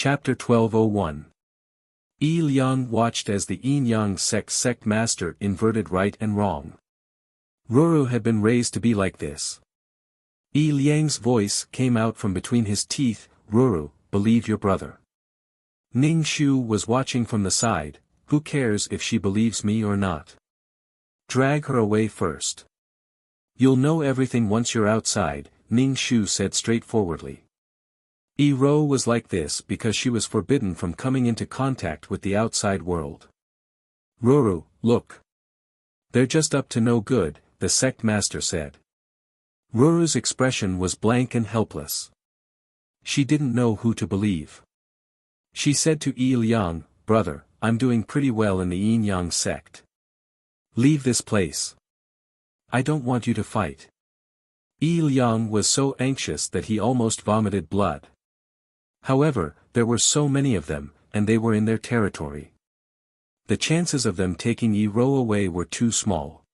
Chapter 1201. Yi Liang watched as the Yin Yang sect master inverted right and wrong. Ruru had been raised to be like this. Yi Liang's voice came out from between his teeth, "Ruru, believe your brother." Ning Shu was watching from the side. "Who cares if she believes me or not? Drag her away first. You'll know everything once you're outside," Ning Shu said straightforwardly. Yi Ro was like this because she was forbidden from coming into contact with the outside world. "Ruru, look. They're just up to no good," the sect master said. Ruru's expression was blank and helpless. She didn't know who to believe. She said to Yi Liang, "Brother, I'm doing pretty well in the Yin Yang sect. Leave this place. I don't want you to fight." Yi Liang was so anxious that he almost vomited blood. However, there were so many of them, and they were in their territory. The chances of them taking Yi Ro away were too small.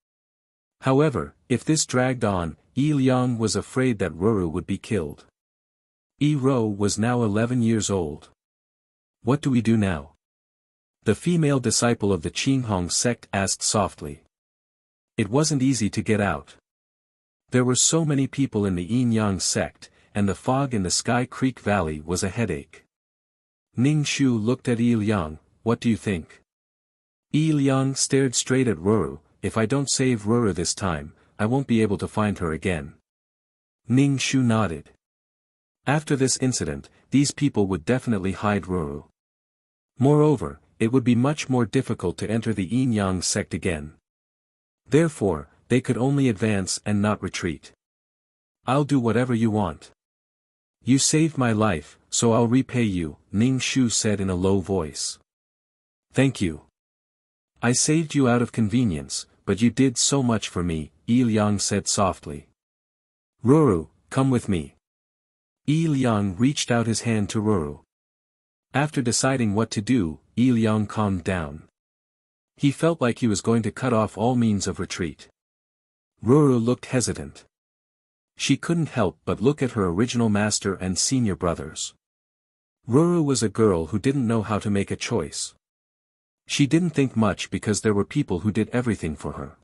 However, if this dragged on, Yi Liang was afraid that Ruru would be killed. Yi Ro was now 11 years old. "What do we do now?" the female disciple of the Qinghong sect asked softly. It wasn't easy to get out. There were so many people in the Yin Yang sect, and the fog in the Sky Creek Valley was a headache. Ning Shu looked at Yi Liang. "What do you think?" Yi Liang stared straight at Ruru. "If I don't save Ruru this time, I won't be able to find her again." Ning Shu nodded. After this incident, these people would definitely hide Ruru. Moreover, it would be much more difficult to enter the Yin Yang sect again. Therefore, they could only advance and not retreat. "I'll do whatever you want. You saved my life, so I'll repay you," Ning Shu said in a low voice. "Thank you. I saved you out of convenience, but you did so much for me," Yi Liang said softly. "Ruru, come with me." Yi Liang reached out his hand to Ruru. After deciding what to do, Yi Liang calmed down. He felt like he was going to cut off all means of retreat. Ruru looked hesitant. She couldn't help but look at her original master and senior brothers. Ruru was a girl who didn't know how to make a choice. She didn't think much because there were people who did everything for her.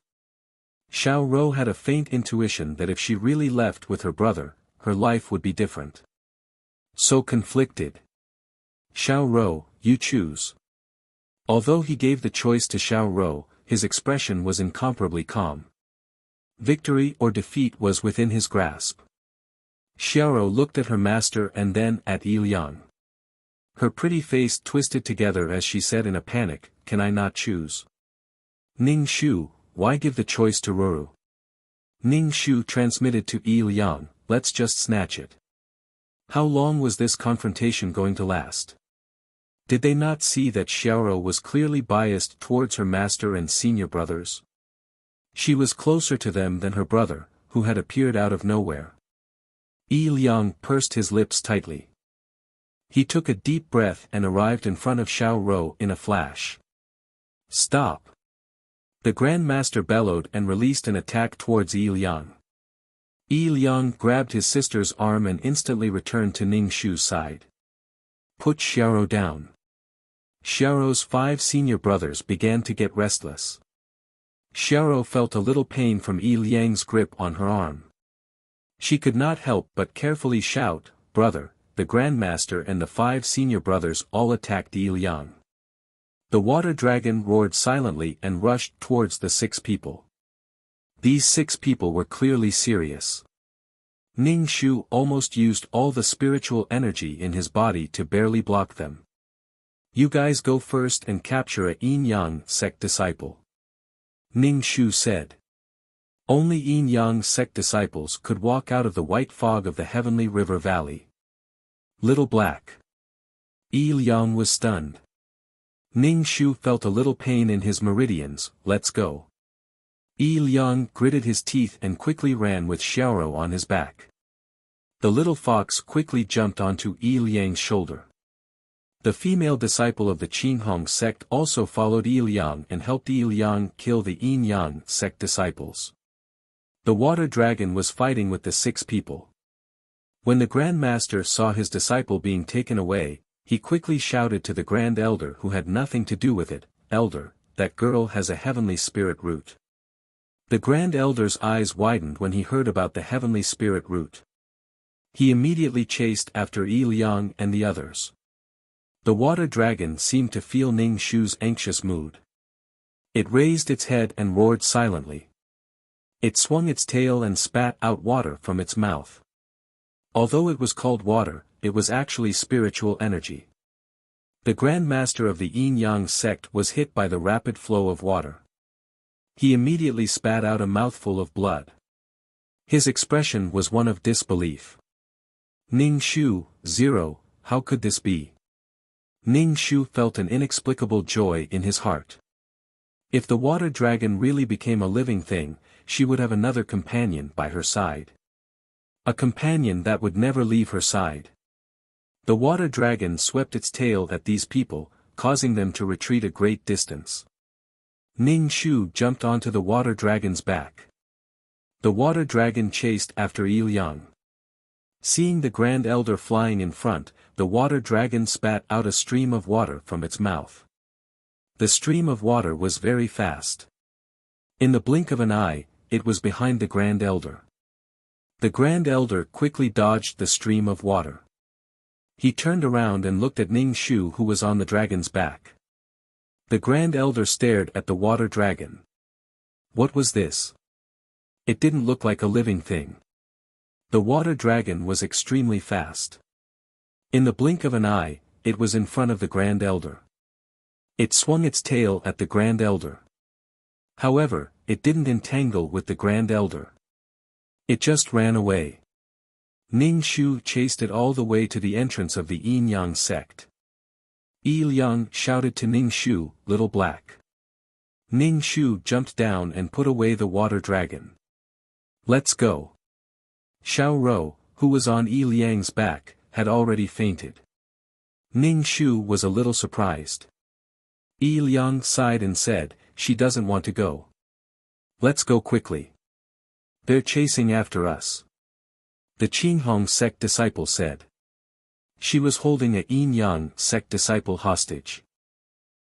Xiao Ro had a faint intuition that if she really left with her brother, her life would be different. So conflicted. "Xiao Ro, you choose." Although he gave the choice to Xiao Ro, his expression was incomparably calm. Victory or defeat was within his grasp. Xiao Ro looked at her master and then at Yi Liang. Her pretty face twisted together as she said in a panic, "Can I not choose?" "Ning Shu, why give the choice to Ruru?" Ning Shu transmitted to Yi Liang, "Let's just snatch it." How long was this confrontation going to last? Did they not see that Xiaoro was clearly biased towards her master and senior brothers? She was closer to them than her brother, who had appeared out of nowhere. Yi Liang pursed his lips tightly. He took a deep breath and arrived in front of Xiao Ro in a flash. "Stop!" The Grand Master bellowed and released an attack towards Yi Liang. Yi Liang grabbed his sister's arm and instantly returned to Ning Shu's side. "Put Xiaoro down." Xiaoro's 5 senior brothers began to get restless. Xiaoro felt a little pain from Yi Liang's grip on her arm. She could not help but carefully shout, "Brother!" The Grand Master and the 5 senior brothers all attacked Yi Liang. The water dragon roared silently and rushed towards the 6 people. These 6 people were clearly serious. Ning Shu almost used all the spiritual energy in his body to barely block them. "You guys go first and capture a Yin Yang sect disciple," Ning Shu said. Only Yin Yang sect disciples could walk out of the white fog of the heavenly river valley. Little Black. Yi Liang was stunned. Ning Shu felt a little pain in his meridians. "Let's go." Yi Liang gritted his teeth and quickly ran with Xiaoro on his back. The little fox quickly jumped onto Yi Liang's shoulder. The female disciple of the Qinghong sect also followed Yi Liang and helped Yi Liang kill the Yin Yang sect disciples. The water dragon was fighting with the 6 people. When the Grand Master saw his disciple being taken away, He quickly shouted to the Grand Elder who had nothing to do with it, "Elder, that girl has a heavenly spirit root." The Grand Elder's eyes widened when he heard about the heavenly spirit root. He immediately chased after Yi Liang and the others. The water dragon seemed to feel Ning Shu's anxious mood. It raised its head and roared silently. It swung its tail and spat out water from its mouth. Although it was called water, it was actually spiritual energy. The Grand Master of the Yin-Yang sect was hit by the rapid flow of water. He immediately spat out a mouthful of blood. His expression was one of disbelief. Ning Shu, 0, how could this be? Ning Shu felt an inexplicable joy in his heart. If the water dragon really became a living thing, she would have another companion by her side. A companion that would never leave her side. The water dragon swept its tail at these people, causing them to retreat a great distance. Ning Shu jumped onto the water dragon's back. The water dragon chased after Yi Liang. Seeing the Grand Elder flying in front, the water dragon spat out a stream of water from its mouth. The stream of water was very fast. In the blink of an eye, it was behind the Grand Elder. The Grand Elder quickly dodged the stream of water. He turned around and looked at Ning Shu who was on the dragon's back. The Grand Elder stared at the water dragon. What was this? It didn't look like a living thing. The water dragon was extremely fast. In the blink of an eye, it was in front of the Grand Elder. It swung its tail at the Grand Elder. However, it didn't entangle with the Grand Elder. It just ran away. Ning Shu chased it all the way to the entrance of the Yin-Yang sect. Yi Liang shouted to Ning Shu, "Little Black." Ning Shu jumped down and put away the water dragon. "Let's go." Xiao Rou, who was on Yi Liang's back, had already fainted. Ning Shu was a little surprised. Yi Liang sighed and said, "She doesn't want to go. Let's go quickly. They're chasing after us." The Qinghong sect disciple said. She was holding a Yin-Yang sect disciple hostage.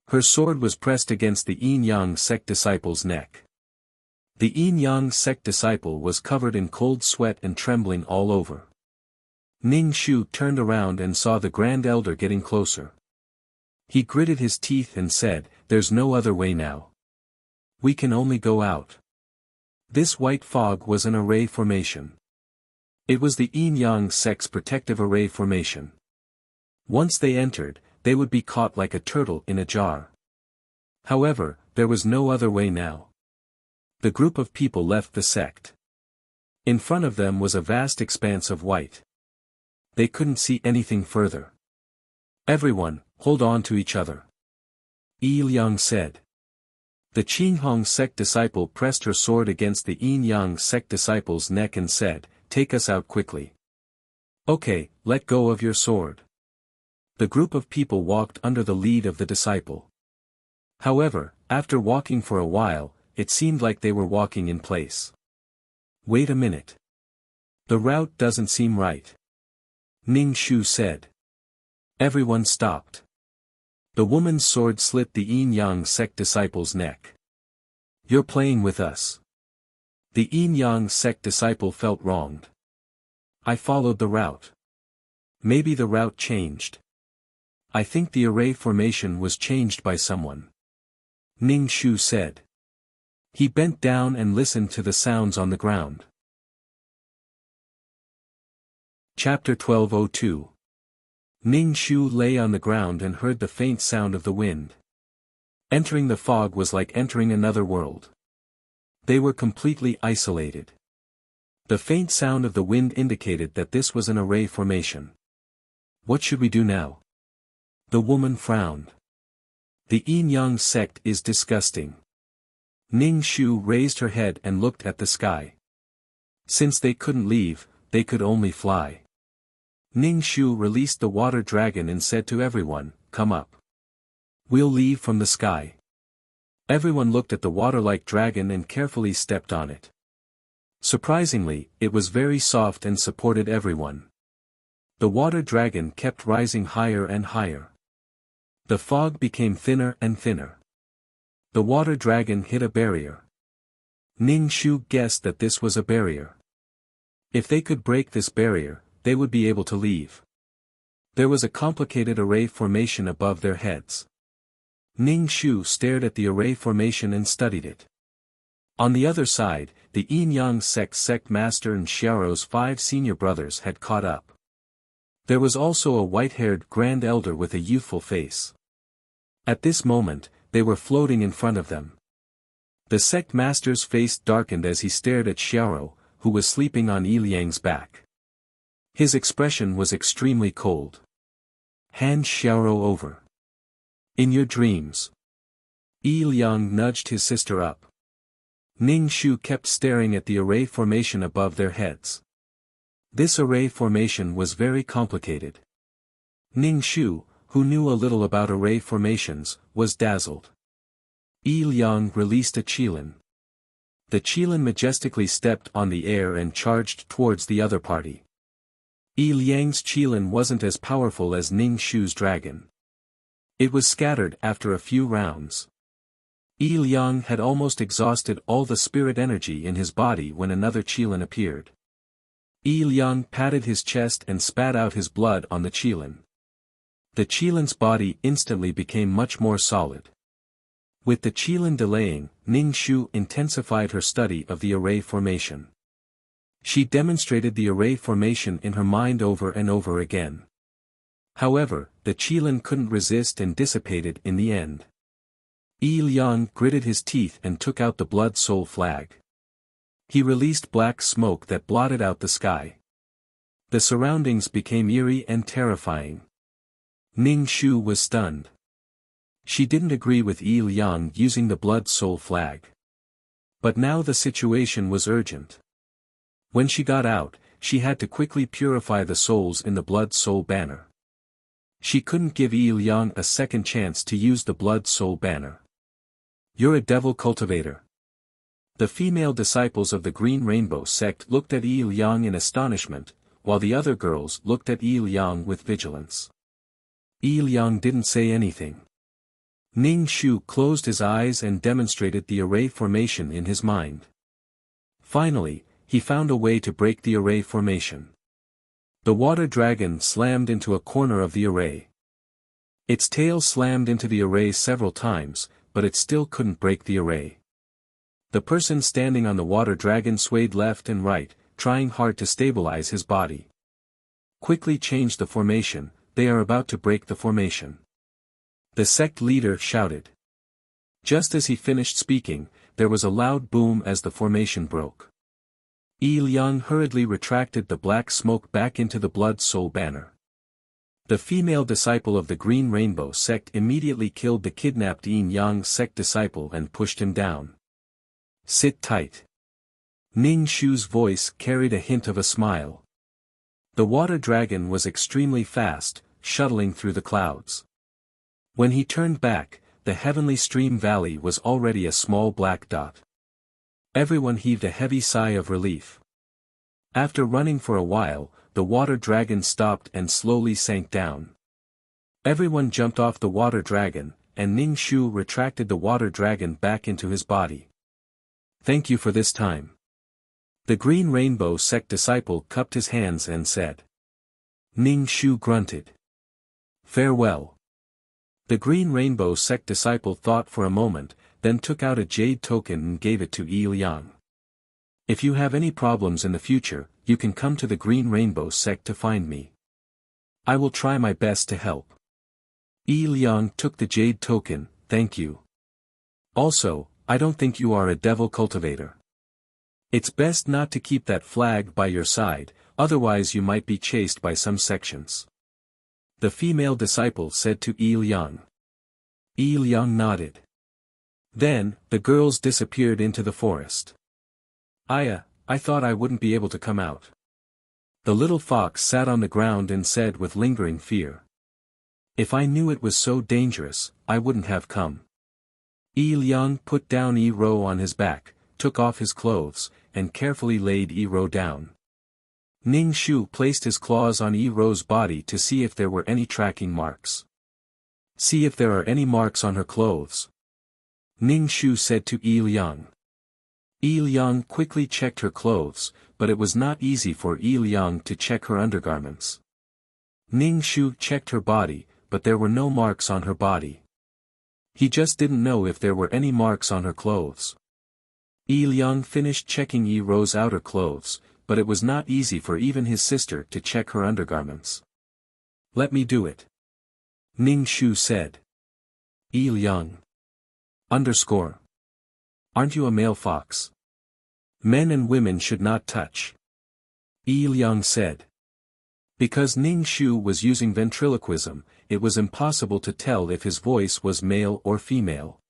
Her sword was pressed against the Yin-Yang sect disciple's neck. The Yin-Yang sect disciple was covered in cold sweat and trembling all over. Ning Shu turned around and saw the Grand Elder getting closer. He gritted his teeth and said, "There's no other way now. We can only go out." This white fog was an array formation. It was the Yin-Yang sect's protective array formation. Once they entered, they would be caught like a turtle in a jar. However, there was no other way now. The group of people left the sect. In front of them was a vast expanse of white. They couldn't see anything further. "Everyone, hold on to each other," Yi Liang said. The Qinghong sect disciple pressed her sword against the Yin-Yang sect disciple's neck and said, "Take us out quickly." "Okay, let go of your sword." The group of people walked under the lead of the disciple. However, after walking for a while, it seemed like they were walking in place. "Wait a minute. The route doesn't seem right," Ning Shu said. Everyone stopped. The woman's sword slit the Yin-Yang sect disciple's neck. "You're playing with us." The Yin-Yang sect disciple felt wronged. "I followed the route. Maybe the route changed. I think the array formation was changed by someone," Ning Shu said. He bent down and listened to the sounds on the ground. Chapter 12:02. Ning Shu lay on the ground and heard the faint sound of the wind. Entering the fog was like entering another world. They were completely isolated. The faint sound of the wind indicated that this was an array formation. "What should we do now?" The woman frowned. "The Yin-Yang sect is disgusting." Ning Shu raised her head and looked at the sky. Since they couldn't leave, they could only fly. Ning Shu released the water dragon and said to everyone, "Come up. We'll leave from the sky." Everyone looked at the water-like dragon and carefully stepped on it. Surprisingly, it was very soft and supported everyone. The water dragon kept rising higher and higher. The fog became thinner and thinner. The water dragon hit a barrier. Ning Shu guessed that this was a barrier. If they could break this barrier, they would be able to leave. There was a complicated array formation above their heads. Ning Shu stared at the array formation and studied it. On the other side, the Yin-Yang sect master and Xiaoro's 5 senior brothers had caught up. There was also a white-haired grand elder with a youthful face. At this moment, they were floating in front of them. The sect master's face darkened as he stared at Xiaoro, who was sleeping on Yi Liang's back. His expression was extremely cold. Hand Xiaoro over. In your dreams. Yi Liang nudged his sister up. Ning Shu kept staring at the array formation above their heads. This array formation was very complicated. Ning Shu, who knew a little about array formations, was dazzled. Yi Liang released a qilin. The qilin majestically stepped on the air and charged towards the other party. Yi Liang's qilin wasn't as powerful as Ning Shu's dragon. It was scattered after a few rounds. Yi Liang had almost exhausted all the spirit energy in his body when another qilin appeared. Yi Liang patted his chest and spat out his blood on the qilin. The qilin's body instantly became much more solid. With the qilin delaying, Ning Shu intensified her study of the array formation. She demonstrated the array formation in her mind over and over again. However, the qilin couldn't resist and dissipated in the end. Yi Liang gritted his teeth and took out the blood soul flag. He released black smoke that blotted out the sky. The surroundings became eerie and terrifying. Ning Shu was stunned. She didn't agree with Yi Liang using the blood soul flag. But now the situation was urgent. When she got out, she had to quickly purify the souls in the blood soul banner. She couldn't give Yi Liang a second chance to use the blood soul banner. You're a devil cultivator. The female disciples of the Green Rainbow sect looked at Yi Liang in astonishment, while the other girls looked at Yi Liang with vigilance. Yi Liang didn't say anything. Ning Shu closed his eyes and demonstrated the array formation in his mind. Finally, he found a way to break the array formation. The water dragon slammed into a corner of the array. Its tail slammed into the array several times, but it still couldn't break the array. The person standing on the water dragon swayed left and right, trying hard to stabilize his body. Quickly change the formation, they are about to break the formation. The sect leader shouted. Just as he finished speaking, there was a loud boom as the formation broke. Yi Liang hurriedly retracted the black smoke back into the blood soul banner. The female disciple of the Green Rainbow sect immediately killed the kidnapped Yin-Yang sect disciple and pushed him down. Sit tight. Ning Shu's voice carried a hint of a smile. The water dragon was extremely fast, shuttling through the clouds. When he turned back, the heavenly stream valley was already a small black dot. Everyone heaved a heavy sigh of relief. After running for a while, the water dragon stopped and slowly sank down. Everyone jumped off the water dragon, and Ning Shu retracted the water dragon back into his body. Thank you for this time. The Green Rainbow sect disciple cupped his hands and said. Ning Shu grunted. Farewell. The Green Rainbow sect disciple thought for a moment, then took out a jade token and gave it to Yi Liang. If you have any problems in the future, you can come to the Green Rainbow sect to find me. I will try my best to help. Yi Liang took the jade token, thank you. Also, I don't think you are a devil cultivator. It's best not to keep that flag by your side, otherwise you might be chased by some sections. The female disciple said to Yi Liang. Yi Liang nodded. Then, the girls disappeared into the forest. I thought I wouldn't be able to come out. The little fox sat on the ground and said with lingering fear. If I knew it was so dangerous, I wouldn't have come. Yi Liang put down Yi Ro on his back, took off his clothes, and carefully laid Yi Ro down. Ning Shu placed his claws on Yi Ro's body to see if there were any tracking marks. See if there are any marks on her clothes, Ning Shu said to Yi Liang. Yi Liang quickly checked her clothes, but it was not easy for Yi Liang to check her undergarments. Ning Shu checked her body, but there were no marks on her body. He just didn't know if there were any marks on her clothes. Yi Liang finished checking Yi Ro's outer clothes, but it was not easy for even his sister to check her undergarments. Let me do it, Ning Shu said. Yi Liang. Aren't you a male fox? Men and women should not touch, Yi Liang said. Because Ning Shu was using ventriloquism, it was impossible to tell if his voice was male or female.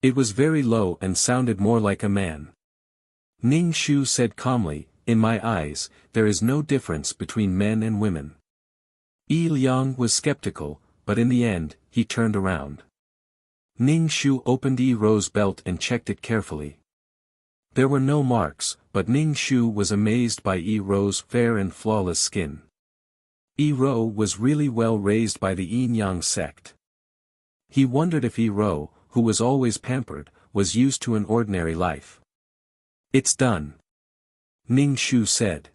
It was very low and sounded more like a man. Ning Shu said calmly, "In my eyes, there is no difference between men and women." Yi Liang was skeptical, but in the end, he turned around. Ning Shu opened Yi Ro's belt and checked it carefully. There were no marks, but Ning Shu was amazed by Yi Ro's fair and flawless skin. Yi Ro was really well raised by the Yin Yang sect. He wondered if Yi Ro, who was always pampered, was used to an ordinary life. "It's done," Ning Shu said.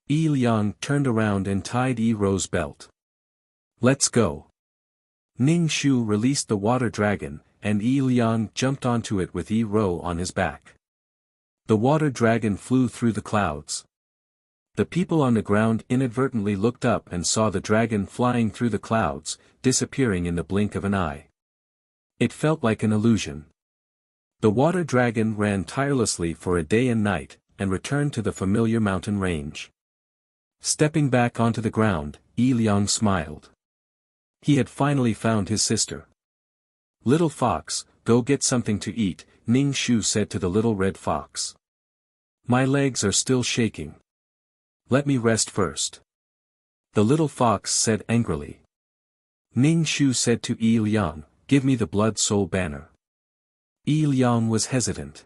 Yi Liang turned around and tied Yi Ro's belt. "Let's go." Ning Shu released the water dragon, and Yi Liang jumped onto it with Yi Ro on his back. The water dragon flew through the clouds. The people on the ground inadvertently looked up and saw the dragon flying through the clouds, disappearing in the blink of an eye. It felt like an illusion. The water dragon ran tirelessly for a day and night, and returned to the familiar mountain range. Stepping back onto the ground, Yi Liang smiled. He had finally found his sister. "Little fox, go get something to eat," Ning Shu said to the little red fox. "My legs are still shaking. Let me rest first," the little fox said angrily. Ning Shu said to Yi Liang, "Give me the blood soul banner." Yi Liang was hesitant.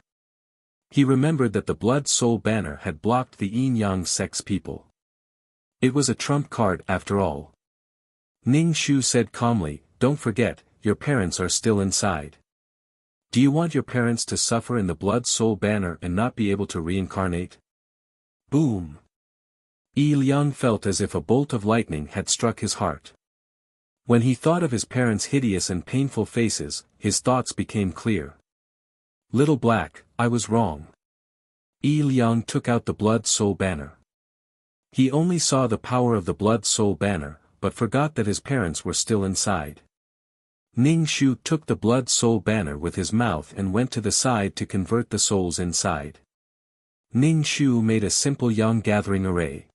He remembered that the blood soul banner had blocked the Yin Yang sect's people. It was a trump card after all. Ning Shu said calmly, "Don't forget, your parents are still inside. Do you want your parents to suffer in the blood soul banner and not be able to reincarnate?" Boom! Yi Liang felt as if a bolt of lightning had struck his heart. When he thought of his parents' hideous and painful faces, his thoughts became clear. "Little Black, I was wrong." Yi Liang took out the blood soul banner. He only saw the power of the blood soul banner, but forgot that his parents were still inside. Ning Shu took the blood soul banner with his mouth and went to the side to convert the souls inside. Ning Shu made a simple yang gathering array.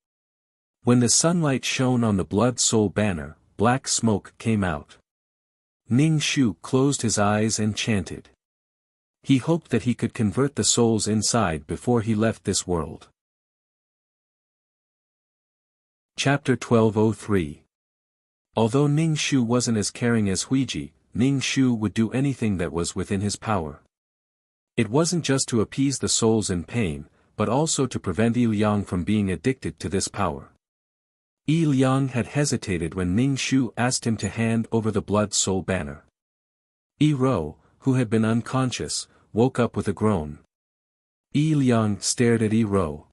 When the sunlight shone on the blood soul banner, black smoke came out. Ning Shu closed his eyes and chanted. He hoped that he could convert the souls inside before he left this world. Chapter 1203. Although Ning Shu wasn't as caring as Huiji, Ning Shu would do anything that was within his power. It wasn't just to appease the souls in pain, but also to prevent Yi Liang from being addicted to this power. Yi Liang had hesitated when Ning Shu asked him to hand over the blood soul banner. Yi Ro, who had been unconscious, woke up with a groan. Yi Liang stared at Yi Ro.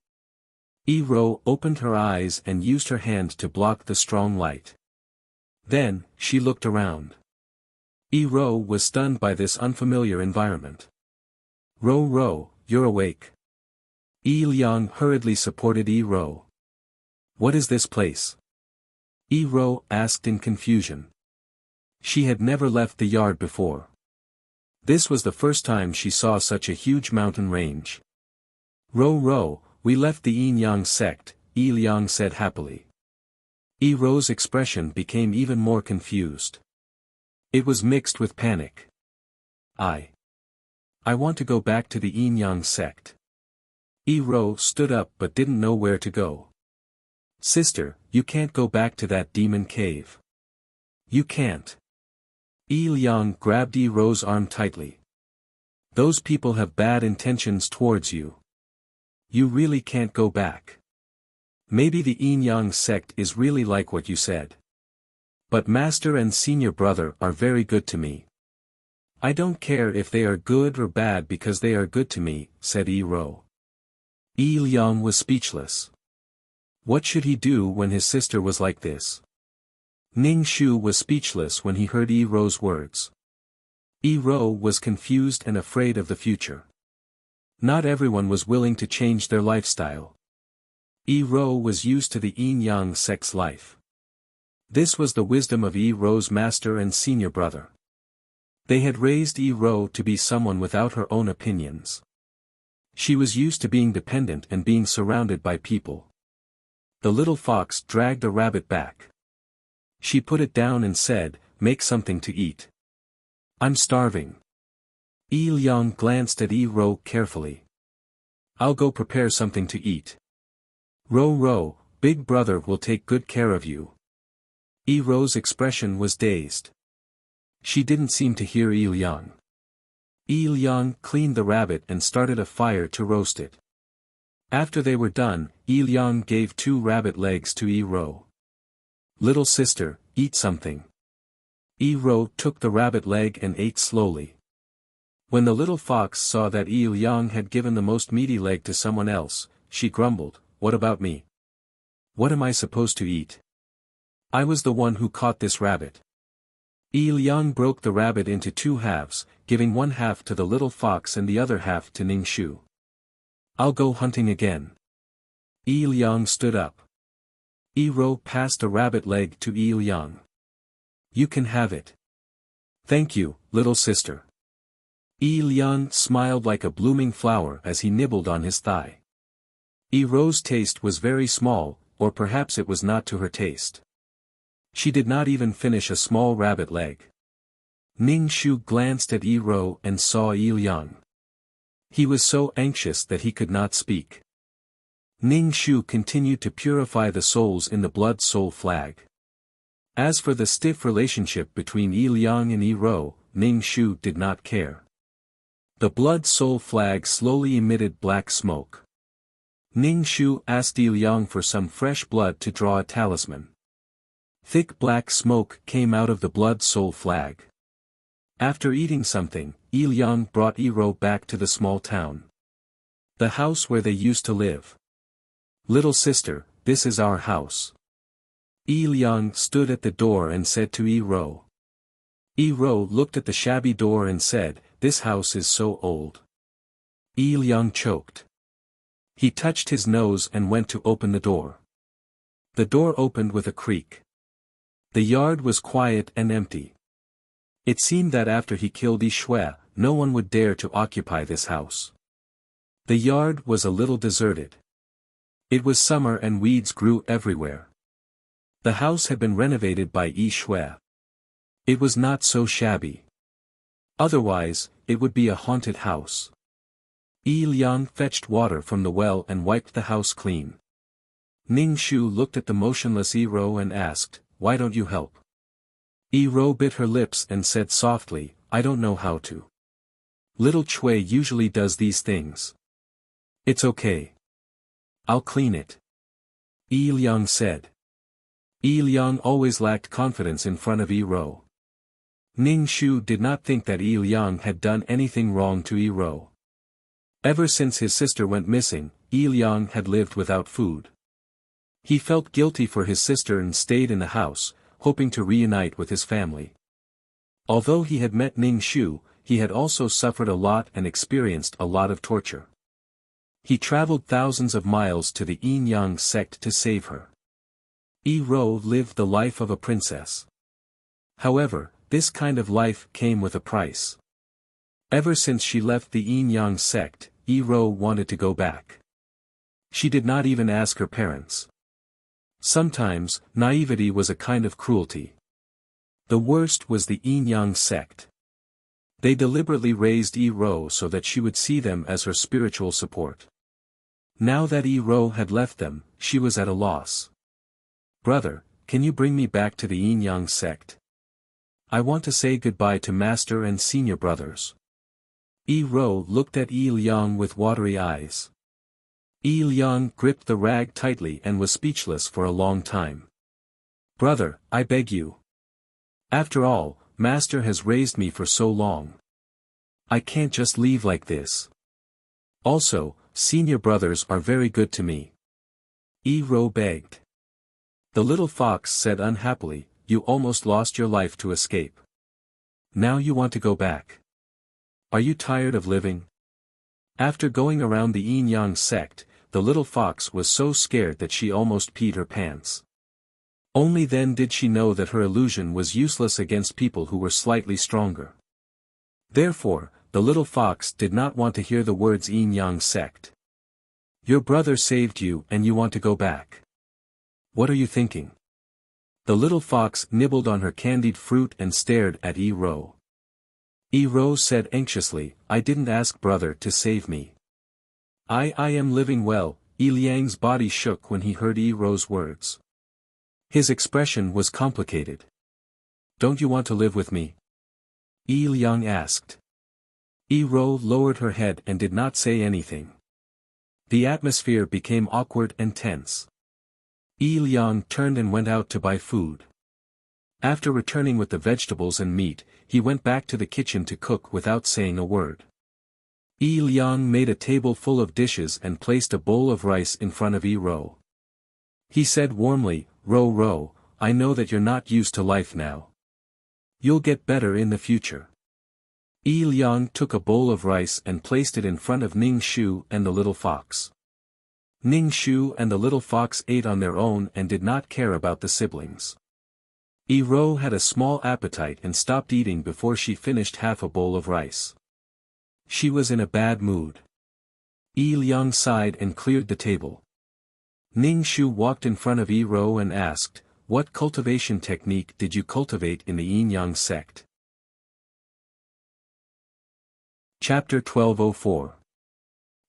Yi Ro opened her eyes and used her hand to block the strong light. Then, she looked around. Yi Ro was stunned by this unfamiliar environment. Ro, you're awake." Yi Liang hurriedly supported Yi Ro. "What is this place?" Yi Ro asked in confusion. She had never left the yard before. This was the first time she saw such a huge mountain range. Ro, we left the Yin Yang sect," Yi Liang said happily. Yi Ro's expression became even more confused. It was mixed with panic. I want to go back to the Yin Yang sect." Yi Ro stood up but didn't know where to go. "Sister, you can't go back to that demon cave. You can't." Yi Liang grabbed Yi Ro's arm tightly. "Those people have bad intentions towards you. You really can't go back." Maybe the Yin-Yang sect is really like what you said. But master and senior brother are very good to me. I don't care if they are good or bad because they are good to me, said Yi Ro. Yi Liang was speechless. What should he do when his sister was like this? Ning Shu was speechless when he heard Yi Ro's words. Yi Ro was confused and afraid of the future. Not everyone was willing to change their lifestyle. Yi Ro was used to the Yin-Yang sect's life. This was the wisdom of Yi Ro's master and senior brother. They had raised Yi Ro to be someone without her own opinions. She was used to being dependent and being surrounded by people. The little fox dragged a rabbit back. She put it down and said, "Make something to eat. I'm starving." Yi Liang glanced at Yi Ro carefully. "I'll go prepare something to eat. Ro, big brother will take good care of you." Yi Ro's expression was dazed. She didn't seem to hear Yi Liang. Yi Liang cleaned the rabbit and started a fire to roast it. After they were done, Yi Liang gave 2 rabbit legs to Yi Ro. "Little sister, eat something." Yi Ro took the rabbit leg and ate slowly. When the little fox saw that Yi Liang had given the most meaty leg to someone else, she grumbled, "What about me? What am I supposed to eat? I was the one who caught this rabbit." Yi Liang broke the rabbit into 2 halves, giving 1 half to the little fox and the other half to Ning Shu. "I'll go hunting again." Yi Liang stood up. Yi Ro passed a rabbit leg to Yi Liang. "You can have it." "Thank you, little sister." Yi Liang smiled like a blooming flower as he nibbled on his thigh. Yi Ro's taste was very small, or perhaps it was not to her taste. She did not even finish a small rabbit leg. Ning Shu glanced at Yi Ro and saw Yi Liang. He was so anxious that he could not speak. Ning Shu continued to purify the souls in the blood-soul flag. As for the stiff relationship between Yi Liang and Yi Ro, Ning Shu did not care. The blood-soul flag slowly emitted black smoke. Ning Shu asked Yi Liang for some fresh blood to draw a talisman. Thick black smoke came out of the blood-soul flag. After eating something, Yi Liang brought Yi Ro back to the small town. The house where they used to live. "Little sister, this is our house." Yi Liang stood at the door and said to Yi Ro. Yi Ro looked at the shabby door and said, "This house is so old." Yi Liang choked. He touched his nose and went to open the door. The door opened with a creak. The yard was quiet and empty. It seemed that after he killed Yi Shui, no one would dare to occupy this house. The yard was a little deserted. It was summer and weeds grew everywhere. The house had been renovated by Yi Shui. It was not so shabby. Otherwise, it would be a haunted house. Yi Liang fetched water from the well and wiped the house clean. Ning Shu looked at the motionless Yi Ro and asked, "Why don't you help?" Yi Ro bit her lips and said softly, "I don't know how to. Little Chui usually does these things." "It's okay. I'll clean it," Yi Liang said. Yi Liang always lacked confidence in front of Yi Ro. Ning Shu did not think that Yi Liang had done anything wrong to Yi Ro. Ever since his sister went missing, Yi Liang had lived without food. He felt guilty for his sister and stayed in the house, hoping to reunite with his family. Although he had met Ning Shu, he had also suffered a lot and experienced a lot of torture. He traveled thousands of miles to the Yin-Yang sect to save her. Yi Ro lived the life of a princess. However, this kind of life came with a price. Ever since she left the Yin-Yang sect, Yi Ro wanted to go back. She did not even ask her parents. Sometimes, naivety was a kind of cruelty. The worst was the Yin-Yang sect. They deliberately raised Yi Ro so that she would see them as her spiritual support. Now that Yi Ro had left them, she was at a loss. "Brother, can you bring me back to the Yin-Yang sect? I want to say goodbye to master and senior brothers." Yi Ro looked at Yi Liang with watery eyes. Yi Liang gripped the rag tightly and was speechless for a long time. Brother, I beg you. After all, Master has raised me for so long. I can't just leave like this. Also, senior brothers are very good to me. Yi Rou begged. The little fox said unhappily, you almost lost your life to escape. Now you want to go back. Are you tired of living? After going around the Yin Yang sect, the little fox was so scared that she almost peed her pants. Only then did she know that her illusion was useless against people who were slightly stronger. Therefore, the little fox did not want to hear the words Yin Yang sect. Your brother saved you and you want to go back. What are you thinking? The little fox nibbled on her candied fruit and stared at Yi Rou. Yi Rou said anxiously, I didn't ask brother to save me. I am living well. Yi Liang's body shook when he heard Yi Rou's words. His expression was complicated. Don't you want to live with me? Yi Liang asked. Yi Rou lowered her head and did not say anything. The atmosphere became awkward and tense. Yi Liang turned and went out to buy food. After returning with the vegetables and meat, he went back to the kitchen to cook without saying a word. Yi Liang made a table full of dishes and placed a bowl of rice in front of Yi Rou. He said warmly, Rou, I know that you're not used to life now. You'll get better in the future. Yi Liang took a bowl of rice and placed it in front of Ning Shu and the little fox. Ning Shu and the little fox ate on their own and did not care about the siblings. Yi Rou had a small appetite and stopped eating before she finished half a bowl of rice. She was in a bad mood. Yi Liang sighed and cleared the table. Ning Shu walked in front of Yi Rou and asked, what cultivation technique did you cultivate in the Yin Yang sect? Chapter 1204.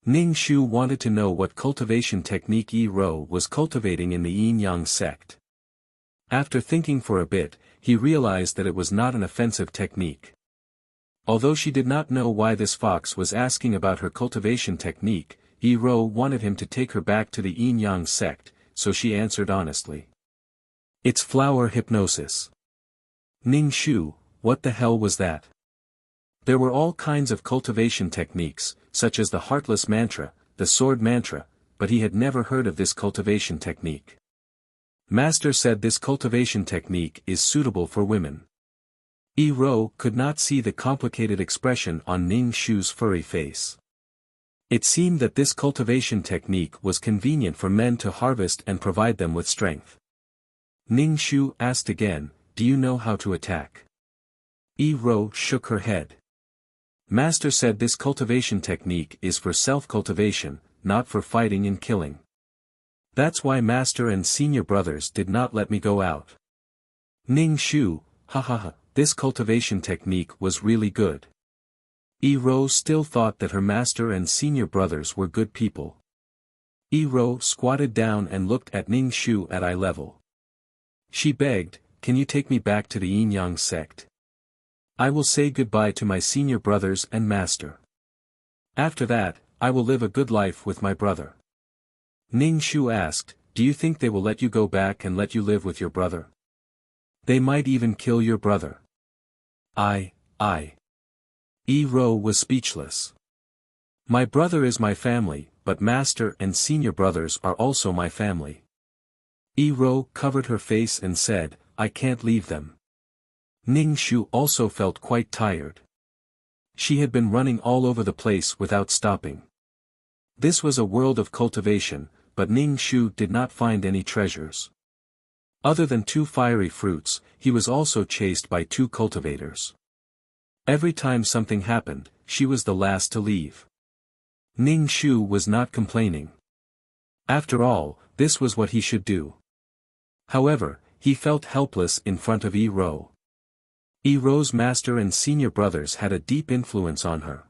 Ning Shu wanted to know what cultivation technique Yi Rou was cultivating in the Yin Yang sect. After thinking for a bit, he realized that it was not an offensive technique. Although she did not know why this fox was asking about her cultivation technique, Yi Rou wanted him to take her back to the Yin Yang sect, so she answered honestly. It's flower hypnosis. Ning Shu, what the hell was that? There were all kinds of cultivation techniques, such as the heartless mantra, the sword mantra, but he had never heard of this cultivation technique. Master said this cultivation technique is suitable for women. Yi Rou could not see the complicated expression on Ning Shu's furry face. It seemed that this cultivation technique was convenient for men to harvest and provide them with strength. Ning Shu asked again, do you know how to attack? Yi Rou shook her head. Master said this cultivation technique is for self-cultivation, not for fighting and killing. That's why Master and senior brothers did not let me go out. Ning Shu, this cultivation technique was really good. Yi Rou still thought that her master and senior brothers were good people. Yi Rou squatted down and looked at Ning Shu at eye level. She begged, can you take me back to the Yin Yang sect? I will say goodbye to my senior brothers and master. After that, I will live a good life with my brother. Ning Shu asked, do you think they will let you go back and let you live with your brother? They might even kill your brother. Yi Rou was speechless. My brother is my family, but master and senior brothers are also my family. Yi Rou covered her face and said, I can't leave them. Ning Shu also felt quite tired. She had been running all over the place without stopping. This was a world of cultivation, but Ning Shu did not find any treasures. Other than 2 fiery fruits, he was also chased by 2 cultivators. Every time something happened, she was the last to leave. Ning Shu was not complaining. After all, this was what he should do. However, he felt helpless in front of Yi Rou. Yi Rou's master and senior brothers had a deep influence on her.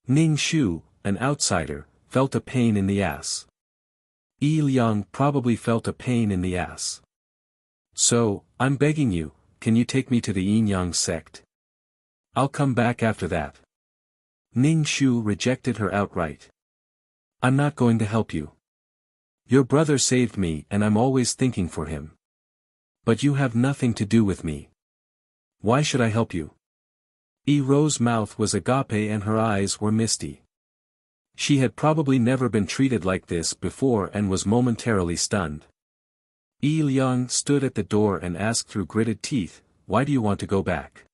Ning Shu, an outsider, felt a pain in the ass. Yi Liang probably felt a pain in the ass. So, I'm begging you, can you take me to the Yin Yang sect? I'll come back after that. Ning Shu rejected her outright. I'm not going to help you. Your brother saved me and I'm always thinking for him. But you have nothing to do with me. Why should I help you? Ro's mouth was agape and her eyes were misty. She had probably never been treated like this before and was momentarily stunned. Liang stood at the door and asked through gritted teeth, "Why do you want to go back?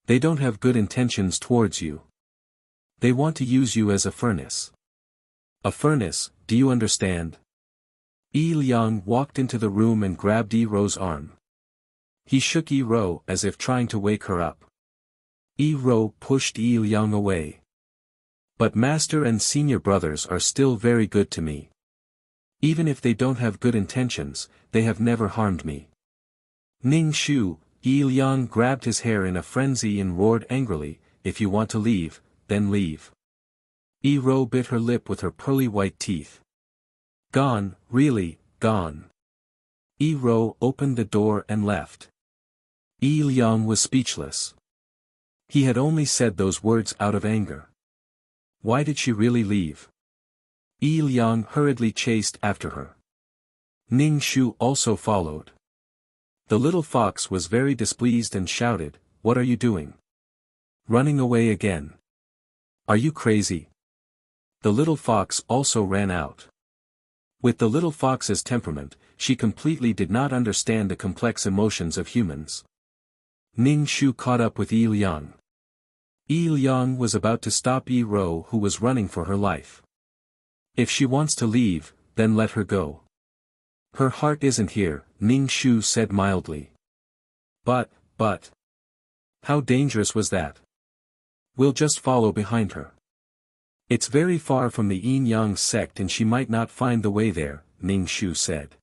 They don't have good intentions towards you. They want to use you as a furnace." "A furnace, do you understand?" Liang walked into the room and grabbed Ro's arm. He shook Ro as if trying to wake her up. Ro pushed Liang away. "But master and senior brothers are still very good to me. Even if they don't have good intentions, they have never harmed me." Ning Shu, Liang grabbed his hair in a frenzy and roared angrily, "If you want to leave, then leave." Ro bit her lip with her pearly white teeth. "Gone, really, gone." Ro opened the door and left. Liang was speechless. He had only said those words out of anger. Why did she really leave? Liang hurriedly chased after her. Ning Shu also followed. The little fox was very displeased and shouted, "What are you doing? Running away again? Are you crazy?" The little fox also ran out. With the little fox's temperament, she completely did not understand the complex emotions of humans. Ning Shu caught up with Liang. Liang was about to stop Ro, who was running for her life. "If she wants to leave, then let her go. Her heart isn't here," Ning Shu said mildly. But. How dangerous was that? "We'll just follow behind her. It's very far from the Yin Yang sect and she might not find the way there," Ning Shu said.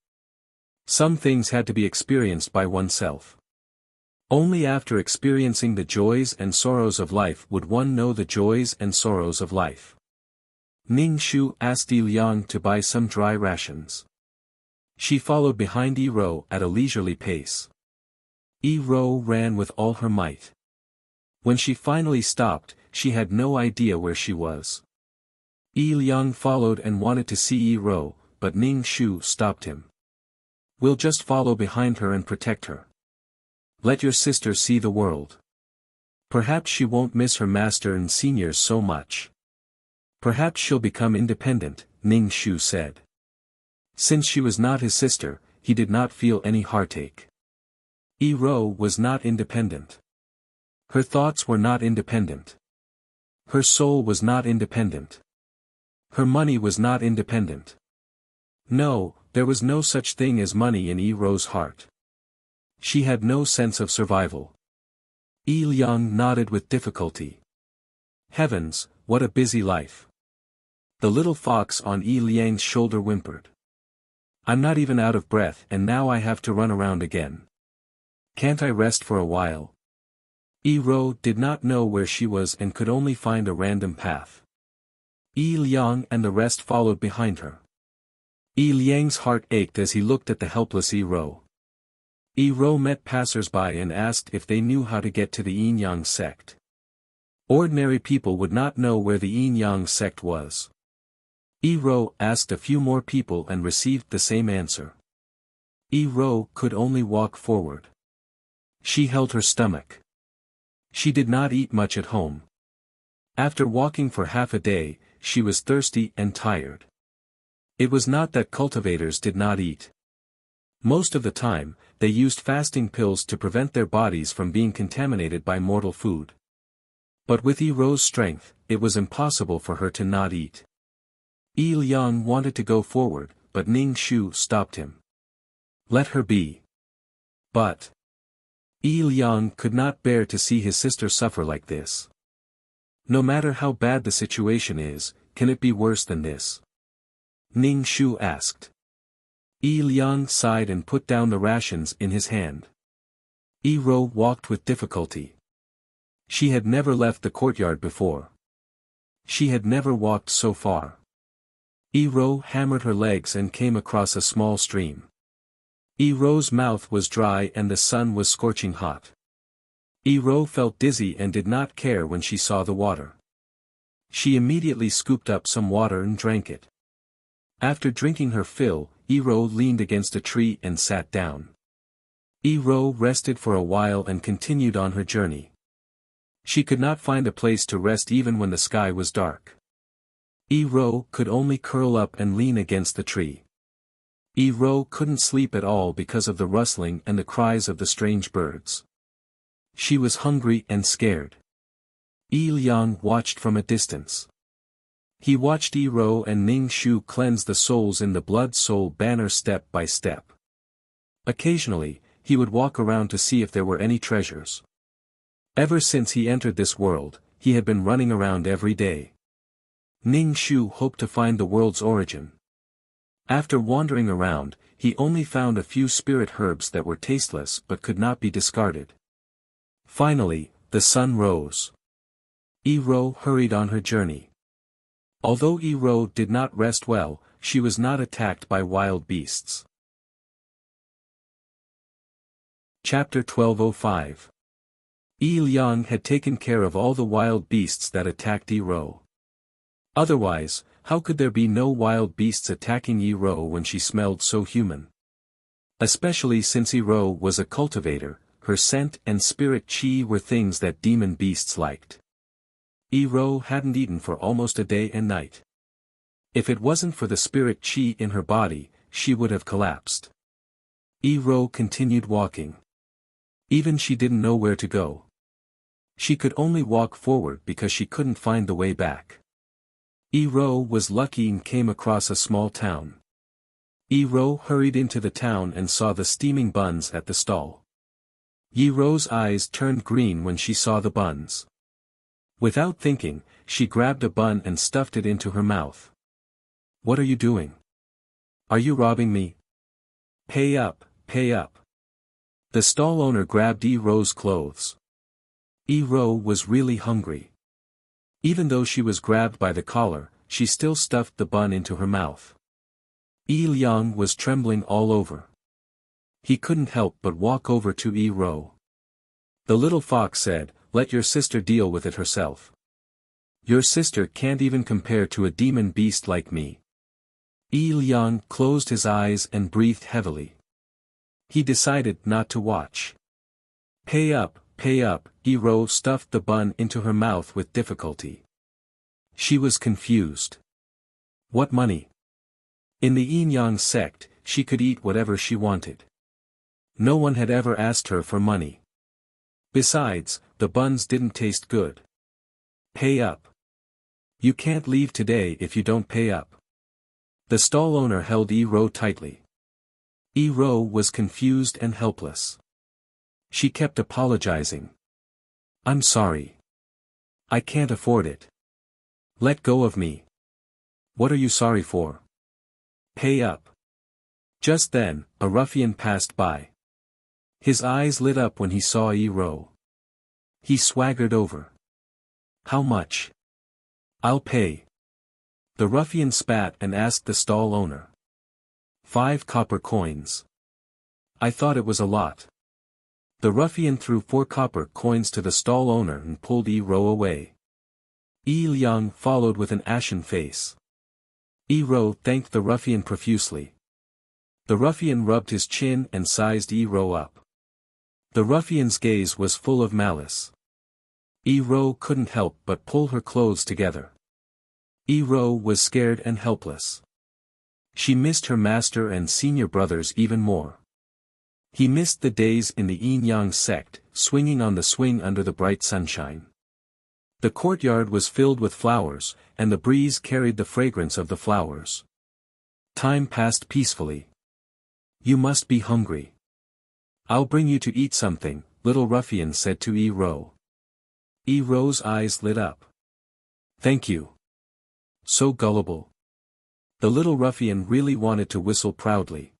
Some things had to be experienced by oneself. Only after experiencing the joys and sorrows of life would one know the joys and sorrows of life. Ning Shu asked Liang to buy some dry rations. She followed behind Ro at a leisurely pace. Ro ran with all her might. When she finally stopped, she had no idea where she was. Liang followed and wanted to see Ro, but Ning Shu stopped him. "We'll just follow behind her and protect her. Let your sister see the world. Perhaps she won't miss her master and seniors so much. Perhaps she'll become independent," Ning Shu said. Since she was not his sister, he did not feel any heartache. Ro was not independent. Her thoughts were not independent. Her soul was not independent. Her money was not independent. No, there was no such thing as money in Ro's heart. She had no sense of survival. Liang nodded with difficulty. Heavens, what a busy life. The little fox on Liang's shoulder whimpered. "I'm not even out of breath and now I have to run around again. Can't I rest for a while?" Ro did not know where she was and could only find a random path. Liang and the rest followed behind her. Liang's heart ached as he looked at the helpless Ro. Ro met passers-by and asked if they knew how to get to the Yin Yang sect. Ordinary people would not know where the Yin Yang sect was. Ro asked a few more people and received the same answer. Ro could only walk forward. She held her stomach. She did not eat much at home. After walking for half a day, she was thirsty and tired. It was not that cultivators did not eat. Most of the time, they used fasting pills to prevent their bodies from being contaminated by mortal food. But with Ro's strength, it was impossible for her to not eat. Liang wanted to go forward, but Ning Shu stopped him. "Let her be." But Liang could not bear to see his sister suffer like this. No matter how bad the situation is, can it be worse than this? Ning Shu asked. Liang sighed and put down the rations in his hand. Ro walked with difficulty. She had never left the courtyard before. She had never walked so far. Ro hammered her legs and came across a small stream. Ro's mouth was dry and the sun was scorching hot. Ro felt dizzy and did not care when she saw the water. She immediately scooped up some water and drank it. After drinking her fill, Ero leaned against a tree and sat down. Ero rested for a while and continued on her journey. She could not find a place to rest even when the sky was dark. Ero could only curl up and lean against the tree. Ero couldn't sleep at all because of the rustling and the cries of the strange birds. She was hungry and scared. Liang watched from a distance. He watched Ero and Ning Shu cleanse the souls in the blood-soul banner step by step. Occasionally, he would walk around to see if there were any treasures. Ever since he entered this world, he had been running around every day. Ning Shu hoped to find the world's origin. After wandering around, he only found a few spirit herbs that were tasteless but could not be discarded. Finally, the sun rose. Ero hurried on her journey. Although Ero did not rest well, she was not attacked by wild beasts. Chapter 1205. Liang had taken care of all the wild beasts that attacked Ero. Otherwise, how could there be no wild beasts attacking Ero when she smelled so human? Especially since Ero was a cultivator, her scent and spirit chi were things that demon beasts liked. Ero hadn't eaten for almost a day and night. If it wasn't for the spirit chi in her body, she would have collapsed. Ero continued walking. Even she didn't know where to go. She could only walk forward because she couldn't find the way back. Ero was lucky and came across a small town. Ero hurried into the town and saw the steaming buns at the stall. Ero's eyes turned green when she saw the buns. Without thinking, she grabbed a bun and stuffed it into her mouth. "What are you doing? Are you robbing me? Pay up, pay up." The stall owner grabbed Ero's clothes. Ero was really hungry. Even though she was grabbed by the collar, she still stuffed the bun into her mouth. Liang was trembling all over. He couldn't help but walk over to Ero. The little fox said, "Let your sister deal with it herself. Your sister can't even compare to a demon beast like me." Liang closed his eyes and breathed heavily. He decided not to watch. "Pay up, pay up." Ero stuffed the bun into her mouth with difficulty. She was confused. What money? In the Yin-Yang sect, she could eat whatever she wanted. No one had ever asked her for money. Besides, the buns didn't taste good. "Pay up. You can't leave today if you don't pay up." The stall owner held Ero tightly. Ero was confused and helpless. She kept apologizing. "I'm sorry. I can't afford it. Let go of me." "What are you sorry for? Pay up." Just then, a ruffian passed by. His eyes lit up when he saw Ero. He swaggered over. "How much?" "I'll pay." The ruffian spat and asked the stall owner. 5 copper coins. "I thought it was a lot." The ruffian threw 4 copper coins to the stall owner and pulled Ero away. Liang followed with an ashen face. Ero thanked the ruffian profusely. The ruffian rubbed his chin and sized Ero up. The ruffian's gaze was full of malice. Ero couldn't help but pull her clothes together. Ero was scared and helpless. She missed her master and senior brothers even more. He missed the days in the Yin-Yang sect, swinging on the swing under the bright sunshine. The courtyard was filled with flowers, and the breeze carried the fragrance of the flowers. Time passed peacefully. "You must be hungry. I'll bring you to eat something," little ruffian said to Ero. Ero's eyes lit up. "Thank you. So gullible." The little ruffian really wanted to whistle proudly.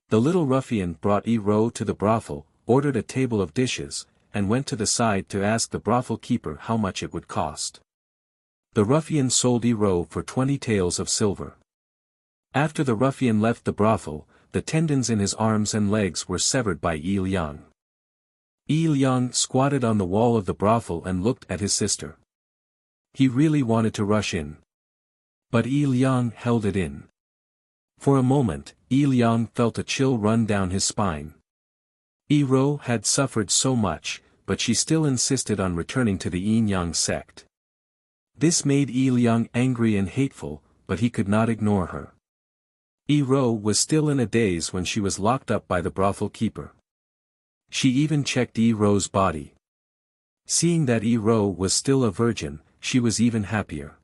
The little ruffian brought Ero to the brothel, ordered a table of dishes, and went to the side to ask the brothel keeper how much it would cost. The ruffian sold Ero for 20 taels of silver. After the ruffian left the brothel, the tendons in his arms and legs were severed by Liang. Liang squatted on the wall of the brothel and looked at his sister. He really wanted to rush in. But Yi Liang held it in. For a moment, Yi Liang felt a chill run down his spine. Yi Ro had suffered so much, but she still insisted on returning to the Yin Yang sect. This made Yi Liang angry and hateful, but he could not ignore her. Yi Ro was still in a daze when she was locked up by the brothel keeper. She even checked Yi Ro's body. Seeing that Yi Ro was still a virgin, she was even happier.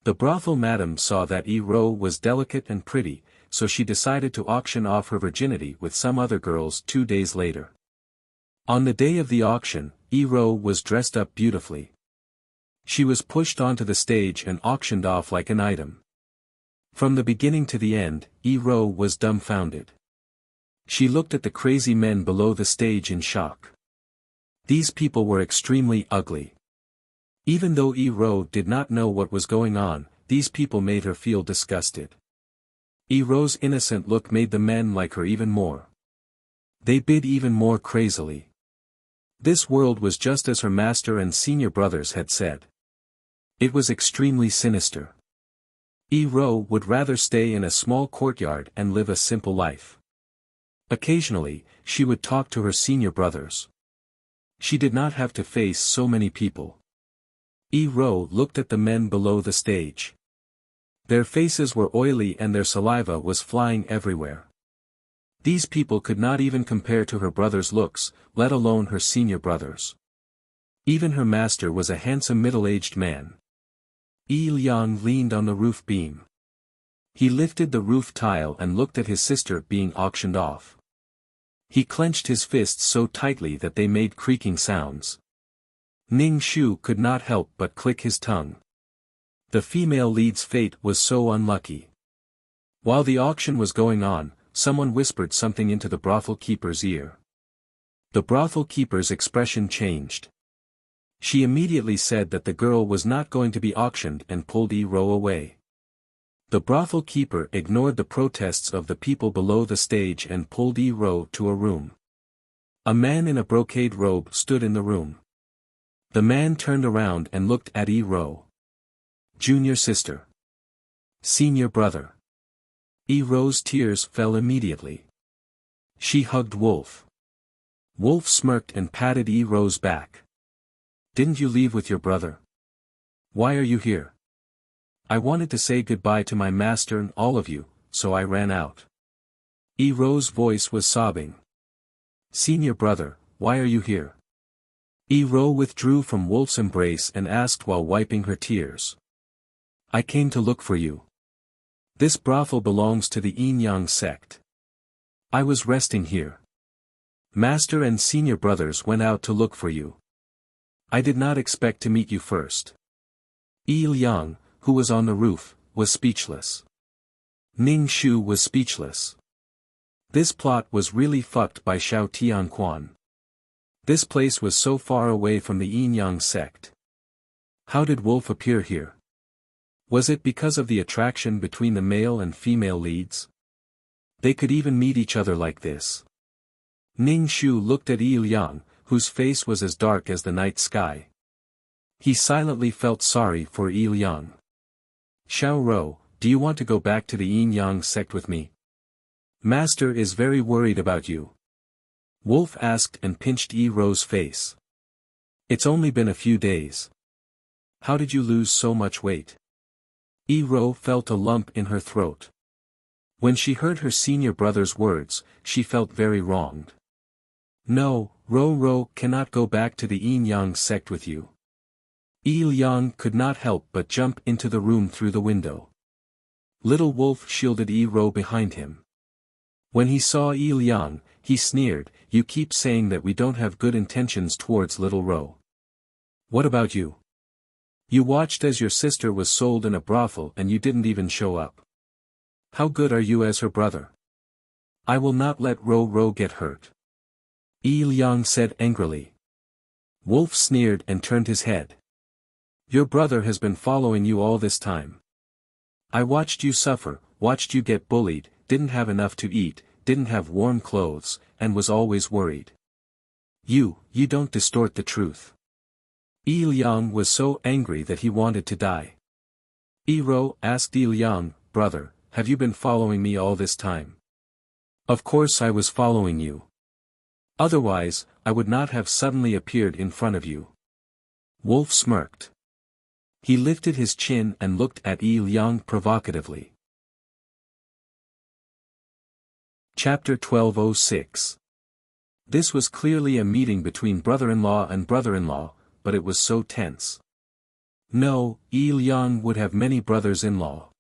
The brothel madam saw that Yi Ro was delicate and pretty, so she decided to auction off her virginity with some other girls 2 days later. On the day of the auction, Yi Ro was dressed up beautifully. She was pushed onto the stage and auctioned off like an item. From the beginning to the end, Yi Ro was dumbfounded. She looked at the crazy men below the stage in shock. These people were extremely ugly. Even though Yi Ro did not know what was going on, these people made her feel disgusted. Yi Ro's innocent look made the men like her even more. They bid even more crazily. This world was just as her master and senior brothers had said. It was extremely sinister. Yi Ro would rather stay in a small courtyard and live a simple life. Occasionally, she would talk to her senior brothers. She did not have to face so many people. Yi Ro looked at the men below the stage. Their faces were oily and their saliva was flying everywhere. These people could not even compare to her brother's looks, let alone her senior brothers. Even her master was a handsome middle-aged man. Yi Liang leaned on the roof beam. He lifted the roof tile and looked at his sister being auctioned off. He clenched his fists so tightly that they made creaking sounds. Ning Shu could not help but click his tongue. The female lead's fate was so unlucky. While the auction was going on, someone whispered something into the brothel keeper's ear. The brothel keeper's expression changed. She immediately said that the girl was not going to be auctioned and pulled Yi Ro away. The brothel keeper ignored the protests of the people below the stage and pulled Yi Ro to a room. A man in a brocade robe stood in the room. The man turned around and looked at Yi Ro. Junior sister. Senior brother. Yi Ro's tears fell immediately. She hugged Wolf. Wolf smirked and patted Yi Ro's back. Didn't you leave with your brother? Why are you here? I wanted to say goodbye to my master and all of you, so I ran out. Yi Ro's voice was sobbing. Senior brother, why are you here? Yi Ro withdrew from Wolf's embrace and asked while wiping her tears. I came to look for you. This brothel belongs to the Yin Yang sect. I was resting here. Master and senior brothers went out to look for you. I did not expect to meet you first. Yi Liang, who was on the roof, was speechless. Ning Shu was speechless. This plot was really fucked by Xiao Tianquan. This place was so far away from the Yin Yang sect. How did Wolf appear here? Was it because of the attraction between the male and female leads? They could even meet each other like this. Ning Shu looked at Yi Liang, whose face was as dark as the night sky. He silently felt sorry for Yi Liang. Xiao Ro, do you want to go back to the Yin Yang sect with me? Master is very worried about you. Wolf asked and pinched Yi Ro's face. It's only been a few days. How did you lose so much weight? Yi Ro felt a lump in her throat. When she heard her senior brother's words, she felt very wronged. No, Ro cannot go back to the Yin Yang sect with you. Yi Liang could not help but jump into the room through the window. Little Wolf shielded Yi Ro behind him. When he saw Yi Liang, he sneered, you keep saying that we don't have good intentions towards little Ro. What about you? You watched as your sister was sold in a brothel and you didn't even show up. How good are you as her brother? I will not let Ro get hurt. Yi Liang said angrily. Wolf sneered and turned his head. Your brother has been following you all this time. I watched you suffer, watched you get bullied, didn't have enough to eat, didn't have warm clothes, and was always worried. You don't distort the truth. Yi Liang was so angry that he wanted to die. Yi Rou asked Yi Liang, "Brother, have you been following me all this time?" "Of course I was following you. Otherwise, I would not have suddenly appeared in front of you." Wolf smirked. He lifted his chin and looked at Yi Liang provocatively. Chapter 1206. This was clearly a meeting between brother-in-law and brother-in-law, but it was so tense. No, Yi Liang would have many brothers-in-law.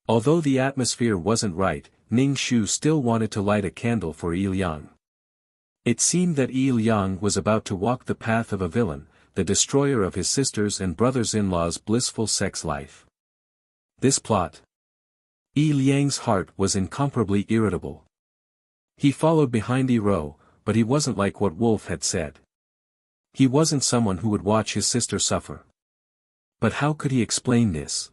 Although the atmosphere wasn't right, Ning Shu still wanted to light a candle for Yi Liang. It seemed that Yi Liang was about to walk the path of a villain, the destroyer of his sisters and brothers-in-law's blissful sex life. This plot. Yi Liang's heart was incomparably irritable. He followed behind Yi Rou, but he wasn't like what Wolf had said. He wasn't someone who would watch his sister suffer. But how could he explain this?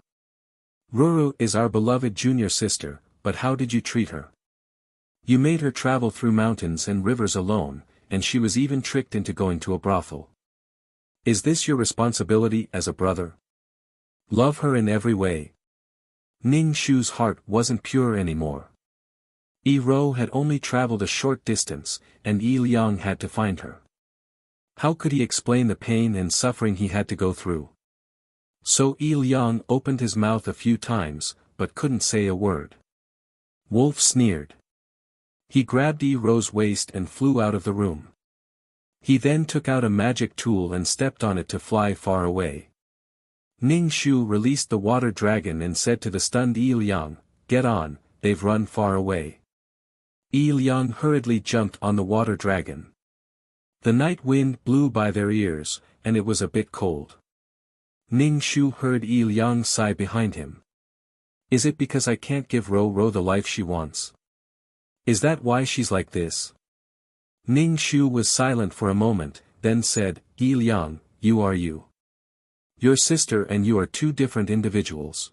"Ruru is our beloved junior sister, but how did you treat her? You made her travel through mountains and rivers alone, and she was even tricked into going to a brothel. Is this your responsibility as a brother? Love her in every way." Ning Shu's heart wasn't pure anymore. Yi Rou had only traveled a short distance, and Yi Liang had to find her. How could he explain the pain and suffering he had to go through? So Yi Liang opened his mouth a few times, but couldn't say a word. Wolf sneered. He grabbed Yi Rou's waist and flew out of the room. He then took out a magic tool and stepped on it to fly far away. Ning Shu released the water dragon and said to the stunned Yi Liang, "Get on, they've run far away." Yi Liang hurriedly jumped on the water dragon. The night wind blew by their ears, and it was a bit cold. Ning Shu heard Yi Liang sigh behind him. "Is it because I can't give Rou the life she wants? Is that why she's like this?" Ning Shu was silent for a moment, then said, "Yi Liang, you are you. Your sister and you are two different individuals.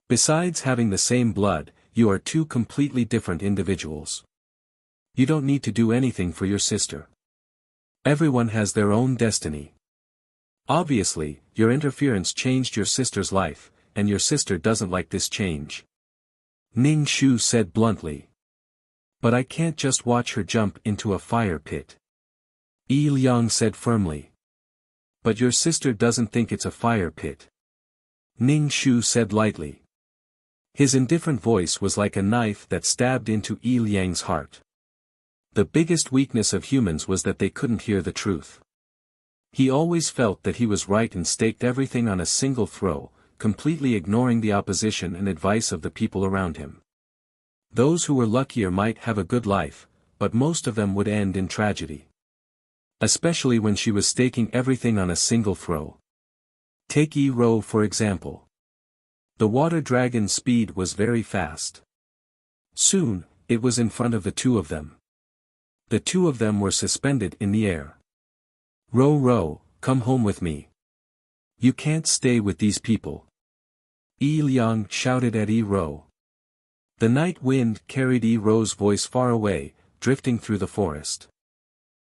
Besides having the same blood, you are two completely different individuals. You don't need to do anything for your sister. Everyone has their own destiny. Obviously, your interference changed your sister's life, and your sister doesn't like this change." Ning Shu said bluntly. "But I can't just watch her jump into a fire pit." Yi Liang said firmly. "But your sister doesn't think it's a fire pit." Ning Shu said lightly. His indifferent voice was like a knife that stabbed into Yi Liang's heart. The biggest weakness of humans was that they couldn't hear the truth. He always felt that he was right and staked everything on a single throw, completely ignoring the opposition and advice of the people around him. Those who were luckier might have a good life, but most of them would end in tragedy. Especially when she was staking everything on a single throw. Take Yi Rou for example. The water dragon's speed was very fast. Soon, it was in front of the two of them. The two of them were suspended in the air. Rou, come home with me. You can't stay with these people." Yi Liang shouted at Yi Rou. The night wind carried Yi Rou's voice far away, drifting through the forest.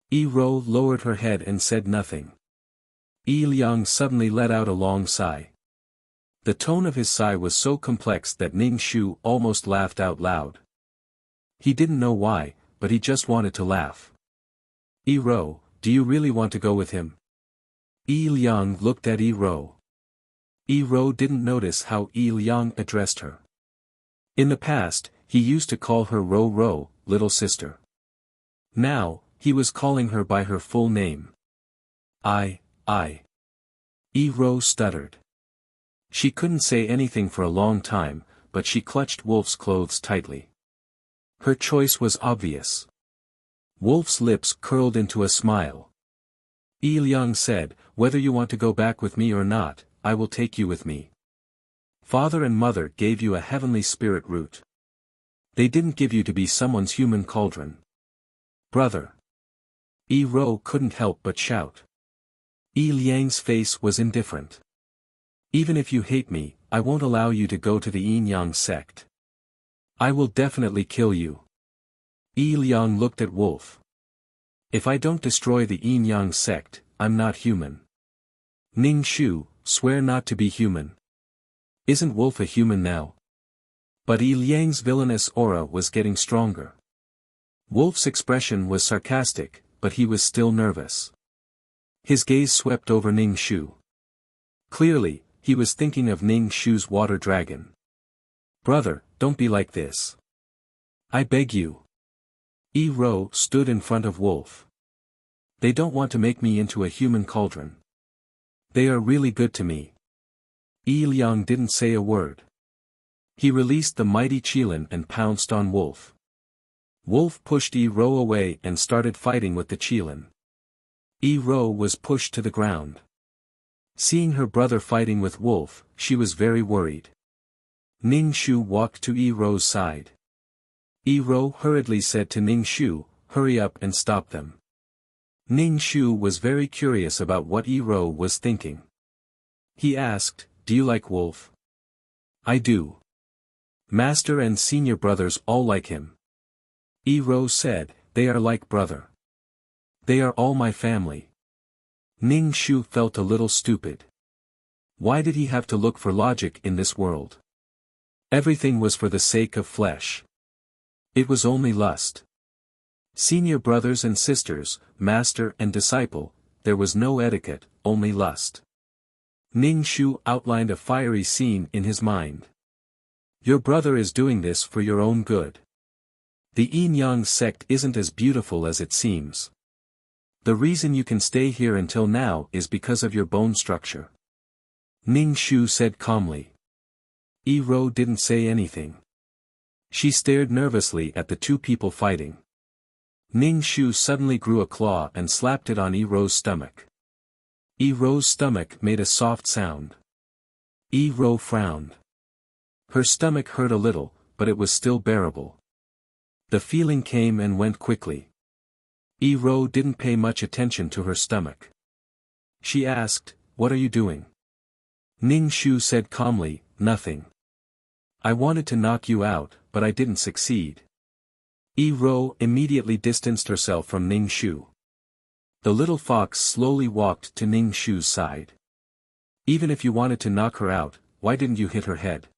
Yi Rou lowered her head and said nothing. Yi Liang suddenly let out a long sigh. The tone of his sigh was so complex that Ning Shu almost laughed out loud. He didn't know why, but he just wanted to laugh. "Yi Rou, do you really want to go with him?" Yi Liang looked at Yi Rou. Yi Rou didn't notice how Yi Liang addressed her. In the past, he used to call her Rou, little sister. Now, he was calling her by her full name. I. Yi Rou stuttered. She couldn't say anything for a long time, but she clutched Wolf's clothes tightly. Her choice was obvious. Wolf's lips curled into a smile. Yi Liang said, "Whether you want to go back with me or not, I will take you with me. Father and mother gave you a heavenly spirit root. They didn't give you to be someone's human cauldron." "Brother." Yi Rou couldn't help but shout. Yi Liang's face was indifferent. "Even if you hate me, I won't allow you to go to the Yin Yang sect. I will definitely kill you." Yi Liang looked at Wolf. "If I don't destroy the Yin Yang sect, I'm not human. Ning Shu, swear not to be human. Isn't Wolf a human now? But Yi Liang's villainous aura was getting stronger. Wolf's expression was sarcastic, but he was still nervous. His gaze swept over Ning Shu. Clearly, he was thinking of Ning Shu's water dragon. Brother, don't be like this. I beg you. Yi Ro stood in front of Wolf. They don't want to make me into a human cauldron. They are really good to me. Yi Liang didn't say a word. He released the mighty Qilin and pounced on Wolf. Wolf pushed Yi Ro away and started fighting with the Qilin. Yi Ro was pushed to the ground. Seeing her brother fighting with Wolf, she was very worried. Ning Shu walked to Yi Ro's side. Yi Ro hurriedly said to Ning Shu, hurry up and stop them. Ning Shu was very curious about what Yi Ro was thinking. He asked, do you like Wolf? I do. Master and senior brothers all like him. Yi Ro said, they are like brother. They are all my family. Ning Shu felt a little stupid. Why did he have to look for logic in this world? Everything was for the sake of flesh. It was only lust. Senior brothers and sisters, master and disciple, there was no etiquette, only lust. Ning Shu outlined a fiery scene in his mind. Your brother is doing this for your own good. The Yin Yang sect isn't as beautiful as it seems. The reason you can stay here until now is because of your bone structure. Ning Shu said calmly. Yi Ro didn't say anything. She stared nervously at the two people fighting. Ning Shu suddenly grew a claw and slapped it on Yi Ro's stomach. Yi Ro's stomach made a soft sound. Yi Ro frowned. Her stomach hurt a little, but it was still bearable. The feeling came and went quickly. Yi Ro didn't pay much attention to her stomach. She asked, what are you doing? Ning Shu said calmly, nothing. I wanted to knock you out, but I didn't succeed. Yi Ro immediately distanced herself from Ning Shu. The little fox slowly walked to Ning Shu's side. Even if you wanted to knock her out, why didn't you hit her head?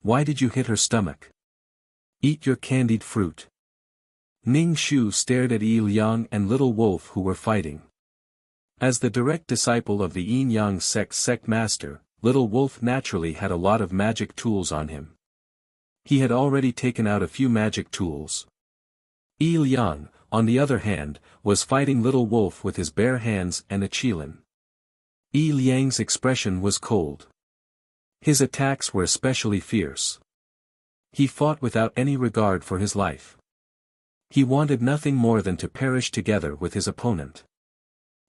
Why did you hit her stomach? Eat your candied fruit. Ning Shu stared at Yi Liang and Little Wolf who were fighting. As the direct disciple of the Yin Yang sect master, Little Wolf naturally had a lot of magic tools on him. He had already taken out a few magic tools. Yi Liang, on the other hand, was fighting Little Wolf with his bare hands and a Qilin. Yi Liang's expression was cold. His attacks were especially fierce. He fought without any regard for his life. He wanted nothing more than to perish together with his opponent.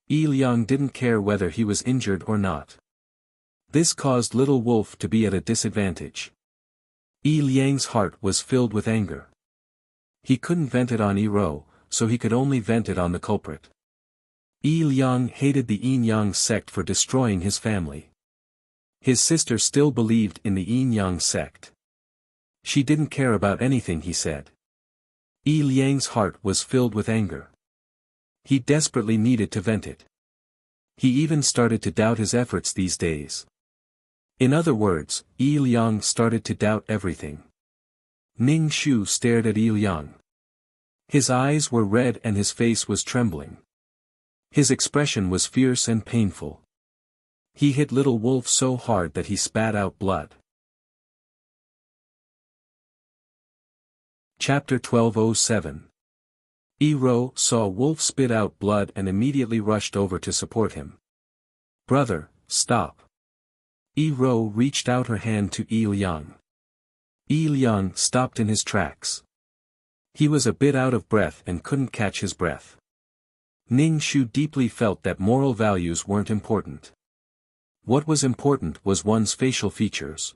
Yi Liang didn't care whether he was injured or not. This caused Little Wolf to be at a disadvantage. Yi Liang's heart was filled with anger. He couldn't vent it on Yi Ro, so he could only vent it on the culprit. Yi Liang hated the Yin Yang sect for destroying his family. His sister still believed in the Yin Yang sect. She didn't care about anything he said. Yi Liang's heart was filled with anger. He desperately needed to vent it. He even started to doubt his efforts these days. In other words, Yi Liang started to doubt everything. Ning Shu stared at Yi Liang. His eyes were red and his face was trembling. His expression was fierce and painful. He hit Little Wolf so hard that he spat out blood. Chapter 1207. Yi Ro saw Wolf spit out blood and immediately rushed over to support him. Brother, stop. Yi Ro reached out her hand to Yi Liang. Yi Liang stopped in his tracks. He was a bit out of breath and couldn't catch his breath. Ning Shu deeply felt that moral values weren't important. What was important was one's facial features.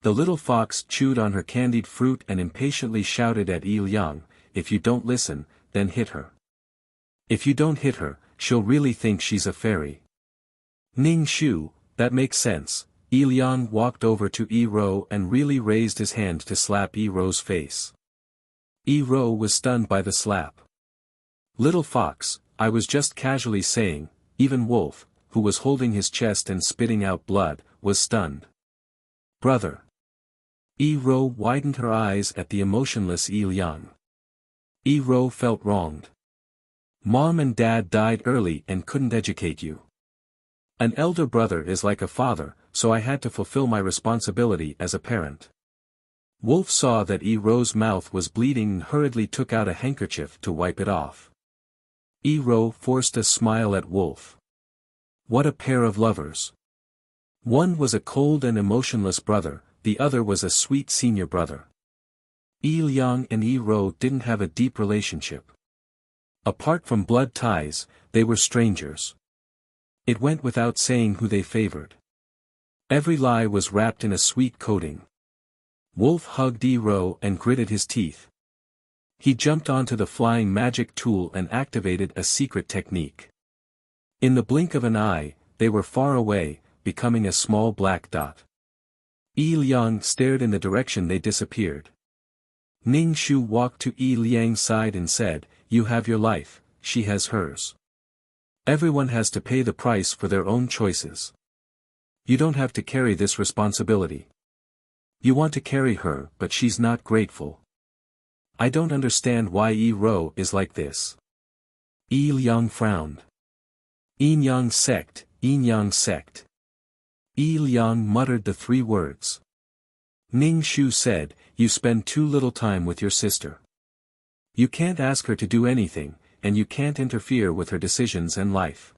The little fox chewed on her candied fruit and impatiently shouted at Yi Liang, if you don't listen, then hit her. If you don't hit her, she'll really think she's a fairy. Ning Shu, that makes sense. Yi Liang walked over to Yi Ro and really raised his hand to slap Yi Ro's face. Yi Ro was stunned by the slap. Little fox, I was just casually saying, even Wolf, who was holding his chest and spitting out blood, was stunned. "Brother." Yi-Ro widened her eyes at the emotionless Yi-Liang. Yi-Ro felt wronged. "Mom and Dad died early and couldn't educate you. An elder brother is like a father, so I had to fulfill my responsibility as a parent." Wolf saw that Yi-Ro's mouth was bleeding and hurriedly took out a handkerchief to wipe it off. Yi-Ro forced a smile at Wolf. What a pair of lovers. One was a cold and emotionless brother, the other was a sweet senior brother. Yi-Liang and Yi-Ro didn't have a deep relationship. Apart from blood ties, they were strangers. It went without saying who they favored. Every lie was wrapped in a sweet coating. Wolf hugged Yi-Ro and gritted his teeth. He jumped onto the flying magic tool and activated a secret technique. In the blink of an eye, they were far away, becoming a small black dot. Yi-Liang stared in the direction they disappeared. Ning Shu walked to Yi-Liang's side and said, "You have your life, she has hers. Everyone has to pay the price for their own choices. You don't have to carry this responsibility. You want to carry her, but she's not grateful. I don't understand why Yi-Ro is like this." Yi-Liang frowned. "Yin-Yang sect, Yin-Yang sect." Yi-Liang muttered the three words. Ning Shu said, "You spend too little time with your sister. You can't ask her to do anything, and you can't interfere with her decisions and life."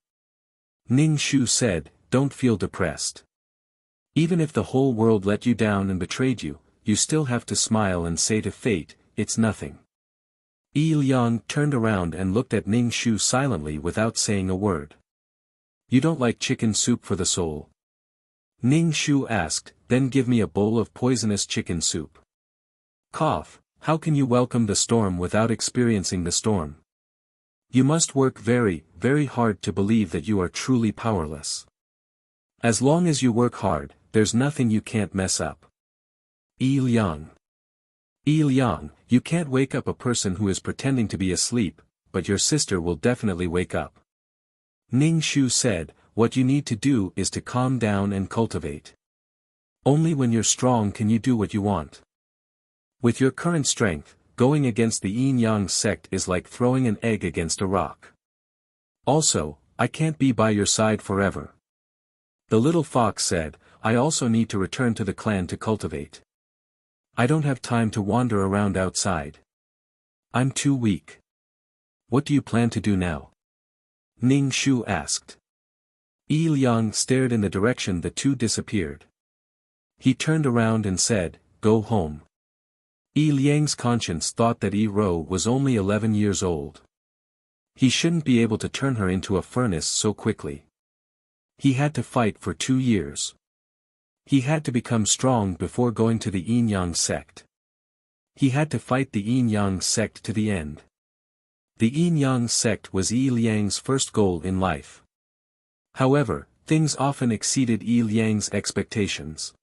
Ning Shu said, "Don't feel depressed. Even if the whole world let you down and betrayed you, you still have to smile and say to fate, it's nothing." Yi-Liang turned around and looked at Ning Shu silently without saying a word. "You don't like chicken soup for the soul?" Ning Shu asked, "Then give me a bowl of poisonous chicken soup." Cough, how can you welcome the storm without experiencing the storm? You must work very, very hard to believe that you are truly powerless. As long as you work hard, there's nothing you can't mess up. Yi-Liang. Yi-Liang, you can't wake up a person who is pretending to be asleep, but your sister will definitely wake up. Ning Shu said, "What you need to do is to calm down and cultivate. Only when you're strong can you do what you want. With your current strength, going against the Yin-Yang sect is like throwing an egg against a rock. Also, I can't be by your side forever." The little fox said, "I also need to return to the clan to cultivate. I don't have time to wander around outside. I'm too weak." "What do you plan to do now?" Ning Shu asked. Yi-Liang stared in the direction the two disappeared. He turned around and said, "Go home." Yi-Liang's conscience thought that Yi-Ro was only 11 years old. He shouldn't be able to turn her into a furnace so quickly. He had to fight for 2 years. He had to become strong before going to the Yin-Yang sect. He had to fight the Yin-Yang sect to the end. The Yin-Yang sect was Yi-Liang's first goal in life. However, things often exceeded Yi-Liang's expectations.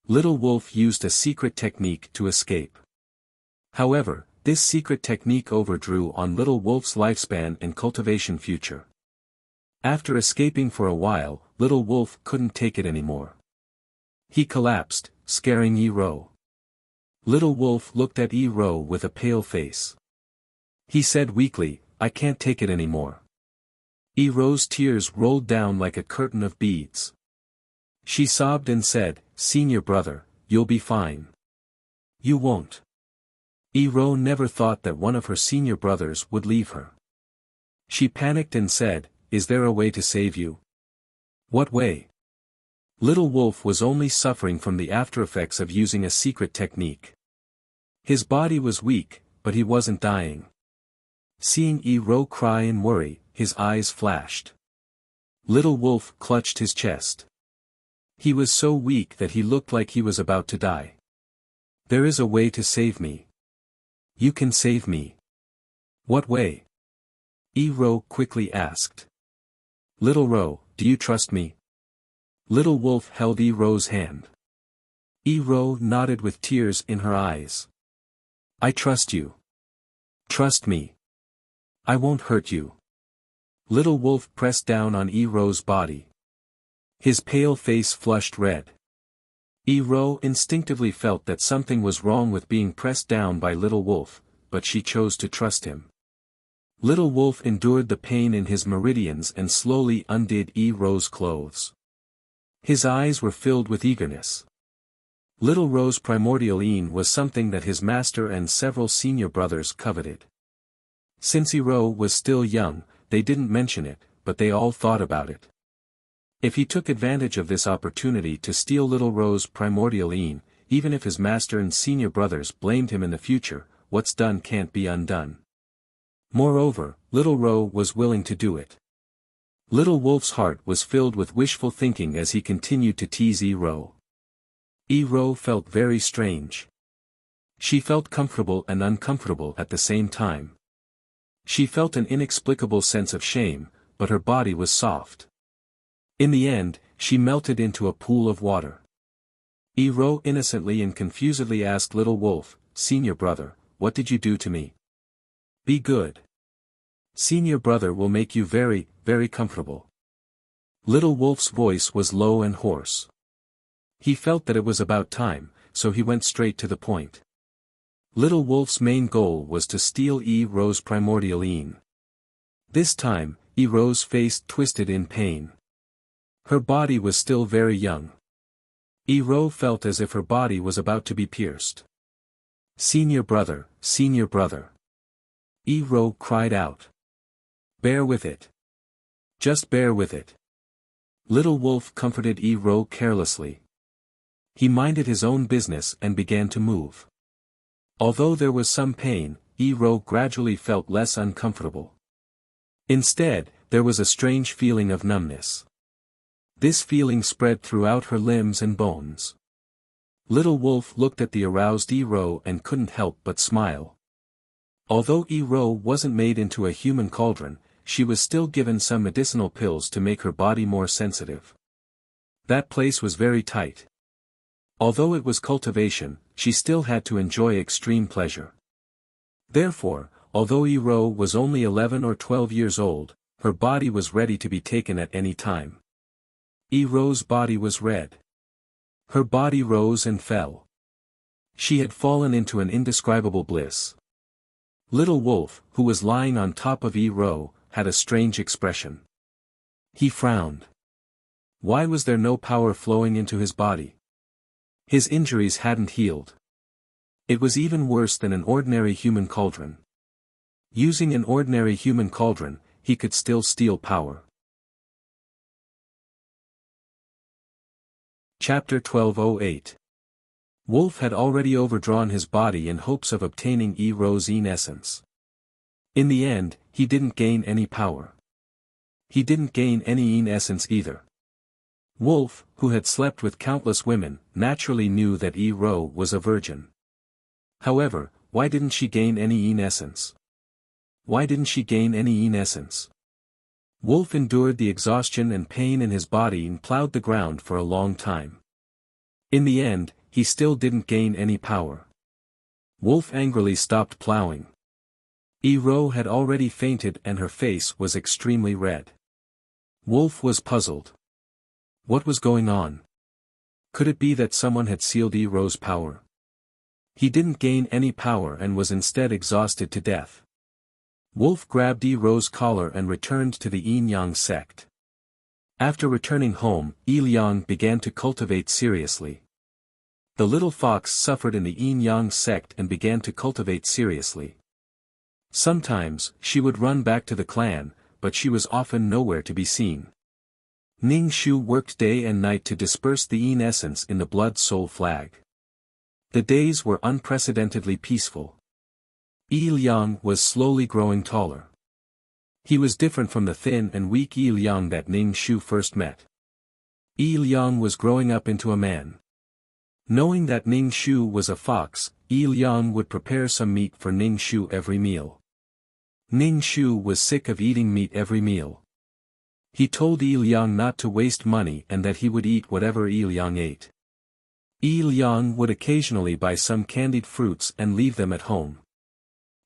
Little Wolf used a secret technique to escape. However, this secret technique overdrew on Little Wolf's lifespan and cultivation future. After escaping for a while, Little Wolf couldn't take it anymore. He collapsed, scaring Yi-Ro. Little Wolf looked at Yi-Ro with a pale face. He said weakly, "I can't take it anymore." Yi-Ro's tears rolled down like a curtain of beads. She sobbed and said, "Senior brother, you'll be fine." "You won't." Yi-Ro never thought that one of her senior brothers would leave her. She panicked and said, "Is there a way to save you?" "What way?" Little Wolf was only suffering from the aftereffects of using a secret technique. His body was weak, but he wasn't dying. Seeing Yi-Ro cry and worry, his eyes flashed. Little Wolf clutched his chest. He was so weak that he looked like he was about to die. "There is a way to save me. You can save me." "What way?" Yi-Ro quickly asked. "Little Ro, do you trust me?" Little Wolf held Yi-Ro's hand. Yi-Ro nodded with tears in her eyes. "I trust you. Trust me. I won't hurt you." Little Wolf pressed down on Yi-Ro's body. His pale face flushed red. Yi-Ro instinctively felt that something was wrong with being pressed down by Little Wolf, but she chose to trust him. Little Wolf endured the pain in his meridians and slowly undid Yi-Ro's clothes. His eyes were filled with eagerness. Little Ro's primordial Yin was something that his master and several senior brothers coveted. Since Yi-Ro was still young, they didn't mention it, but they all thought about it. If he took advantage of this opportunity to steal Little Ro's primordial Yin, even if his master and senior brothers blamed him in the future, what's done can't be undone. Moreover, Little Ro was willing to do it. Little Wolf's heart was filled with wishful thinking as he continued to tease Yi-Ro. Yi-Ro felt very strange. She felt comfortable and uncomfortable at the same time. She felt an inexplicable sense of shame, but her body was soft. In the end, she melted into a pool of water. Yi-Ro innocently and confusedly asked Little Wolf, "Senior brother, what did you do to me?" "Be good. Senior brother will make you very, very comfortable." Little Wolf's voice was low and hoarse. He felt that it was about time, so he went straight to the point. Little Wolf's main goal was to steal Yi-Ro's primordial Yin. This time, Yi-Ro's face twisted in pain. Her body was still very young. Yi-Ro felt as if her body was about to be pierced. "Senior brother, senior brother." Yi-Ro cried out. "Bear with it. Just bear with it." Little Wolf comforted Yi-Ro carelessly. He minded his own business and began to move. Although there was some pain, Yi-Ro gradually felt less uncomfortable. Instead, there was a strange feeling of numbness. This feeling spread throughout her limbs and bones. Little Wolf looked at the aroused Yi-Ro and couldn't help but smile. Although Yi-Ro wasn't made into a human cauldron, she was still given some medicinal pills to make her body more sensitive. That place was very tight. Although it was cultivation, she still had to enjoy extreme pleasure. Therefore, although Yi-Ro was only 11 or 12 years old, her body was ready to be taken at any time. Yi-Ro's body was red. Her body rose and fell. She had fallen into an indescribable bliss. Little Wolf, who was lying on top of Yi-Ro, had a strange expression. He frowned. Why was there no power flowing into his body? His injuries hadn't healed. It was even worse than an ordinary human cauldron. Using an ordinary human cauldron, he could still steal power. Chapter 1208. Wolf had already overdrawn his body in hopes of obtaining Yi-Ro's Yin essence. In the end, he didn't gain any power. He didn't gain any Yin essence either. Wolf, who had slept with countless women, naturally knew that Yi-Ro was a virgin. However, why didn't she gain any Yin essence? Why didn't she gain any Yin essence? Wolf endured the exhaustion and pain in his body and plowed the ground for a long time. In the end, he still didn't gain any power. Wolf angrily stopped plowing. Yi-Ro had already fainted and her face was extremely red. Wolf was puzzled. What was going on? Could it be that someone had sealed Yi-Ro's power? He didn't gain any power and was instead exhausted to death. Wolf grabbed Yi-Ro's collar and returned to the Yin-Yang sect. After returning home, Yi-Liang began to cultivate seriously. The little fox suffered in the Yin-Yang sect and began to cultivate seriously. Sometimes, she would run back to the clan, but she was often nowhere to be seen. Ning Shu worked day and night to disperse the Yin essence in the blood-soul flag. The days were unprecedentedly peaceful. Yi-Liang was slowly growing taller. He was different from the thin and weak Yi-Liang that Ning Shu first met. Yi-Liang was growing up into a man. Knowing that Ning Shu was a fox, Yi-Liang would prepare some meat for Ning Shu every meal. Ning Shu was sick of eating meat every meal. He told Yi-Liang not to waste money and that he would eat whatever Yi-Liang ate. Yi-Liang would occasionally buy some candied fruits and leave them at home.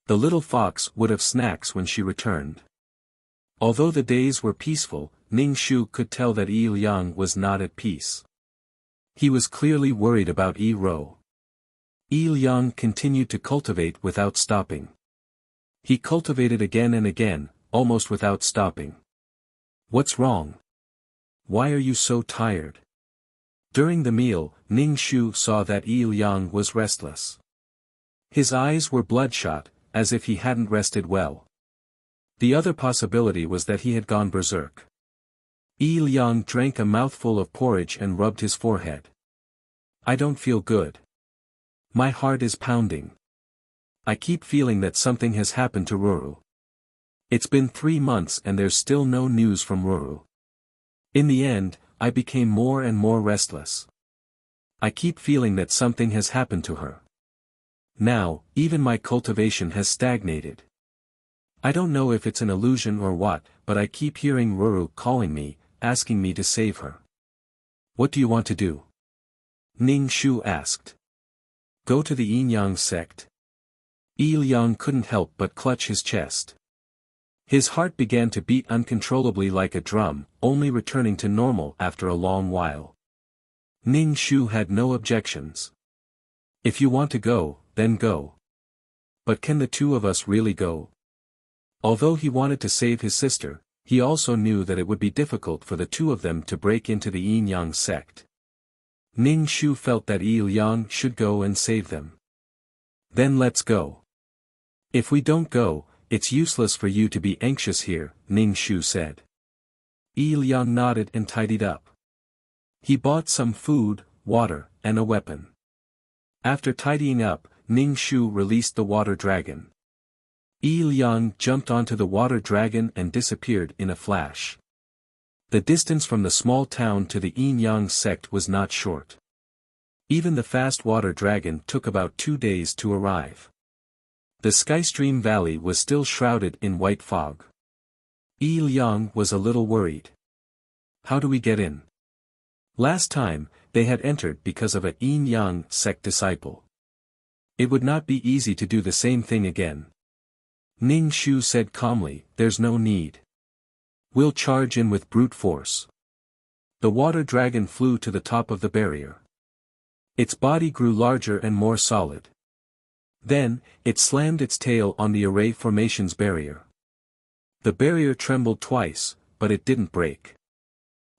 The little fox would have snacks when she returned. Although the days were peaceful, Ning Shu could tell that Yi Liang was not at peace. He was clearly worried about Yi Ro. Yi Liang continued to cultivate without stopping. He cultivated again and again, almost without stopping. What's wrong? Why are you so tired? During the meal, Ning Shu saw that Yi Liang was restless. His eyes were bloodshot, as if he hadn't rested well. The other possibility was that he had gone berserk. Yi Liang drank a mouthful of porridge and rubbed his forehead. I don't feel good. My heart is pounding. I keep feeling that something has happened to Ruru. It's been 3 months and there's still no news from Ruru. In the end, I became more and more restless. I keep feeling that something has happened to her. Now, even my cultivation has stagnated. I don't know if it's an illusion or what, but I keep hearing Ruru calling me, asking me to save her. What do you want to do? Ning Shu asked. Go to the Yin Yang sect. Yi Liang couldn't help but clutch his chest. His heart began to beat uncontrollably like a drum, only returning to normal after a long while. Ning Shu had no objections. If you want to go, then go. But can the two of us really go? Although he wanted to save his sister, he also knew that it would be difficult for the two of them to break into the Yin Yang sect. Ning Shu felt that Yi Liang should go and save them. Then let's go. If we don't go, it's useless for you to be anxious here, Ning Shu said. Yi Liang nodded and tidied up. He bought some food, water, and a weapon. After tidying up, Ning Shu released the water dragon. Yi Liang jumped onto the water dragon and disappeared in a flash. The distance from the small town to the Yin Yang sect was not short. Even the fast water dragon took about 2 days to arrive. The Skystream Valley was still shrouded in white fog. Yi Liang was a little worried. How do we get in? Last time, they had entered because of a Yin Yang sect disciple. It would not be easy to do the same thing again. Ning Shu said calmly, there's no need. We'll charge in with brute force. The water dragon flew to the top of the barrier. Its body grew larger and more solid. Then, it slammed its tail on the array formation's barrier. The barrier trembled twice, but it didn't break.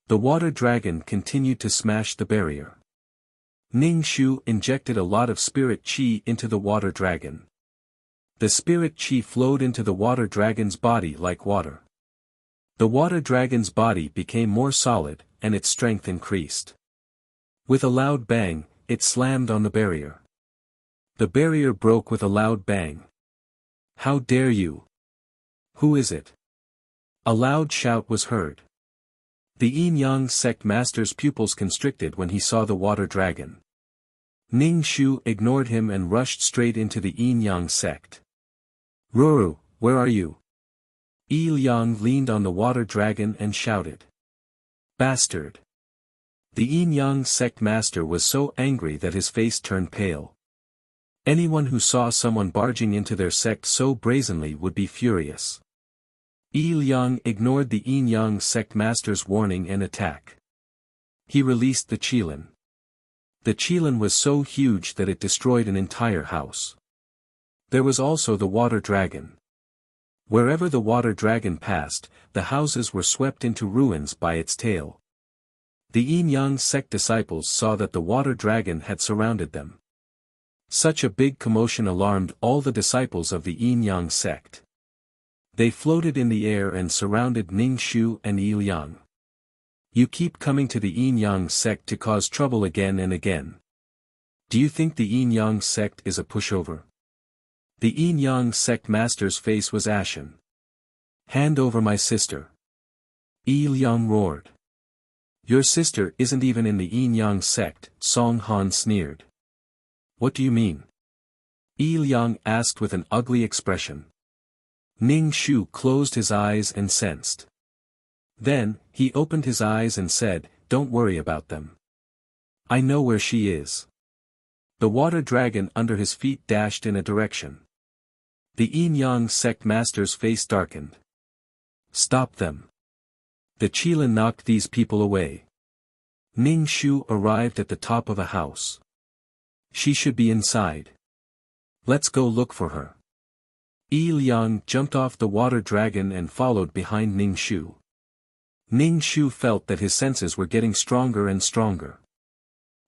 The water dragon continued to smash the barrier. Ning Shu injected a lot of spirit chi into the water dragon. The spirit chi flowed into the water dragon's body like water. The water dragon's body became more solid, and its strength increased. With a loud bang, it slammed on the barrier. The barrier broke with a loud bang. How dare you? Who is it? A loud shout was heard. The Yin Yang sect master's pupils constricted when he saw the water dragon. Ning Shu ignored him and rushed straight into the Yin Yang sect. Ruru, where are you? Yi Liang leaned on the water dragon and shouted. Bastard! The Yin Yang sect master was so angry that his face turned pale. Anyone who saw someone barging into their sect so brazenly would be furious. Yi Liang ignored the Yin Yang sect master's warning and attack. He released the Qilin. The Qilin was so huge that it destroyed an entire house. There was also the water dragon. Wherever the water dragon passed, the houses were swept into ruins by its tail. The Yin Yang sect disciples saw that the water dragon had surrounded them. Such a big commotion alarmed all the disciples of the Yin Yang sect. They floated in the air and surrounded Ning Shu and Yi Liang. You keep coming to the Yin Yang sect to cause trouble again and again. Do you think the Yin Yang sect is a pushover? The Yin Yang sect master's face was ashen. Hand over my sister. Yi Liang roared. Your sister isn't even in the Yin Yang sect, Song Han sneered. What do you mean? Yi Liang asked with an ugly expression. Ning Shu closed his eyes and sensed. Then, he opened his eyes and said, don't worry about them. I know where she is. The water dragon under his feet dashed in a direction. The Yin Yang sect master's face darkened. Stop them. The Qilin knocked these people away. Ning Shu arrived at the top of a house. She should be inside. Let's go look for her. Yi Liang jumped off the water dragon and followed behind Ning Shu. Ning Shu felt that his senses were getting stronger and stronger.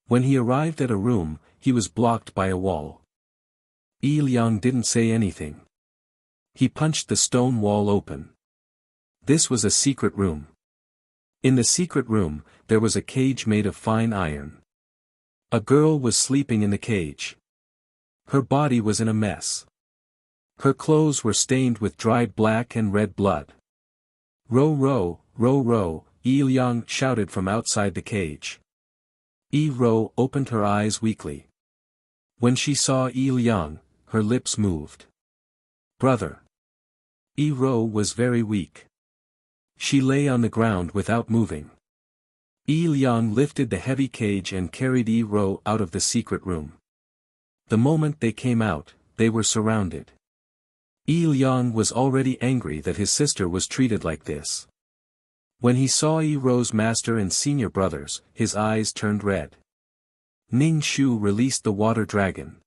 When he arrived at a room, he was blocked by a wall. Yi Liang didn't say anything. He punched the stone wall open. This was a secret room. In the secret room, there was a cage made of fine iron. A girl was sleeping in the cage. Her body was in a mess. Her clothes were stained with dried black and red blood. Row row, row row, Yi Liang shouted from outside the cage. Yi Ro opened her eyes weakly. When she saw Yi Liang, her lips moved. Brother. Yi Ro was very weak. She lay on the ground without moving. Yi Liang lifted the heavy cage and carried Yi Ro out of the secret room. The moment they came out, they were surrounded. Yi Liang was already angry that his sister was treated like this. When he saw Yi Ro's master and senior brothers, his eyes turned red. Ning Shu released the water dragon.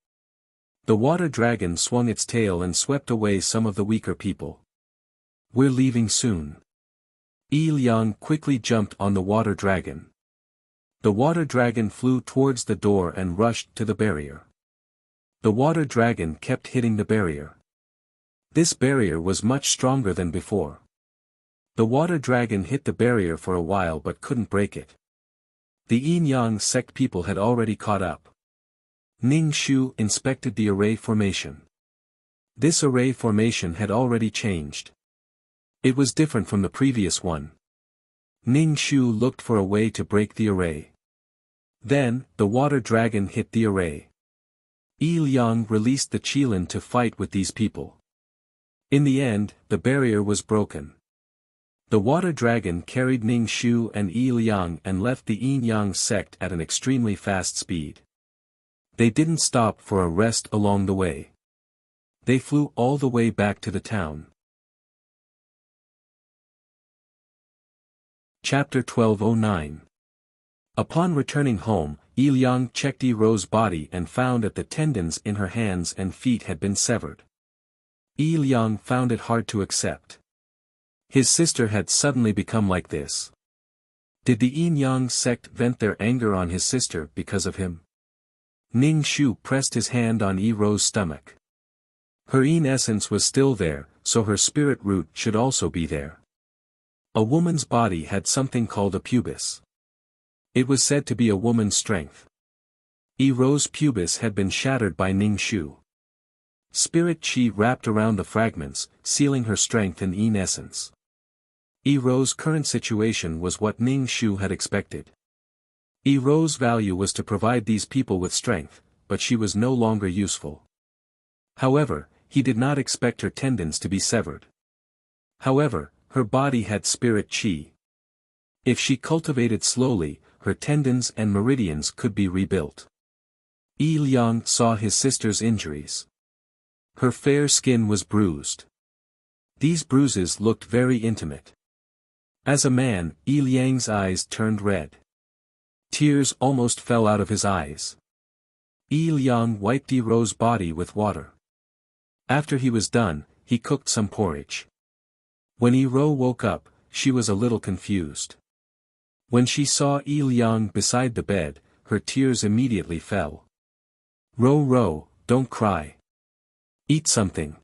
The water dragon swung its tail and swept away some of the weaker people. We're leaving soon. Yi Liang quickly jumped on the water dragon. The water dragon flew towards the door and rushed to the barrier. The water dragon kept hitting the barrier. This barrier was much stronger than before. The water dragon hit the barrier for a while but couldn't break it. The Yin-Yang sect people had already caught up. Ning Shu inspected the array formation. This array formation had already changed. It was different from the previous one. Ning Shu looked for a way to break the array. Then, the water dragon hit the array. Yi Liang released the Qilin to fight with these people. In the end, the barrier was broken. The water dragon carried Ning Shu and Yi Liang and left the Yin-Yang sect at an extremely fast speed. They didn't stop for a rest along the way. They flew all the way back to the town. Chapter 1209. Upon returning home, Yi Liang checked Yi Ro's body and found that the tendons in her hands and feet had been severed. Yi Liang found it hard to accept. His sister had suddenly become like this. Did the Yin-Yang sect vent their anger on his sister because of him? Ning Shu pressed his hand on Yi Ro's stomach. Her Yin essence was still there, so her spirit root should also be there. A woman's body had something called a pubis. It was said to be a woman's strength. Yi Ro's pubis had been shattered by Ning Shu. Spirit chi wrapped around the fragments, sealing her strength and Yin essence. Yi Ro's current situation was what Ning Shu had expected. Yi Ro's value was to provide these people with strength, but she was no longer useful. However, he did not expect her tendons to be severed. However, her body had spirit chi. If she cultivated slowly, her tendons and meridians could be rebuilt. Yi Liang saw his sister's injuries. Her fair skin was bruised. These bruises looked very intimate. As a man, Yi Liang's eyes turned red. Tears almost fell out of his eyes. Yi Liang wiped Yi Ro's body with water. After he was done, he cooked some porridge. When Yi Ro woke up, she was a little confused. When she saw Yi Liang beside the bed, her tears immediately fell. Ro Ro, don't cry. Eat something.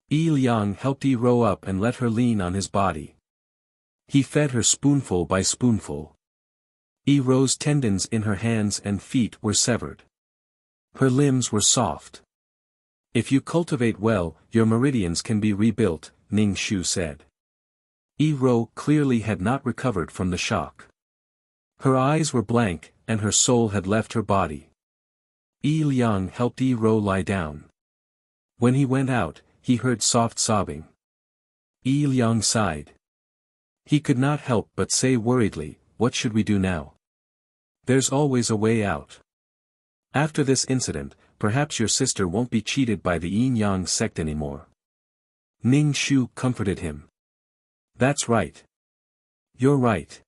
Yi Liang helped Yi Ro up and let her lean on his body. He fed her spoonful by spoonful. Yi Ro's tendons in her hands and feet were severed. Her limbs were soft. If you cultivate well, your meridians can be rebuilt, Ning Shu said. Yi Ro clearly had not recovered from the shock. Her eyes were blank, and her soul had left her body. Yi Liang helped Yi Ro lie down. When he went out, he heard soft sobbing. Yi Liang sighed. He could not help but say worriedly, "What should we do now? There's always a way out. After this incident, perhaps your sister won't be cheated by the Yin-Yang sect anymore." Ning Shu comforted him. That's right. You're right.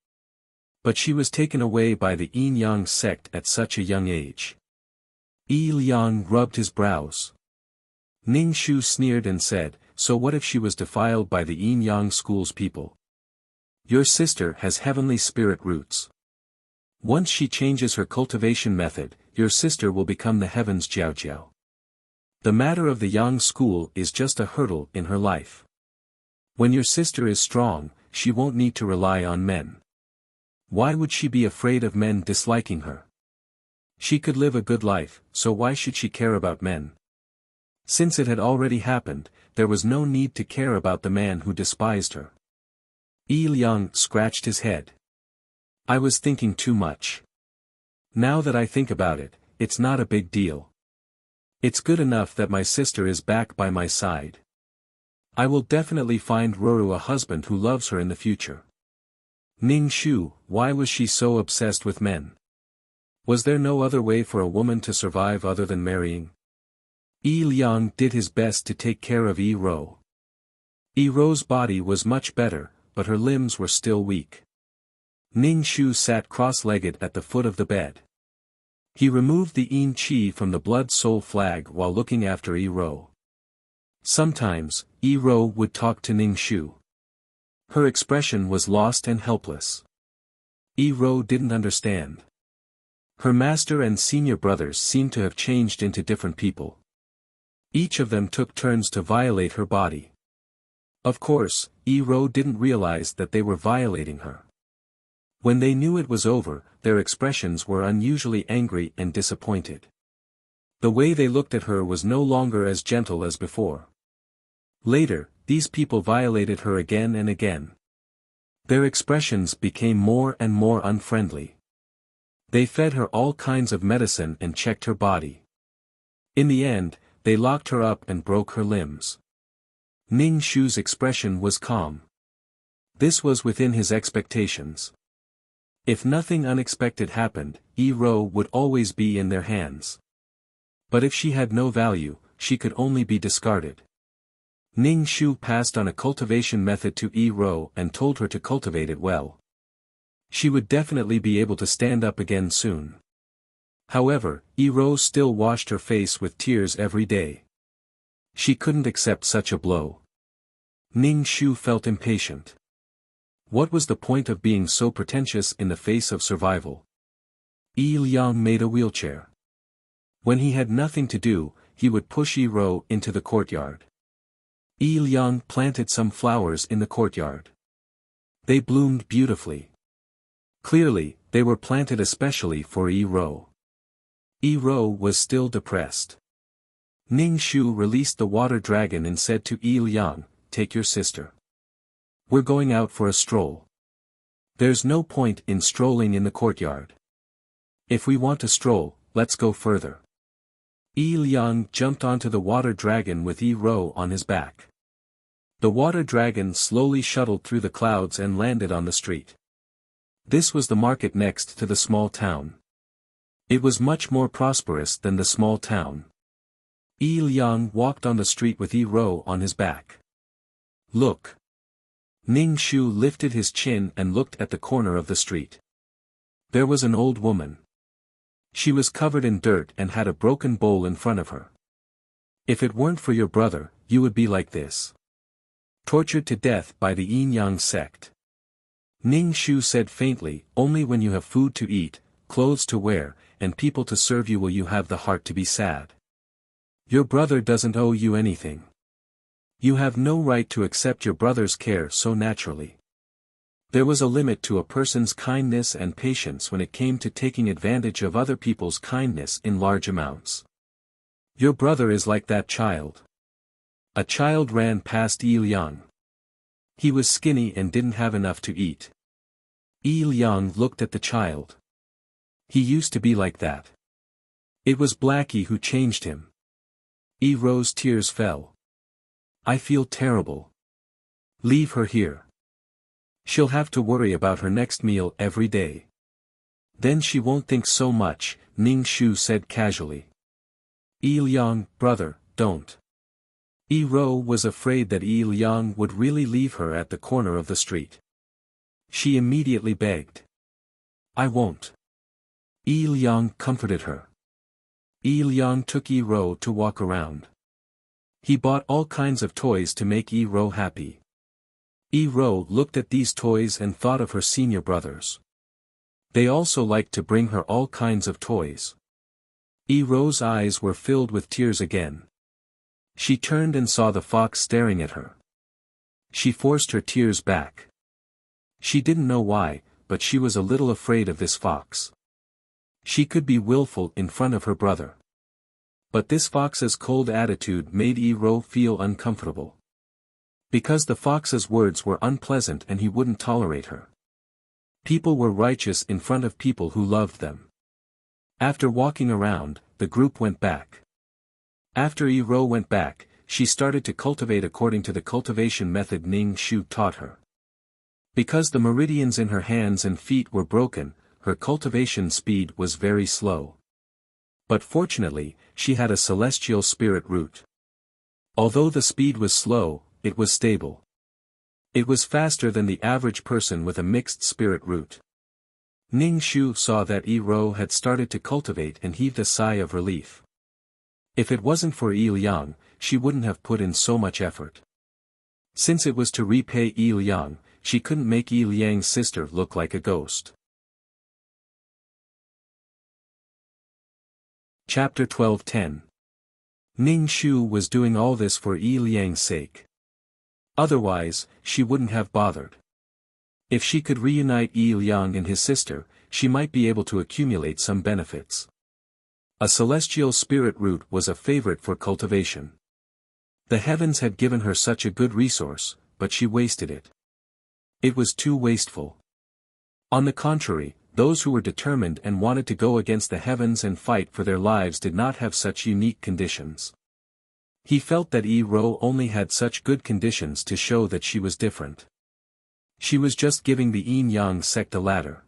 But she was taken away by the Yin Yang sect at such a young age. Yi Liang rubbed his brows. Ning Shu sneered and said, so what if she was defiled by the Yin Yang school's people? Your sister has heavenly spirit roots. Once she changes her cultivation method, your sister will become the heavens Jiao Jiao. The matter of the Yang school is just a hurdle in her life. When your sister is strong, she won't need to rely on men. Why would she be afraid of men disliking her? She could live a good life, so why should she care about men? Since it had already happened, there was no need to care about the man who despised her. Yi Liang scratched his head. I was thinking too much. Now that I think about it, it's not a big deal. It's good enough that my sister is back by my side. I will definitely find Ruru a husband who loves her in the future. Ning Shu, why was she so obsessed with men? Was there no other way for a woman to survive other than marrying? Yi Liang did his best to take care of Yi Rou. Yi Rou's body was much better, but her limbs were still weak. Ning Shu sat cross-legged at the foot of the bed. He removed the Yin Qi from the blood soul flag while looking after Yi Rou. Sometimes, Yi Rou would talk to Ning Shu. Her expression was lost and helpless. Yi Rou didn't understand. Her master and senior brothers seemed to have changed into different people. Each of them took turns to violate her body. Of course, Yi Rou didn't realize that they were violating her. When they knew it was over, their expressions were unusually angry and disappointed. The way they looked at her was no longer as gentle as before. Later, these people violated her again and again. Their expressions became more and more unfriendly. They fed her all kinds of medicine and checked her body. In the end, they locked her up and broke her limbs. Ning Shu's expression was calm. This was within his expectations. If nothing unexpected happened, Yi Rou would always be in their hands. But if she had no value, she could only be discarded. Ning Shu passed on a cultivation method to Yi Rou and told her to cultivate it well. She would definitely be able to stand up again soon. However, Yi Rou still washed her face with tears every day. She couldn't accept such a blow. Ning Shu felt impatient. What was the point of being so pretentious in the face of survival? Yi Liang made a wheelchair. When he had nothing to do, he would push Yi Rou into the courtyard. Yi Liang planted some flowers in the courtyard. They bloomed beautifully. Clearly, they were planted especially for Yi Rou. Yi Rou was still depressed. Ning Shu released the water dragon and said to Yi Liang, "Take your sister. We're going out for a stroll. There's no point in strolling in the courtyard. If we want to stroll, let's go further." Yi Liang jumped onto the water dragon with Yi Rou on his back. The water dragon slowly shuttled through the clouds and landed on the street. This was the market next to the small town. It was much more prosperous than the small town. Yi Liang walked on the street with Yi Rou on his back. Look. Ning Shu lifted his chin and looked at the corner of the street. There was an old woman. She was covered in dirt and had a broken bowl in front of her. If it weren't for your brother, you would be like this. Tortured to death by the Yin Yang sect. Ning Shu said faintly, "Only when you have food to eat, clothes to wear, and people to serve you will you have the heart to be sad. Your brother doesn't owe you anything. You have no right to accept your brother's care so naturally." There was a limit to a person's kindness and patience when it came to taking advantage of other people's kindness in large amounts. Your brother is like that child. A child ran past Yi Liang. He was skinny and didn't have enough to eat. Yi Liang looked at the child. He used to be like that. It was Blackie who changed him. Yi Rou's tears fell. "I feel terrible. Leave her here. She'll have to worry about her next meal every day. Then she won't think so much," Ning Shu said casually. "Yi Liang, brother, don't. Yi Ro was afraid that Yi Liang would really leave her at the corner of the street. She immediately begged. "I won't." Yi Liang comforted her. Yi Liang took Yi Ro to walk around. He bought all kinds of toys to make Yi Ro happy. Yi Ro looked at these toys and thought of her senior brothers. They also liked to bring her all kinds of toys. Yi Ro's eyes were filled with tears again. She turned and saw the fox staring at her. She forced her tears back. She didn't know why, but she was a little afraid of this fox. She could be willful in front of her brother. But this fox's cold attitude made Yi Ro feel uncomfortable. Because the fox's words were unpleasant and he wouldn't tolerate her. People were righteous in front of people who loved them. After walking around, the group went back. After Yi Ro went back, she started to cultivate according to the cultivation method Ning Shu taught her. Because the meridians in her hands and feet were broken, her cultivation speed was very slow. But fortunately, she had a celestial spirit root. Although the speed was slow, it was stable. It was faster than the average person with a mixed spirit root. Ning Shu saw that Yi Ro had started to cultivate and heaved a sigh of relief. If it wasn't for Yi Liang, she wouldn't have put in so much effort. Since it was to repay Yi Liang, she couldn't make Yi Liang's sister look like a ghost. Chapter 12:10. Ning Shu was doing all this for Yi Liang's sake. Otherwise, she wouldn't have bothered. If she could reunite Yi Liang and his sister, she might be able to accumulate some benefits. A celestial spirit root was a favorite for cultivation. The heavens had given her such a good resource, but she wasted it. It was too wasteful. On the contrary, those who were determined and wanted to go against the heavens and fight for their lives did not have such unique conditions. He felt that Yi Ro only had such good conditions to show that she was different. She was just giving the Yin-Yang sect a ladder.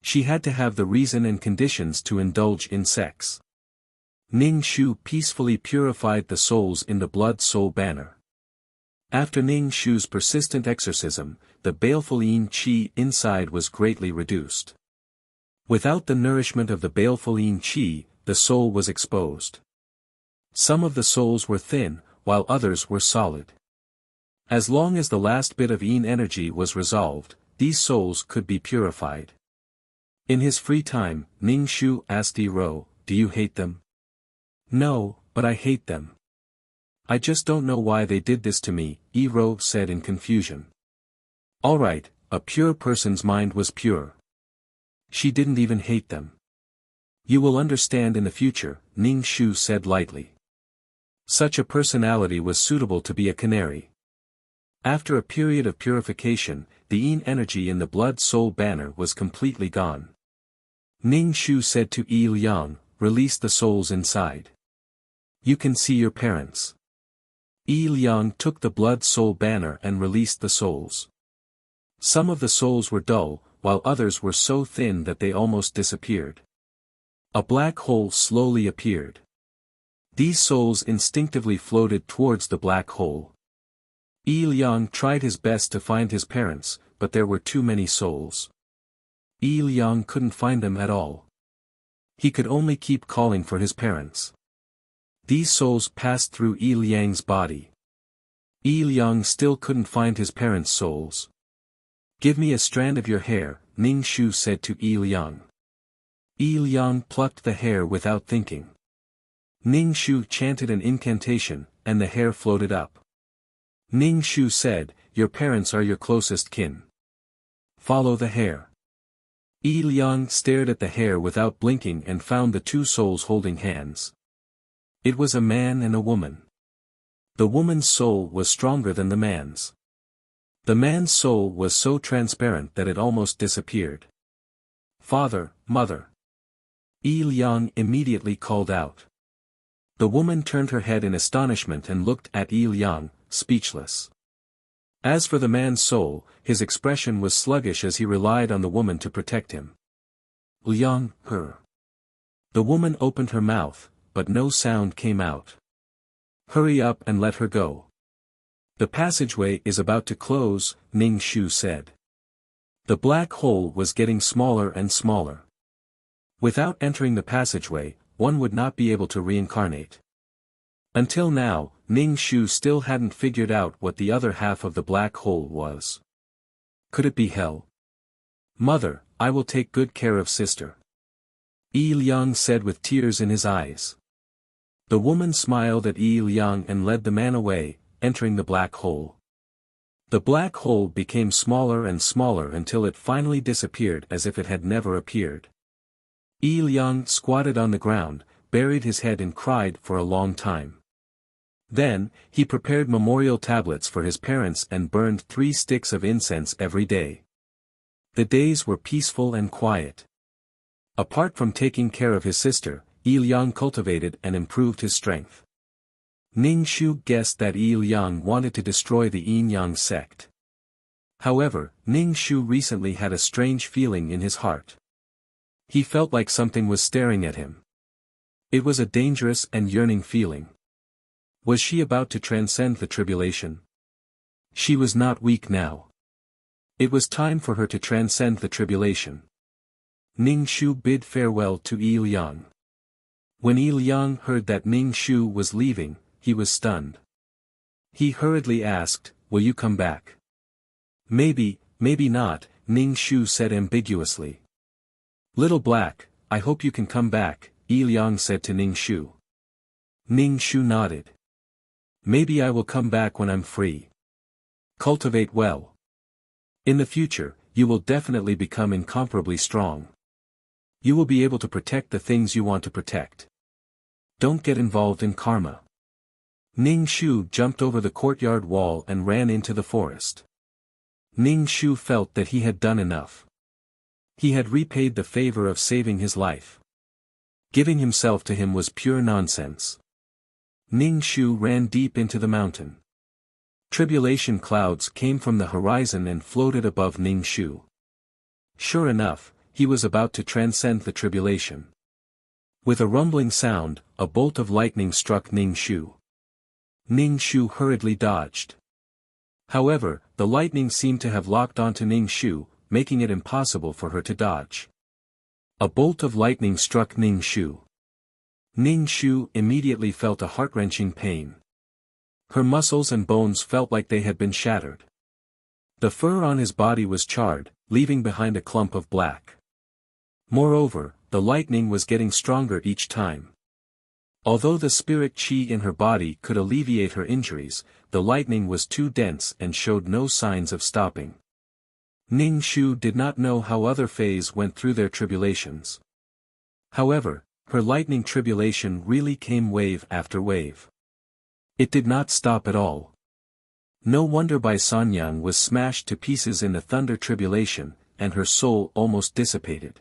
She had to have the reason and conditions to indulge in sex. Ning Shu peacefully purified the souls in the blood-soul banner. After Ning Shu's persistent exorcism, the baleful yin qi inside was greatly reduced. Without the nourishment of the baleful yin qi, the soul was exposed. Some of the souls were thin, while others were solid. As long as the last bit of yin energy was resolved, these souls could be purified. In his free time, Ning Shu asked Yi Ro, "Do you hate them?" "No, but I hate them. I just don't know why they did this to me," Yi Ro said in confusion. All right, a pure person's mind was pure. She didn't even hate them. "You will understand in the future," Ning Shu said lightly. Such a personality was suitable to be a canary. After a period of purification, the yin energy in the blood-soul banner was completely gone. Ning Shu said to Yi Liang, "Release the souls inside. You can see your parents." Yi Liang took the blood-soul banner and released the souls. Some of the souls were dull, while others were so thin that they almost disappeared. A black hole slowly appeared. These souls instinctively floated towards the black hole. Yi Liang tried his best to find his parents, but there were too many souls. Yi Liang couldn't find them at all. He could only keep calling for his parents. These souls passed through Yi Liang's body. Yi Liang still couldn't find his parents' souls. "Give me a strand of your hair," Ning Shu said to Yi Liang. Yi Liang plucked the hair without thinking. Ning Shu chanted an incantation, and the hair floated up. Ning Shu said, "Your parents are your closest kin. Follow the hair." Yi Liang stared at the hair without blinking and found the two souls holding hands. It was a man and a woman. The woman's soul was stronger than the man's. The man's soul was so transparent that it almost disappeared. "Father, mother." Yi Liang immediately called out. The woman turned her head in astonishment and looked at Yi Liang, speechless. As for the man's soul, his expression was sluggish as he relied on the woman to protect him. "Liang, her." The woman opened her mouth, but no sound came out. Hurry up and let her go. The passageway is about to close, Ning Shu said. The black hole was getting smaller and smaller. Without entering the passageway, one would not be able to reincarnate. Until now, Ning Shu still hadn't figured out what the other half of the black hole was. Could it be hell? Mother, I will take good care of sister. Yi Liang said with tears in his eyes. The woman smiled at Yi Liang and led the man away, entering the black hole. The black hole became smaller and smaller until it finally disappeared as if it had never appeared. Yi Liang squatted on the ground, buried his head and cried for a long time. Then, he prepared memorial tablets for his parents and burned 3 sticks of incense every day. The days were peaceful and quiet. Apart from taking care of his sister, Yi Liang cultivated and improved his strength. Ning Shu guessed that Yi Liang wanted to destroy the Yin-Yang sect. However, Ning Shu recently had a strange feeling in his heart. He felt like something was staring at him. It was a dangerous and yearning feeling. Was she about to transcend the tribulation? She was not weak now. It was time for her to transcend the tribulation. Ning Shu bid farewell to Yi Liang. When Yi Liang heard that Ning Shu was leaving, he was stunned. He hurriedly asked, "Will you come back?" "Maybe, maybe not," Ning Shu said ambiguously. "Little Black, I hope you can come back," Yi Liang said to Ning Shu. Ning Shu nodded. "Maybe I will come back when I'm free. Cultivate well. In the future, you will definitely become incomparably strong. You will be able to protect the things you want to protect. Don't get involved in karma." Ning Shu jumped over the courtyard wall and ran into the forest. Ning Shu felt that he had done enough. He had repaid the favor of saving his life. Giving himself to him was pure nonsense. Ning Shu ran deep into the mountain. Tribulation clouds came from the horizon and floated above Ning Shu. Sure enough, he was about to transcend the tribulation. With a rumbling sound, a bolt of lightning struck Ning Shu. Ning Shu hurriedly dodged. However, the lightning seemed to have locked onto Ning Shu, making it impossible for her to dodge. A bolt of lightning struck Ning Shu. Ning Shu immediately felt a heart-wrenching pain. Her muscles and bones felt like they had been shattered. The fur on his body was charred, leaving behind a clump of black. Moreover, the lightning was getting stronger each time. Although the spirit qi in her body could alleviate her injuries, the lightning was too dense and showed no signs of stopping. Ning Shu did not know how other fays went through their tribulations. However, her lightning tribulation really came wave after wave. It did not stop at all. No wonder Bai Sanyang was smashed to pieces in the thunder tribulation, and her soul almost dissipated.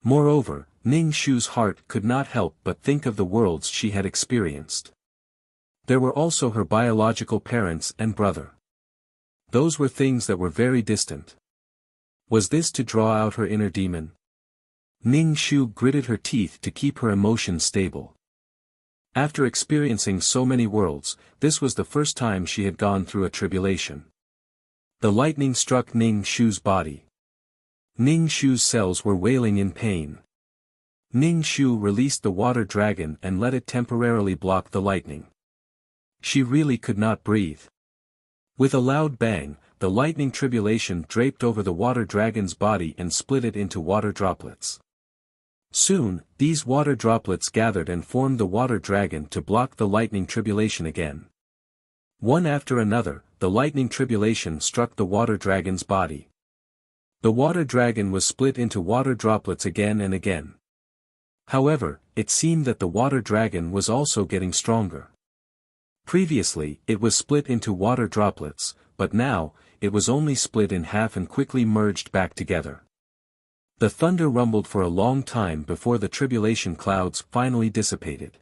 Moreover, Ning Shu's heart could not help but think of the worlds she had experienced. There were also her biological parents and brother. Those were things that were very distant. Was this to draw out her inner demon? Ning Shu gritted her teeth to keep her emotions stable. After experiencing so many worlds, this was the first time she had gone through a tribulation. The lightning struck Ning Shu's body. Ning Shu's cells were wailing in pain. Ning Shu released the water dragon and let it temporarily block the lightning. She really could not breathe. With a loud bang, the lightning tribulation draped over the water dragon's body and split it into water droplets. Soon, these water droplets gathered and formed the water dragon to block the lightning tribulation again. One after another, the lightning tribulation struck the water dragon's body. The water dragon was split into water droplets again and again. However, it seemed that the water dragon was also getting stronger. Previously, it was split into water droplets, but now, it was only split in half and quickly merged back together. The thunder rumbled for a long time before the tribulation clouds finally dissipated.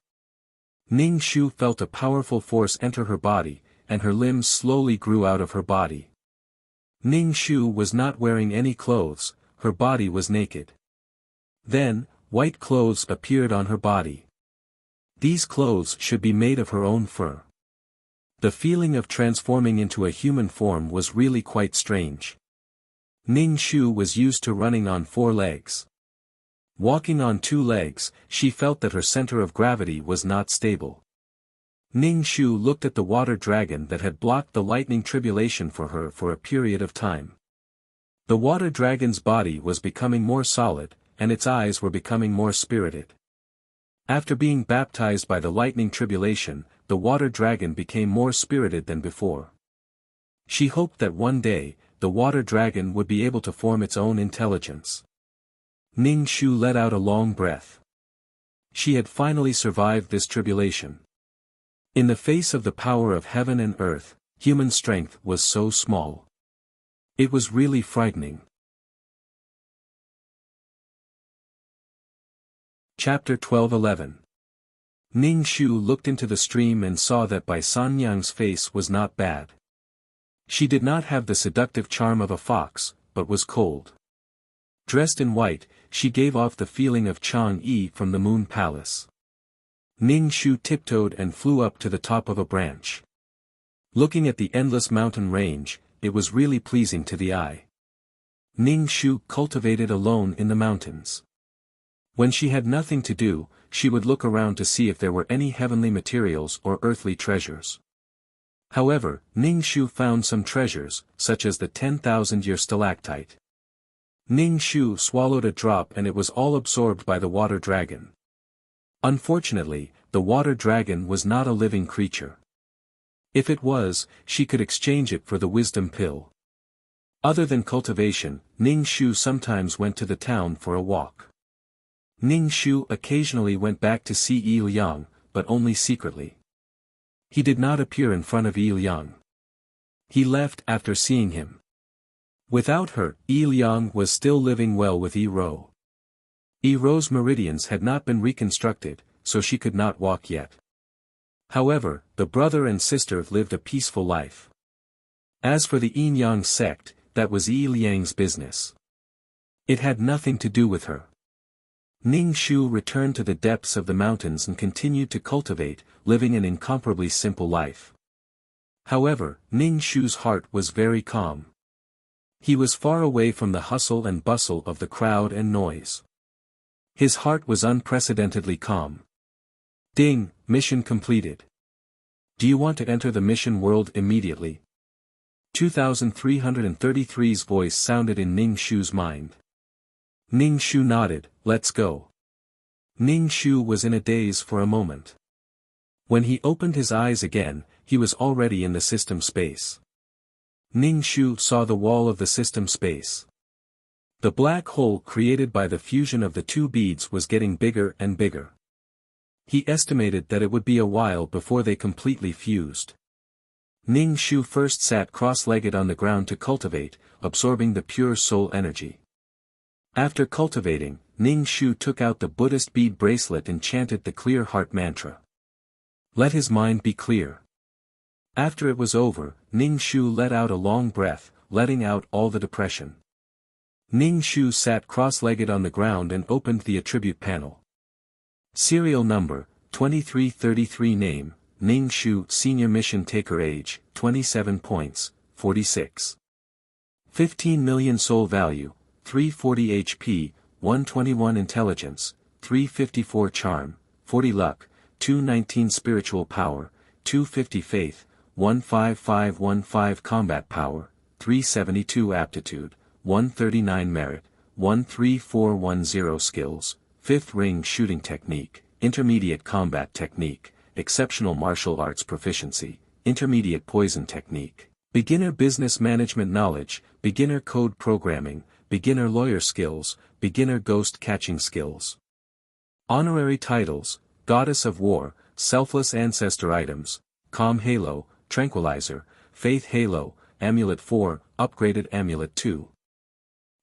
Ning Shu felt a powerful force enter her body, and her limbs slowly grew out of her body. Ning Shu was not wearing any clothes, her body was naked. Then, white clothes appeared on her body. These clothes should be made of her own fur. The feeling of transforming into a human form was really quite strange. Ning Shu was used to running on 4 legs. Walking on 2 legs, she felt that her center of gravity was not stable. Ning Shu looked at the water dragon that had blocked the lightning tribulation for her for a period of time. The water dragon's body was becoming more solid, and its eyes were becoming more spirited. After being baptized by the lightning tribulation, the water dragon became more spirited than before. She hoped that one day, the water dragon would be able to form its own intelligence. Ning Shu let out a long breath. She had finally survived this tribulation. In the face of the power of heaven and earth, human strength was so small. It was really frightening. Chapter 12:11. Ning Shu looked into the stream and saw that Bai Sanyang's face was not bad. She did not have the seductive charm of a fox, but was cold. Dressed in white, she gave off the feeling of Chang'e from the Moon Palace. Ning Shu tiptoed and flew up to the top of a branch. Looking at the endless mountain range, it was really pleasing to the eye. Ning Shu cultivated alone in the mountains. When she had nothing to do, she would look around to see if there were any heavenly materials or earthly treasures. However, Ning Shu found some treasures, such as the 10,000-year stalactite. Ning Shu swallowed a drop and it was all absorbed by the water dragon. Unfortunately, the water dragon was not a living creature. If it was, she could exchange it for the wisdom pill. Other than cultivation, Ning Shu sometimes went to the town for a walk. Ning Shu occasionally went back to see Yi Liang, but only secretly. He did not appear in front of Yi Liang. He left after seeing him. Without her, Yi Liang was still living well with Yi Ro. Yi Ro's meridians had not been reconstructed, so she could not walk yet. However, the brother and sister lived a peaceful life. As for the Yin Yang sect, that was Yi Liang's business. It had nothing to do with her. Ning Shu returned to the depths of the mountains and continued to cultivate, living an incomparably simple life. However, Ning Shu's heart was very calm. He was far away from the hustle and bustle of the crowd and noise. His heart was unprecedentedly calm. Ding, mission completed. Do you want to enter the mission world immediately? 2333's voice sounded in Ning Shu's mind. Ning Shu nodded, let's go. Ning Shu was in a daze for a moment. When he opened his eyes again, he was already in the system space. Ning Shu saw the wall of the system space. The black hole created by the fusion of the 2 beads was getting bigger and bigger. He estimated that it would be a while before they completely fused. Ning Shu first sat cross-legged on the ground to cultivate, absorbing the pure soul energy. After cultivating, Ning Shu took out the Buddhist bead bracelet and chanted the clear heart mantra. Let his mind be clear. After it was over, Ning Shu let out a long breath, letting out all the depression. Ning Shu sat cross-legged on the ground and opened the attribute panel. Serial number, 2333 Name, Ning Shu Senior Mission Taker Age, 27 points, 46. 15 million Soul Value, 340 HP, 121 Intelligence, 354 Charm, 40 Luck, 219 Spiritual Power, 250 Faith, 15515 Combat Power, 372 Aptitude, 139 Merit, 13410 Skills, 5th Ring Shooting Technique, Intermediate Combat Technique, Exceptional Martial Arts Proficiency, Intermediate Poison Technique, Beginner Business Management Knowledge, Beginner Code Programming, Beginner Lawyer Skills, Beginner Ghost Catching Skills. Honorary Titles, Goddess of War, Selfless Ancestor Items, Calm Halo, Tranquilizer, Faith Halo, Amulet 4, Upgraded Amulet 2.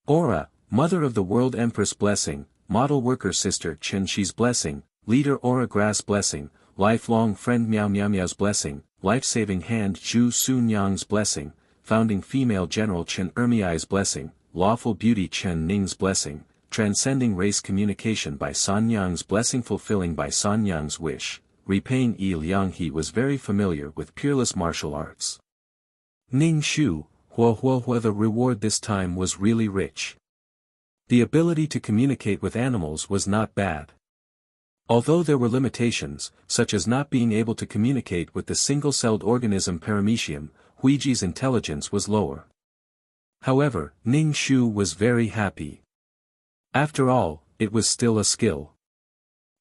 Aura, Mother of the World Empress Blessing, Model Worker Sister Chen Shi's Blessing, Leader Aura Grass Blessing, Lifelong Friend Miao Miao Miao's Blessing, Life-Saving Hand Zhu Sun Yang's Blessing, Founding Female General Chen Ermiai's Blessing, Lawful Beauty Chen Ning's Blessing, Transcending Race Communication by San Yang's Blessing, Fulfilling by San Yang's Wish, repaying Yi Liang. He was very familiar with peerless martial arts. Ning Shu, the reward this time was really rich. The ability to communicate with animals was not bad. Although there were limitations, such as not being able to communicate with the single-celled organism Paramecium, Huiji's intelligence was lower. However, Ning Shu was very happy. After all, it was still a skill.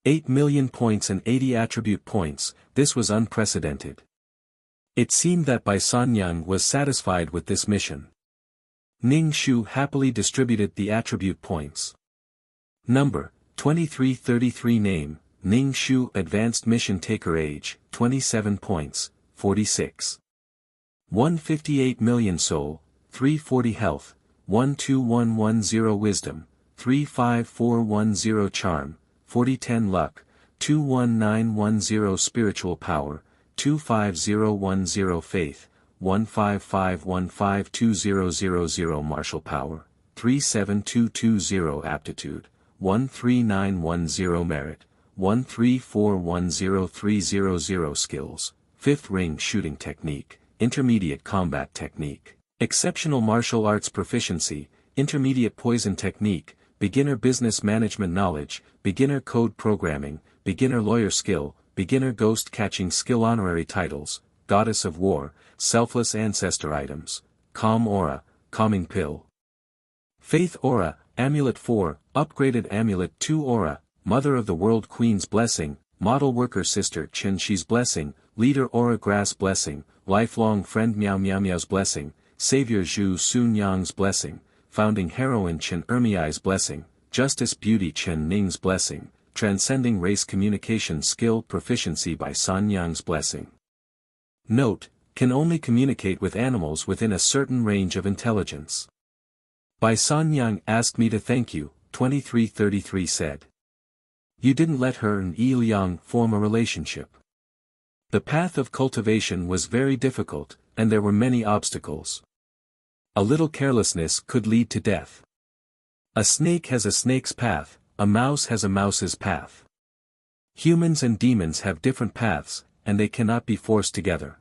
8 million points and 80 attribute points, this was unprecedented. It seemed that Bai Sanyang was satisfied with this mission. Ning Shu happily distributed the attribute points. Number, 2333. Name, Ning Shu. Advanced Mission Taker. Age, 27 points, 46. 158 million Soul, 340 Health, 12110 Wisdom, 35410 Charm, 4010 Luck, 21910 Spiritual Power, 25010 Faith, 155152000 Martial Power, 37220 Aptitude, 13910 Merit, 13410 Skills, 5th Ring Shooting Technique, Intermediate Combat Technique, Exceptional Martial Arts Proficiency, Intermediate Poison Technique, Beginner Business Management Knowledge, Beginner Code Programming, Beginner Lawyer Skill, Beginner Ghost Catching Skill. Honorary Titles, Goddess of War, Selfless Ancestor Items, Calm Aura, Calming Pill, Faith Aura, Amulet 4, Upgraded Amulet 2 Aura, Mother of the World Queen's Blessing, Model Worker Sister Chen Shi's Blessing, Leader Aura Grass Blessing, Lifelong Friend Miao Miao Miao's Blessing, Savior Zhu Sun Yang's Blessing, Founding Heroine Chen Ermiai's Blessing, Justice Beauty Chen Ning's Blessing, Transcending Race Communication Skill Proficiency Bai Sanyang's Blessing. Note, can only communicate with animals within a certain range of intelligence. Bai Sanyang asked me to thank you, 2333 said. You didn't let her and Yi Liang form a relationship. The path of cultivation was very difficult, and there were many obstacles. A little carelessness could lead to death. A snake has a snake's path, a mouse has a mouse's path. Humans and demons have different paths, and they cannot be forced together.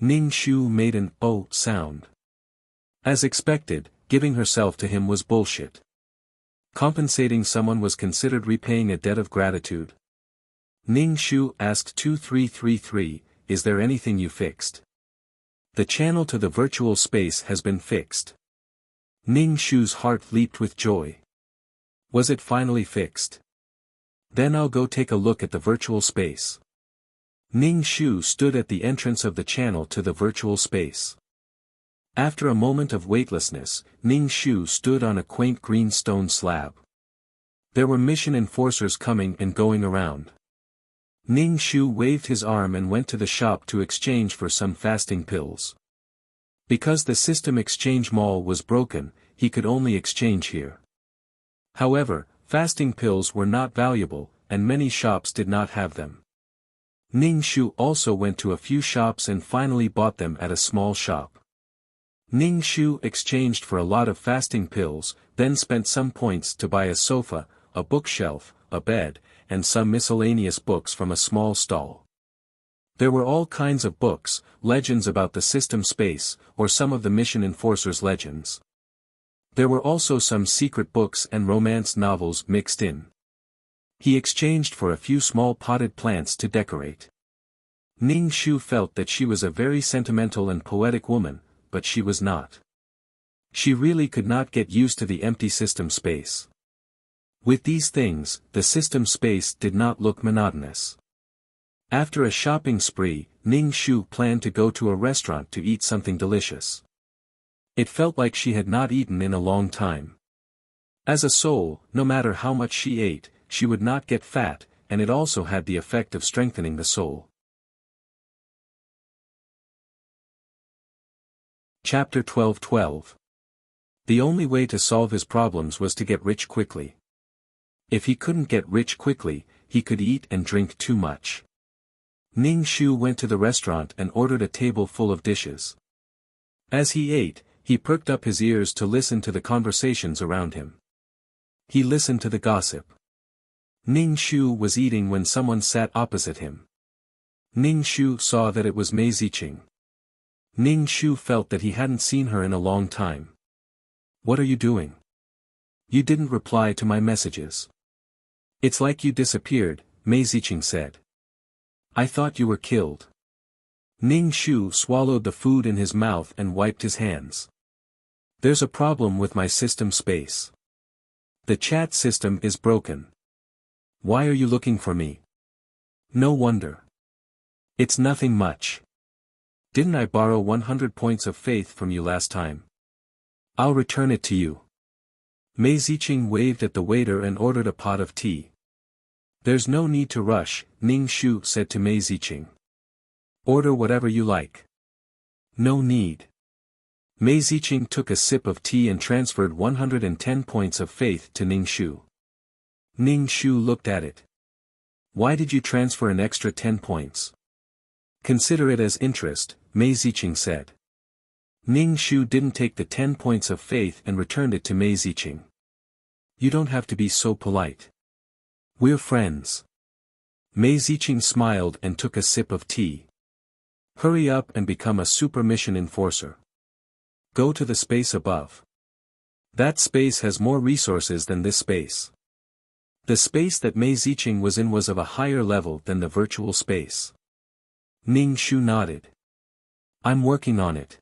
Ning Shu made an "oh" sound. As expected, giving herself to him was bullshit. Compensating someone was considered repaying a debt of gratitude. Ning Shu asked 2333, is there anything you fixed? The channel to the virtual space has been fixed. Ning Shu's heart leaped with joy. Was it finally fixed? Then I'll go take a look at the virtual space. Ning Shu stood at the entrance of the channel to the virtual space. After a moment of weightlessness, Ning Shu stood on a quaint green stone slab. There were mission enforcers coming and going around. Ning Shu waved his arm and went to the shop to exchange for some fasting pills. Because the system exchange mall was broken, he could only exchange here. However, fasting pills were not valuable, and many shops did not have them. Ning Shu also went to a few shops and finally bought them at a small shop. Ning Shu exchanged for a lot of fasting pills, then spent some points to buy a sofa, a bookshelf, a bed, and some miscellaneous books from a small stall. There were all kinds of books, legends about the system space, or some of the mission enforcers' legends. There were also some secret books and romance novels mixed in. He exchanged for a few small potted plants to decorate. Ning Shu felt that she was a very sentimental and poetic woman, but she was not. She really could not get used to the empty system space. With these things, the system space did not look monotonous. After a shopping spree, Ning Shu planned to go to a restaurant to eat something delicious. It felt like she had not eaten in a long time. As a soul, no matter how much she ate, she would not get fat, and it also had the effect of strengthening the soul. Chapter 12:12. The only way to solve his problems was to get rich quickly. If he couldn't get rich quickly, he could eat and drink too much. Ning Shu went to the restaurant and ordered a table full of dishes. As he ate, he perked up his ears to listen to the conversations around him. He listened to the gossip. Ning Shu was eating when someone sat opposite him. Ning Shu saw that it was Mei Ziqing. Ning Shu felt that he hadn't seen her in a long time. "What are you doing? You didn't reply to my messages. It's like you disappeared," Mei Ziqing said. "I thought you were killed." Ning Shu swallowed the food in his mouth and wiped his hands. "There's a problem with my system space. The chat system is broken. Why are you looking for me?" "No wonder. It's nothing much. Didn't I borrow 100 points of faith from you last time? I'll return it to you." Mei Ziqing waved at the waiter and ordered a pot of tea. "There's no need to rush," Ning Shu said to Mei Ziqing. "Order whatever you like." "No need." Mei Ziqing took a sip of tea and transferred 110 points of faith to Ning Shu. Ning Shu looked at it. "Why did you transfer an extra 10 points? Consider it as interest," Mei Ziqing said. Ning Shu didn't take the 10 points of faith and returned it to Mei Ziqing. "You don't have to be so polite. We're friends." Mei Ziqing smiled and took a sip of tea. "Hurry up and become a super mission enforcer. Go to the space above. That space has more resources than this space." The space that Mei Ziqing was in was of a higher level than the virtual space. Ning Shu nodded. "I'm working on it.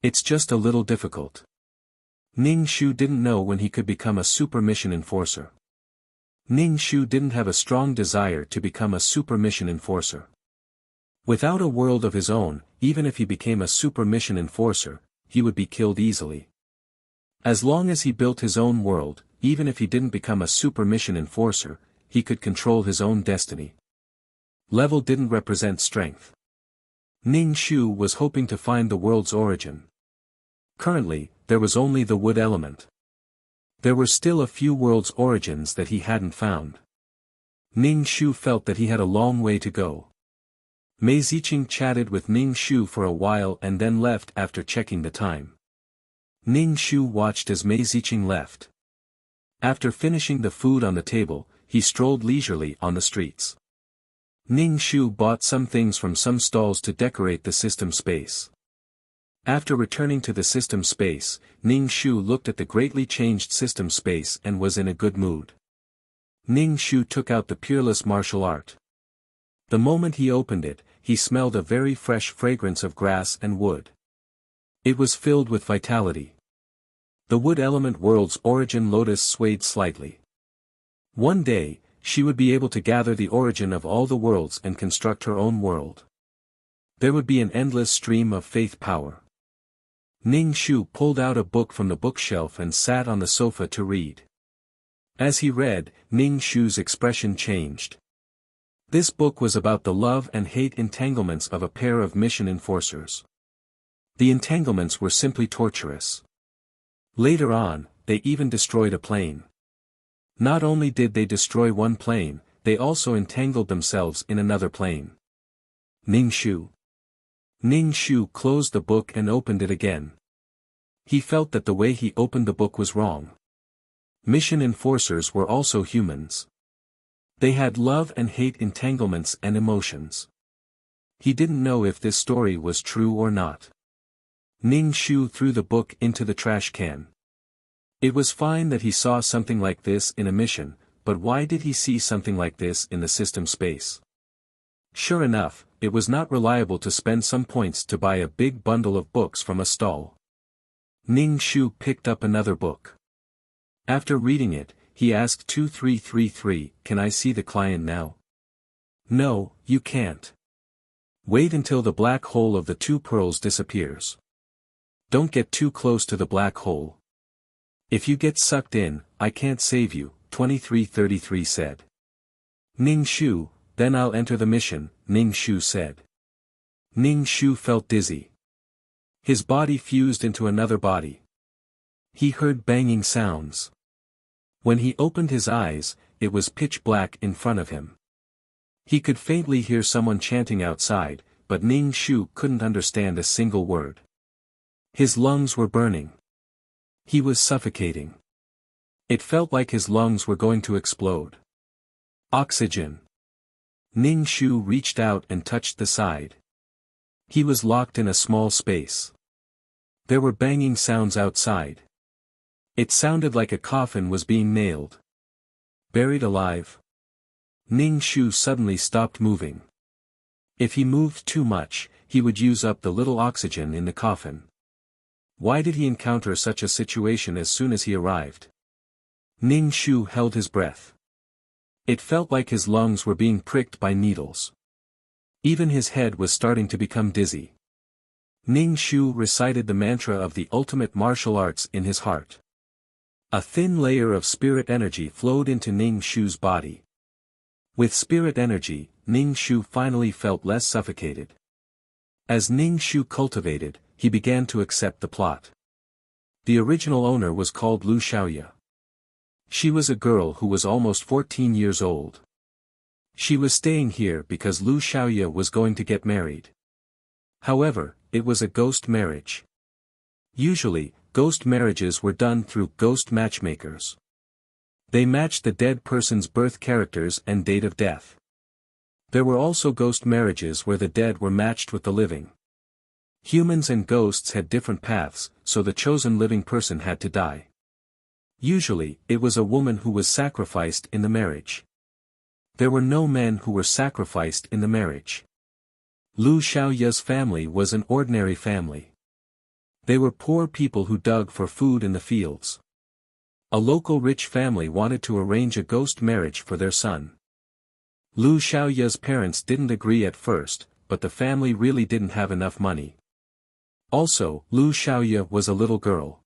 It's just a little difficult." Ning Shu didn't know when he could become a super mission enforcer. Ning Shu didn't have a strong desire to become a super mission enforcer. Without a world of his own, even if he became a super mission enforcer, he would be killed easily. As long as he built his own world, even if he didn't become a super mission enforcer, he could control his own destiny. Level didn't represent strength. Ning Shu was hoping to find the world's origin. Currently, there was only the wood element. There were still a few world's origins that he hadn't found. Ning Shu felt that he had a long way to go. Mei Ziqing chatted with Ning Shu for a while and then left after checking the time. Ning Shu watched as Mei Ziqing left. After finishing the food on the table, he strolled leisurely on the streets. Ning Shu bought some things from some stalls to decorate the system space. After returning to the system space, Ning Shu looked at the greatly changed system space and was in a good mood. Ning Shu took out the peerless martial art. The moment he opened it, he smelled a very fresh fragrance of grass and wood. It was filled with vitality. The wood element world's origin lotus swayed slightly. One day, she would be able to gather the origin of all the worlds and construct her own world. There would be an endless stream of faith power. Ning Shu pulled out a book from the bookshelf and sat on the sofa to read. As he read, Ning Shu's expression changed. This book was about the love and hate entanglements of a pair of mission enforcers. The entanglements were simply torturous. Later on, they even destroyed a plane. Not only did they destroy one plane, they also entangled themselves in another plane. Ning Shu. Ning Shu closed the book and opened it again. He felt that the way he opened the book was wrong. Mission enforcers were also humans. They had love and hate entanglements and emotions. He didn't know if this story was true or not. Ning Shu threw the book into the trash can. It was fine that he saw something like this in a mission, but why did he see something like this in the system space? Sure enough, it was not reliable to spend some points to buy a big bundle of books from a stall. Ning Shu picked up another book. After reading it, he asked 2333, "Can I see the client now?" "No, you can't. Wait until the black hole of the two pearls disappears. Don't get too close to the black hole. If you get sucked in, I can't save you," 2333 said. "Ning Shu, then I'll enter the mission," Ning Shu said. Ning Shu felt dizzy. His body fused into another body. He heard banging sounds. When he opened his eyes, it was pitch black in front of him. He could faintly hear someone chanting outside, but Ning Shu couldn't understand a single word. His lungs were burning. He was suffocating. It felt like his lungs were going to explode. Oxygen. Ning Shu reached out and touched the side. He was locked in a small space. There were banging sounds outside. It sounded like a coffin was being nailed. Buried alive? Ning Shu suddenly stopped moving. If he moved too much, he would use up the little oxygen in the coffin. Why did he encounter such a situation as soon as he arrived? Ning Shu held his breath. It felt like his lungs were being pricked by needles. Even his head was starting to become dizzy. Ning Shu recited the mantra of the ultimate martial arts in his heart. A thin layer of spirit energy flowed into Ning Shu's body. With spirit energy, Ning Shu finally felt less suffocated. As Ning Shu cultivated, he began to accept the plot. The original owner was called Lu Xiaoya. She was a girl who was almost 14 years old. She was staying here because Lu Xiaoya was going to get married. However, it was a ghost marriage. Usually, ghost marriages were done through ghost matchmakers. They matched the dead person's birth characters and date of death. There were also ghost marriages where the dead were matched with the living. Humans and ghosts had different paths, so the chosen living person had to die. Usually, it was a woman who was sacrificed in the marriage. There were no men who were sacrificed in the marriage. Lu Xiaoya's family was an ordinary family. They were poor people who dug for food in the fields. A local rich family wanted to arrange a ghost marriage for their son. Lu Xiaoya's parents didn't agree at first, but the family really didn't have enough money. Also, Lu Xiaoya was a little girl.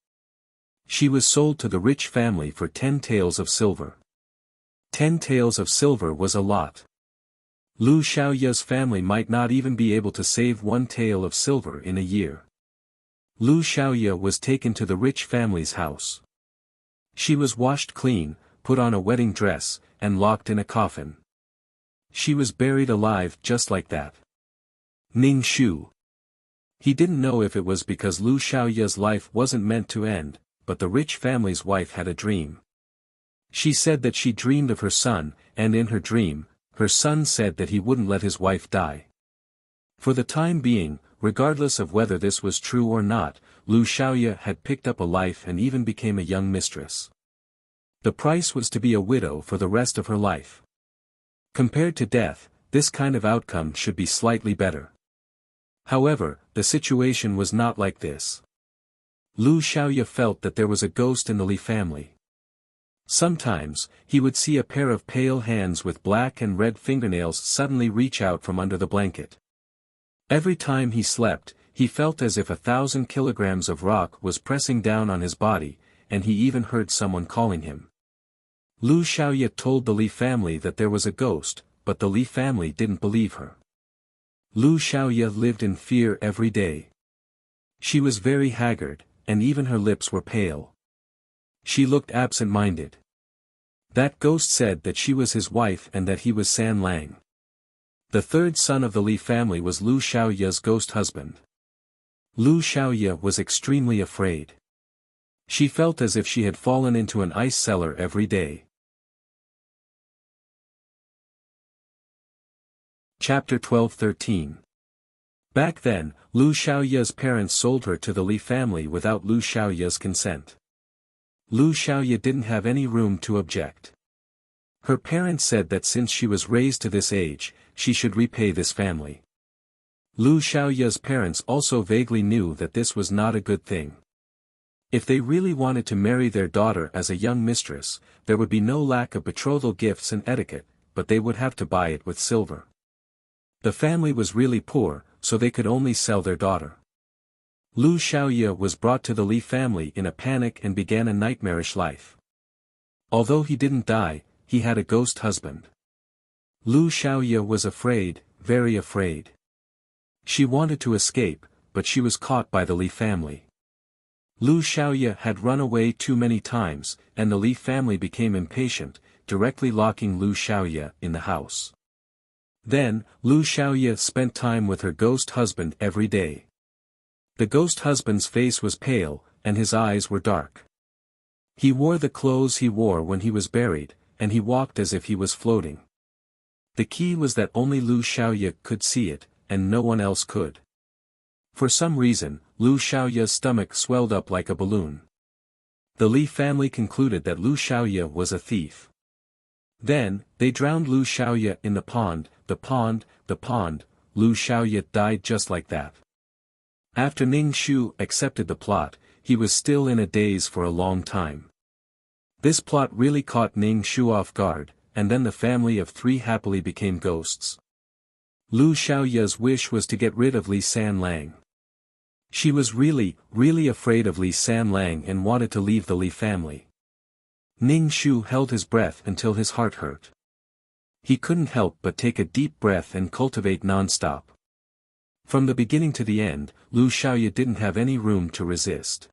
She was sold to the rich family for 10 taels of silver. 10 taels of silver was a lot. Lu Xiaoya's family might not even be able to save 1 tael of silver in a year. Lu Xiaoya was taken to the rich family's house. She was washed clean, put on a wedding dress, and locked in a coffin. She was buried alive just like that. Ning Shu. He didn't know if it was because Lu Xiaoya's life wasn't meant to end, but the rich family's wife had a dream. She said that she dreamed of her son, and in her dream, her son said that he wouldn't let his wife die. For the time being, regardless of whether this was true or not, Lu Xiaoya had picked up a life and even became a young mistress. The price was to be a widow for the rest of her life. Compared to death, this kind of outcome should be slightly better. However, the situation was not like this. Lu Xiaoya felt that there was a ghost in the Li family. Sometimes, he would see a pair of pale hands with black and red fingernails suddenly reach out from under the blanket. Every time he slept, he felt as if 1,000 kilograms of rock was pressing down on his body, and he even heard someone calling him. Lu Xiaoya told the Li family that there was a ghost, but the Li family didn't believe her. Lu Xiaoya lived in fear every day. She was very haggard, and even her lips were pale. She looked absent-minded. That ghost said that she was his wife and that he was San Lang. The third son of the Li family was Lu Xiaoya's ghost husband. Lu Xiaoya was extremely afraid. She felt as if she had fallen into an ice cellar every day. Chapter 12-13. Back then, Lu Xiaoya's parents sold her to the Li family without Lu Xiaoya's consent. Lu Xiaoya didn't have any room to object. Her parents said that since she was raised to this age, she should repay this family. Lu Xiaoya's parents also vaguely knew that this was not a good thing. If they really wanted to marry their daughter as a young mistress, there would be no lack of betrothal gifts and etiquette, but they would have to buy it with silver. The family was really poor, so they could only sell their daughter. Lu Xiaoya was brought to the Li family in a panic and began a nightmarish life. Although he didn't die, he had a ghost husband. Lu Xiaoya was afraid, very afraid. She wanted to escape, but she was caught by the Li family. Lu Xiaoya had run away too many times, and the Li family became impatient, directly locking Lu Xiaoya in the house. Then, Lu Xiaoya spent time with her ghost husband every day. The ghost husband's face was pale, and his eyes were dark. He wore the clothes he wore when he was buried, and he walked as if he was floating. The key was that only Lu Xiaoye could see it, and no one else could. For some reason, Lu Xiaoye's stomach swelled up like a balloon. The Li family concluded that Lu Xiaoye was a thief. Then, they drowned Lu Xiaoye in the pond. Lu Xiaoye died just like that. After Ning Shu accepted the plot, he was still in a daze for a long time. This plot really caught Ning Shu off guard, and then the family of three happily became ghosts. Lu Xiaoye's wish was to get rid of Li Sanlang. She was really afraid of Li Sanlang and wanted to leave the Li family. Ning Shu held his breath until his heart hurt. He couldn't help but take a deep breath and cultivate non-stop. From the beginning to the end, Lu Xiaoye didn't have any room to resist.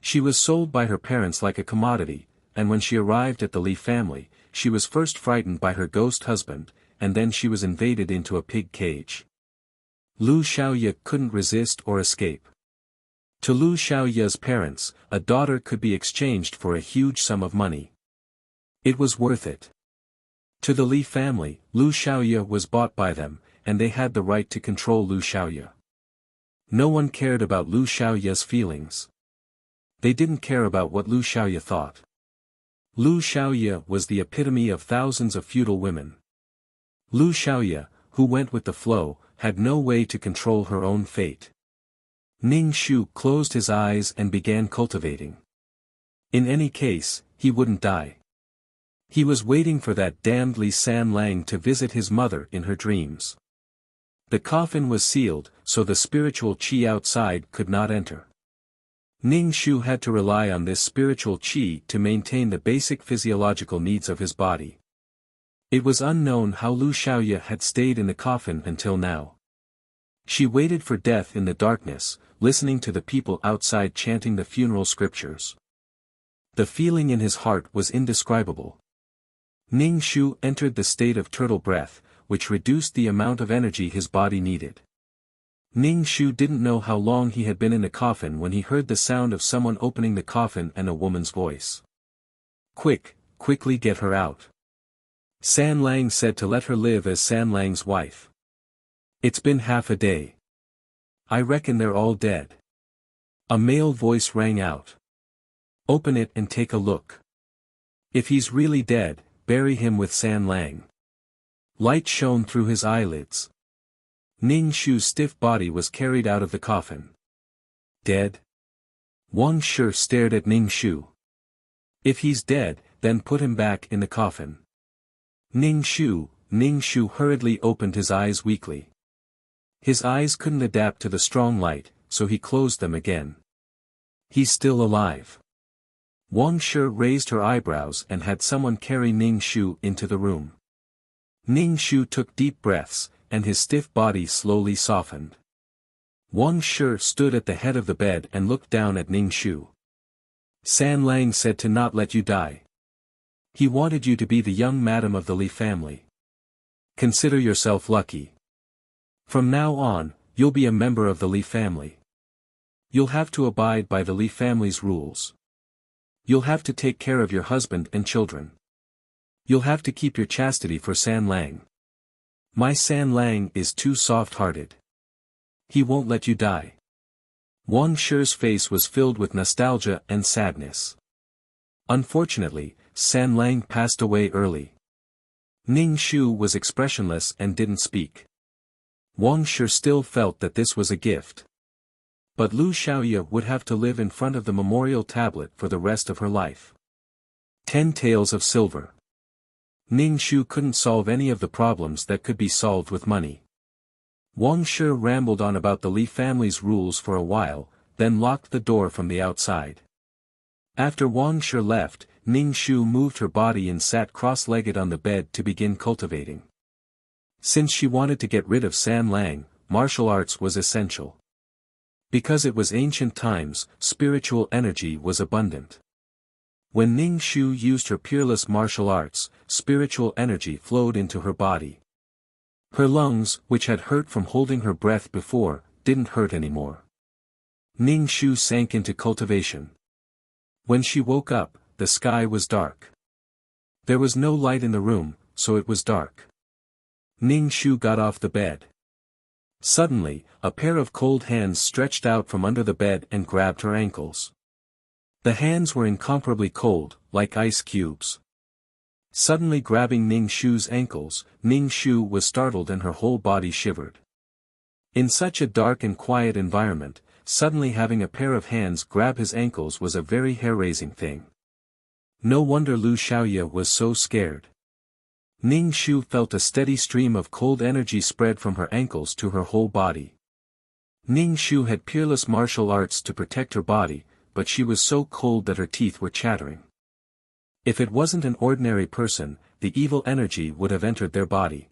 She was sold by her parents like a commodity, and when she arrived at the Li family, she was first frightened by her ghost husband, and then she was invaded into a pig cage. Lu Xiaoye couldn't resist or escape. To Lu Xiaoye's parents, a daughter could be exchanged for a huge sum of money. It was worth it. To the Li family, Lu Xiaoye was bought by them, and they had the right to control Lu Xiaoye. No one cared about Lu Xiaoye's feelings. They didn't care about what Lu Xiaoye thought. Lu Xiaoye was the epitome of thousands of feudal women. Lu Xiaoye, who went with the flow, had no way to control her own fate. Ning Shu closed his eyes and began cultivating. In any case, he wouldn't die. He was waiting for that damned Li Sanlang to visit his mother in her dreams. The coffin was sealed, so the spiritual qi outside could not enter. Ning Shu had to rely on this spiritual qi to maintain the basic physiological needs of his body. It was unknown how Lu Xiaoye had stayed in the coffin until now. She waited for death in the darkness, listening to the people outside chanting the funeral scriptures. The feeling in his heart was indescribable. Ning Shu entered the state of turtle breath, which reduced the amount of energy his body needed. Ning Shu didn't know how long he had been in the coffin when he heard the sound of someone opening the coffin and a woman's voice. Quickly get her out. Sanlang said to let her live as Sanlang's wife. It's been half a day. I reckon they're all dead. A male voice rang out. Open it and take a look. If he's really dead, bury him with Sanlang. Light shone through his eyelids. Ning Shu's stiff body was carried out of the coffin. Dead? Wang Shi stared at Ning Shu. If he's dead, then put him back in the coffin. Ning Shu hurriedly opened his eyes weakly. His eyes couldn't adapt to the strong light, so he closed them again. He's still alive. Wang Shi raised her eyebrows and had someone carry Ning Shu into the room. Ning Shu took deep breaths, and his stiff body slowly softened. Wang Shi stood at the head of the bed and looked down at Ning Shu. Sanlang said to not let you die. He wanted you to be the young madam of the Li family. Consider yourself lucky. From now on, you'll be a member of the Li family. You'll have to abide by the Li family's rules. You'll have to take care of your husband and children. You'll have to keep your chastity for Sanlang. My Sanlang is too soft-hearted. He won't let you die. Wang Shi's face was filled with nostalgia and sadness. Unfortunately, Sanlang passed away early. Ning Shu was expressionless and didn't speak. Wang Shi still felt that this was a gift. But Lu Xiaoye would have to live in front of the memorial tablet for the rest of her life. 10 taels of silver. Ning Shu couldn't solve any of the problems that could be solved with money. Wang Shi rambled on about the Li family's rules for a while, then locked the door from the outside. After Wang Shi left, Ning Shu moved her body and sat cross-legged on the bed to begin cultivating. Since she wanted to get rid of Sanlang, martial arts was essential. Because it was ancient times, spiritual energy was abundant. When Ning Shu used her peerless martial arts, spiritual energy flowed into her body. Her lungs, which had hurt from holding her breath before, didn't hurt anymore. Ning Shu sank into cultivation. When she woke up, the sky was dark. There was no light in the room, so it was dark. Ning Shu got off the bed. Suddenly, a pair of cold hands stretched out from under the bed and grabbed her ankles. The hands were incomparably cold, like ice cubes. Suddenly grabbing Ning Shu's ankles, Ning Shu was startled and her whole body shivered. In such a dark and quiet environment, suddenly having a pair of hands grab his ankles was a very hair-raising thing. No wonder Lu Xiaoye was so scared. Ning Shu felt a steady stream of cold energy spread from her ankles to her whole body. Ning Shu had peerless martial arts to protect her body, but she was so cold that her teeth were chattering. If it wasn't an ordinary person, the evil energy would have entered their body.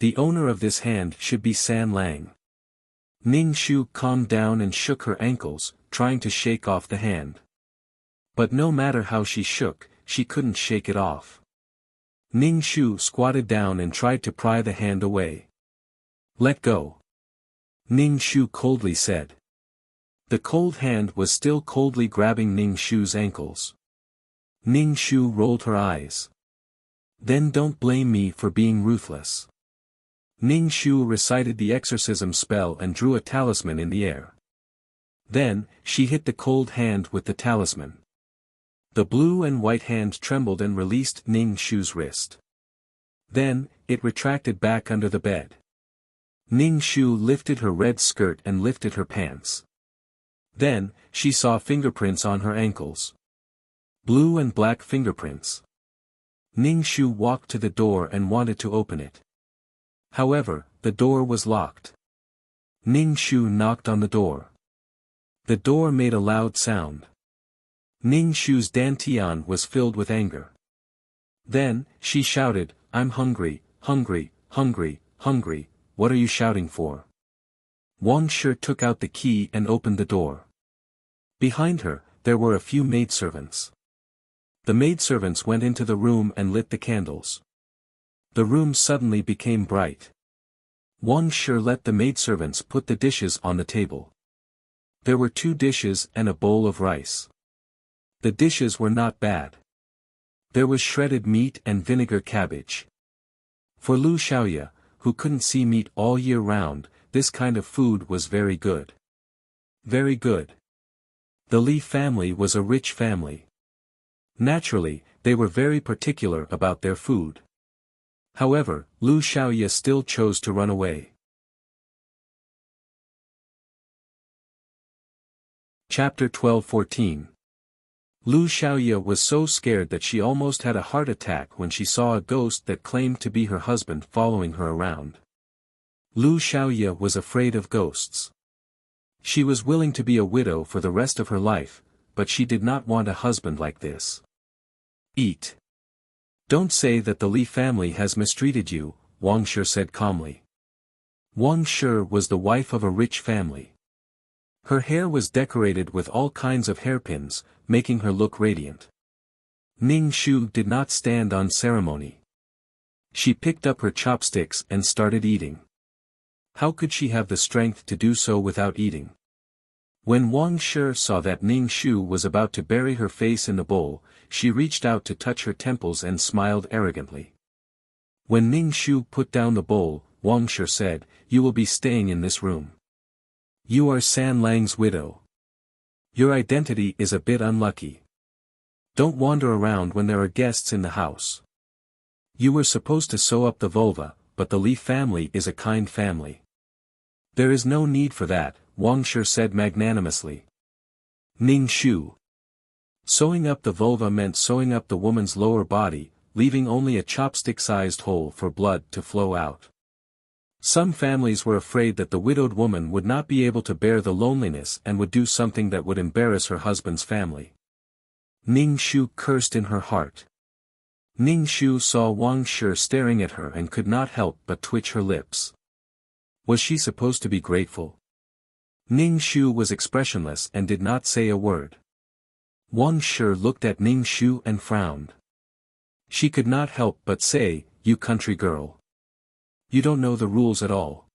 The owner of this hand should be San Lang. Ning Shu calmed down and shook her ankles, trying to shake off the hand. But no matter how she shook, she couldn't shake it off. Ning Shu squatted down and tried to pry the hand away. "Let go," Ning Shu coldly said. The cold hand was still coldly grabbing Ning Shu's ankles. Ning Shu rolled her eyes. "Then don't blame me for being ruthless." Ning Shu recited the exorcism spell and drew a talisman in the air. Then, she hit the cold hand with the talisman. The blue and white hand trembled and released Ning Shu's wrist. Then, it retracted back under the bed. Ning Shu lifted her red skirt and lifted her pants. Then, she saw fingerprints on her ankles. Blue and black fingerprints. Ning Shu walked to the door and wanted to open it. However, the door was locked. Ning Shu knocked on the door. The door made a loud sound. Ning Shu's dantian was filled with anger. Then, she shouted, "I'm hungry, hungry, hungry, hungry, what are you shouting for?" Wang Shi took out the key and opened the door. Behind her, there were a few maidservants. The maidservants went into the room and lit the candles. The room suddenly became bright. Wang Shi let the maidservants put the dishes on the table. There were 2 dishes and a bowl of rice. The dishes were not bad. There was shredded meat and vinegar cabbage. For Lu Xiaoye, who couldn't see meat all year round, this kind of food was very good. Very good. The Li family was a rich family. Naturally, they were very particular about their food. However, Lu Xiaoye still chose to run away. Chapter 12-14. Lu Xiaoye was so scared that she almost had a heart attack when she saw a ghost that claimed to be her husband following her around. Lu Xiaoye was afraid of ghosts. She was willing to be a widow for the rest of her life, but she did not want a husband like this. "Eat. Don't say that the Li family has mistreated you," Wang Shi said calmly. Wang Shi was the wife of a rich family. Her hair was decorated with all kinds of hairpins, making her look radiant. Ning Shu did not stand on ceremony. She picked up her chopsticks and started eating. How could she have the strength to do so without eating? When Wang Shi saw that Ning Shu was about to bury her face in the bowl, she reached out to touch her temples and smiled arrogantly. When Ning Shu put down the bowl, Wang Shi said, "You will be staying in this room. You are San Lang's widow. Your identity is a bit unlucky. Don't wander around when there are guests in the house. You were supposed to sew up the vulva, but the Li family is a kind family." "There is no need for that," Wang Shi said magnanimously. Ning Shu. Sewing up the vulva meant sewing up the woman's lower body, leaving only a chopstick-sized hole for blood to flow out. Some families were afraid that the widowed woman would not be able to bear the loneliness and would do something that would embarrass her husband's family. Ning Shu cursed in her heart. Ning Shu saw Wang Shi staring at her and could not help but twitch her lips. Was she supposed to be grateful? Ning Shu was expressionless and did not say a word. Wang Shi looked at Ning Shu and frowned. She could not help but say, "You country girl. You don't know the rules at all."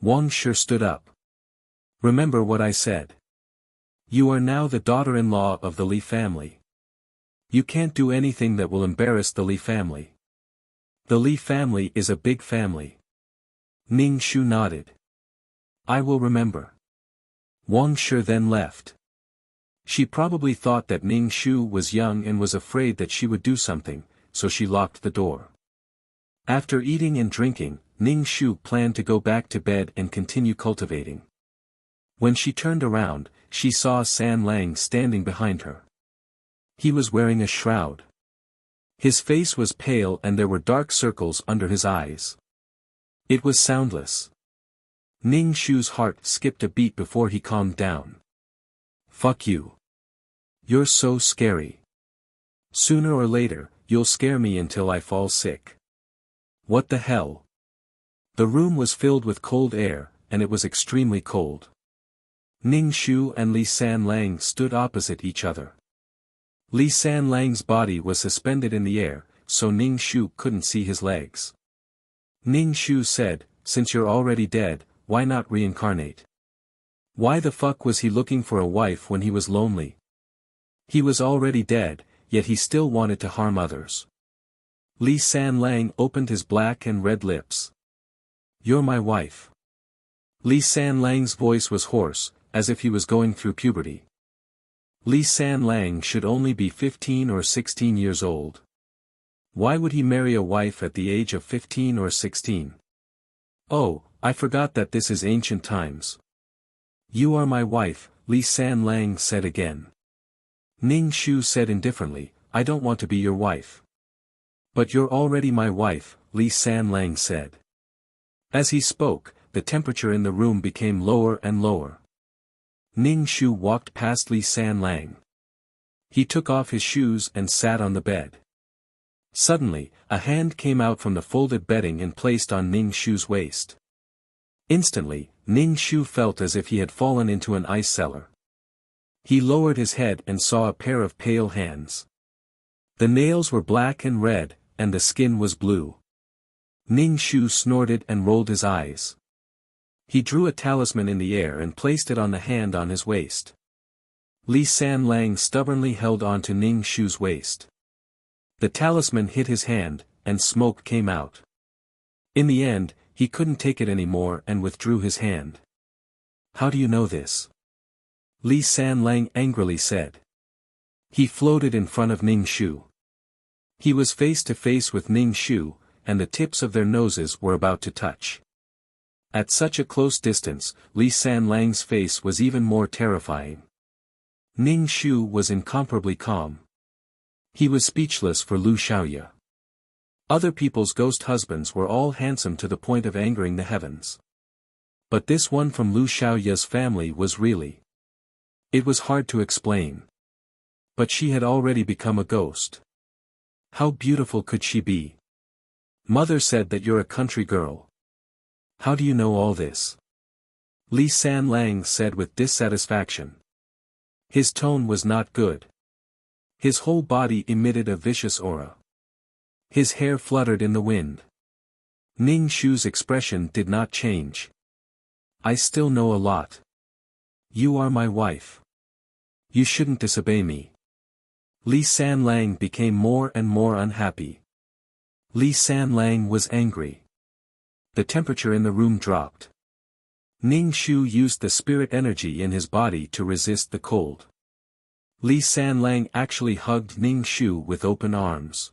Wang Shi stood up. "Remember what I said. You are now the daughter-in-law of the Li family. You can't do anything that will embarrass the Li family. The Li family is a big family. Ning Shu nodded. I will remember. Wang Shi then left. She probably thought that Ning Shu was young and was afraid that she would do something, so she locked the door. After eating and drinking, Ning Shu planned to go back to bed and continue cultivating. When she turned around, she saw San Lang standing behind her. He was wearing a shroud. His face was pale and there were dark circles under his eyes. It was soundless. Ning Shu's heart skipped a beat before he calmed down. Fuck you. You're so scary. Sooner or later, you'll scare me until I fall sick. What the hell? The room was filled with cold air, and it was extremely cold. Ning Shu and Li San Lang stood opposite each other. Li San Lang's body was suspended in the air, so Ning Shu couldn't see his legs. Ning Shu said, since you're already dead, why not reincarnate? Why the fuck was he looking for a wife when he was lonely? He was already dead, yet he still wanted to harm others. Li San Lang opened his black and red lips. You're my wife. Li San Lang's voice was hoarse, as if he was going through puberty. Li San Lang should only be 15 or 16 years old. Why would he marry a wife at the age of 15 or 16? Oh, I forgot that this is ancient times. You are my wife, Li San Lang said again. Ning Shu said indifferently, I don't want to be your wife. But you're already my wife, Li San Lang said. As he spoke, the temperature in the room became lower and lower. Ning Shu walked past Li San Lang. He took off his shoes and sat on the bed. Suddenly, a hand came out from the folded bedding and placed on Ning Shu's waist. Instantly, Ning Shu felt as if he had fallen into an ice cellar. He lowered his head and saw a pair of pale hands. The nails were black and red, and the skin was blue. Ning Shu snorted and rolled his eyes. He drew a talisman in the air and placed it on the hand on his waist. Li San Lang stubbornly held on to Ning Shu's waist. The talisman hit his hand, and smoke came out. In the end, he couldn't take it anymore and withdrew his hand. How do you know this? Li San Lang angrily said. He floated in front of Ning Shu. He was face to face with Ning Shu, and the tips of their noses were about to touch. At such a close distance, Li San Lang's face was even more terrifying. Ning Shu was incomparably calm. He was speechless for Lu Xiaoya. Other people's ghost husbands were all handsome to the point of angering the heavens. But this one from Lu Xiaoya's family was really... It was hard to explain. But she had already become a ghost. How beautiful could she be? Mother said that you're a country girl. How do you know all this? Li San Lang said with dissatisfaction. His tone was not good. His whole body emitted a vicious aura. His hair fluttered in the wind. Ning Shu's expression did not change. I still know a lot. You are my wife. You shouldn't disobey me. Li San Lang became more and more unhappy. Li San Lang was angry. The temperature in the room dropped. Ning Shu used the spirit energy in his body to resist the cold. Li San Lang actually hugged Ning Shu with open arms.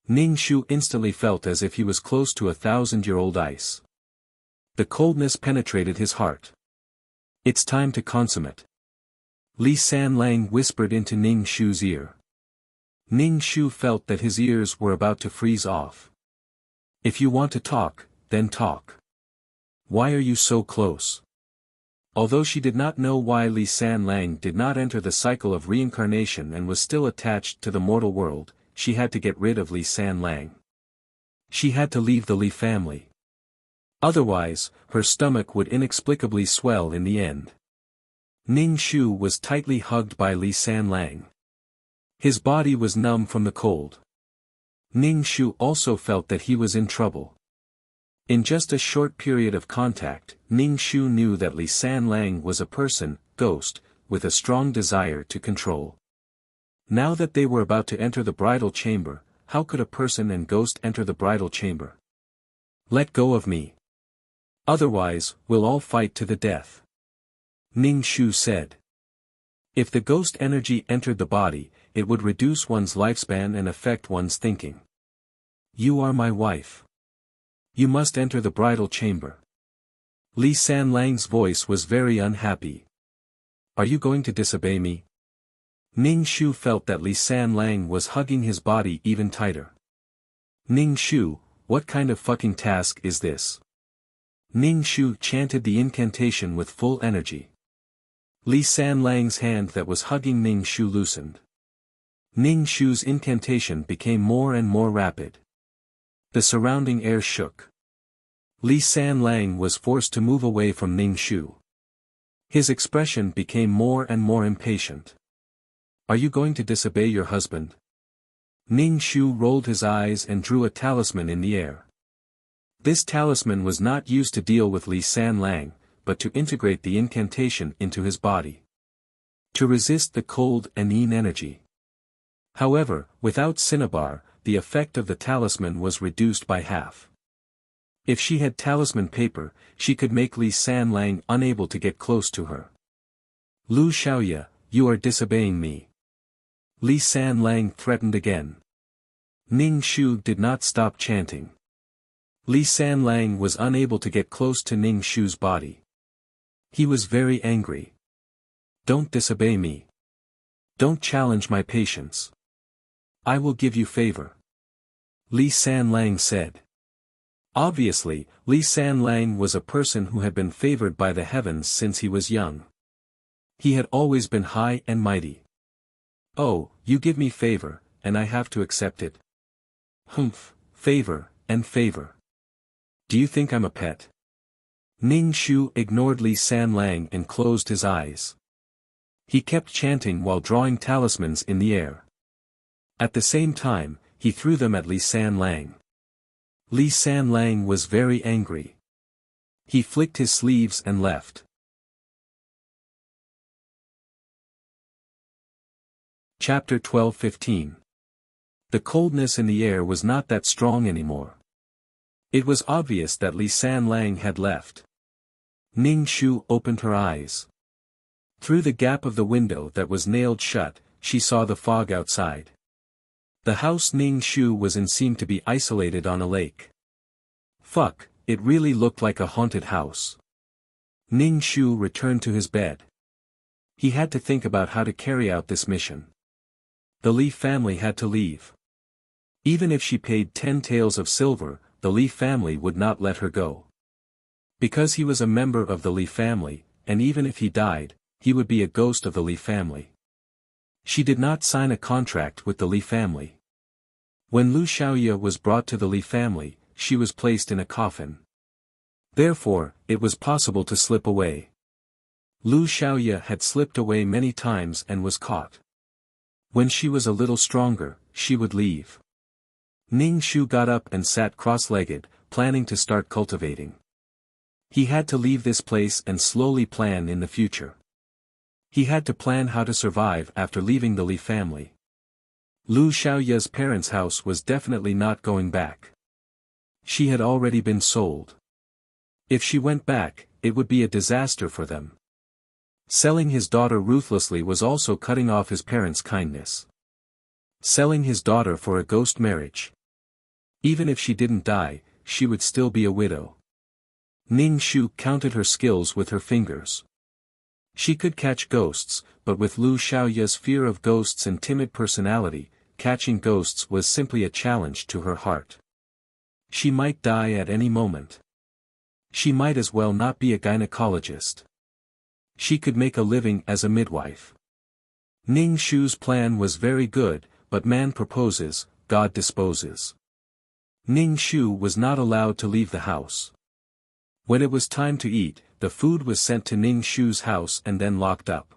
Ning Shu instantly felt as if he was close to 1,000-year-old ice. The coldness penetrated his heart. It's time to consummate. Li San Lang whispered into Ning Shu's ear. Ning Shu felt that his ears were about to freeze off. If you want to talk, then talk. Why are you so close? Although she did not know why Li San Lang did not enter the cycle of reincarnation and was still attached to the mortal world, she had to get rid of Li San Lang. She had to leave the Li family. Otherwise, her stomach would inexplicably swell in the end. Ning Shu was tightly hugged by Li San Lang. His body was numb from the cold. Ning Shu also felt that he was in trouble. In just a short period of contact, Ning Shu knew that Li San Lang was a person, ghost, with a strong desire to control. Now that they were about to enter the bridal chamber, how could a person and ghost enter the bridal chamber? Let go of me. Otherwise, we'll all fight to the death. Ning Shu said. If the ghost energy entered the body, it would reduce one's lifespan and affect one's thinking. You are my wife. You must enter the bridal chamber. Li Sanlang's voice was very unhappy. Are you going to disobey me? Ning Shu felt that Li Sanlang was hugging his body even tighter. Ning Shu, what kind of fucking task is this? Ning Shu chanted the incantation with full energy. Li Sanlang's hand that was hugging Ning Shu loosened. Ning Shu's incantation became more and more rapid. The surrounding air shook. Li Sanlang was forced to move away from Ning Shu. His expression became more and more impatient. Are you going to disobey your husband? Ning Shu rolled his eyes and drew a talisman in the air. This talisman was not used to deal with Li Sanlang, but to integrate the incantation into his body. To resist the cold and yin energy. However, without cinnabar, the effect of the talisman was reduced by half. If she had talisman paper, she could make Li Sanlang unable to get close to her. Lu Xiaoya, you are disobeying me. Li Sanlang threatened again. Ning Shu did not stop chanting. Li Sanlang was unable to get close to Ning Shu's body. He was very angry. Don't disobey me. Don't challenge my patience. I will give you favor. Li Sanlang said. Obviously, Li Sanlang was a person who had been favored by the heavens since he was young. He had always been high and mighty. Oh, you give me favor, and I have to accept it. Humph, favor, and favor. Do you think I'm a pet? Ning Shu ignored Li Sanlang and closed his eyes. He kept chanting while drawing talismans in the air. At the same time, he threw them at Li Sanlang. Li Sanlang was very angry. He flicked his sleeves and left. Chapter 12:15. The coldness in the air was not that strong anymore. It was obvious that Li Sanlang had left. Ning Shu opened her eyes. Through the gap of the window that was nailed shut, she saw the fog outside. The house Ning Shu was in seemed to be isolated on a lake. Fuck, it really looked like a haunted house. Ning Shu returned to his bed. He had to think about how to carry out this mission. The Li family had to leave. Even if she paid 10 taels of silver, the Li family would not let her go. Because he was a member of the Li family, and even if he died, he would be a ghost of the Li family. She did not sign a contract with the Li family. When Lu Xiaoya was brought to the Li family, she was placed in a coffin. Therefore, it was possible to slip away. Lu Xiaoya had slipped away many times and was caught. When she was a little stronger, she would leave. Ning Shu got up and sat cross-legged, planning to start cultivating. He had to leave this place and slowly plan in the future. He had to plan how to survive after leaving the Li family. Lu Xiaoya's parents' house was definitely not going back. She had already been sold. If she went back, it would be a disaster for them. Selling his daughter ruthlessly was also cutting off his parents' kindness. Selling his daughter for a ghost marriage. Even if she didn't die, she would still be a widow. Ning Shu counted her skills with her fingers. She could catch ghosts, but with Lu Xiaoya's fear of ghosts and timid personality, catching ghosts was simply a challenge to her heart. She might die at any moment. She might as well not be a gynecologist. She could make a living as a midwife. Ning Shu's plan was very good, but man proposes, God disposes. Ning Shu was not allowed to leave the house. When it was time to eat, the food was sent to Ning Shu's house and then locked up.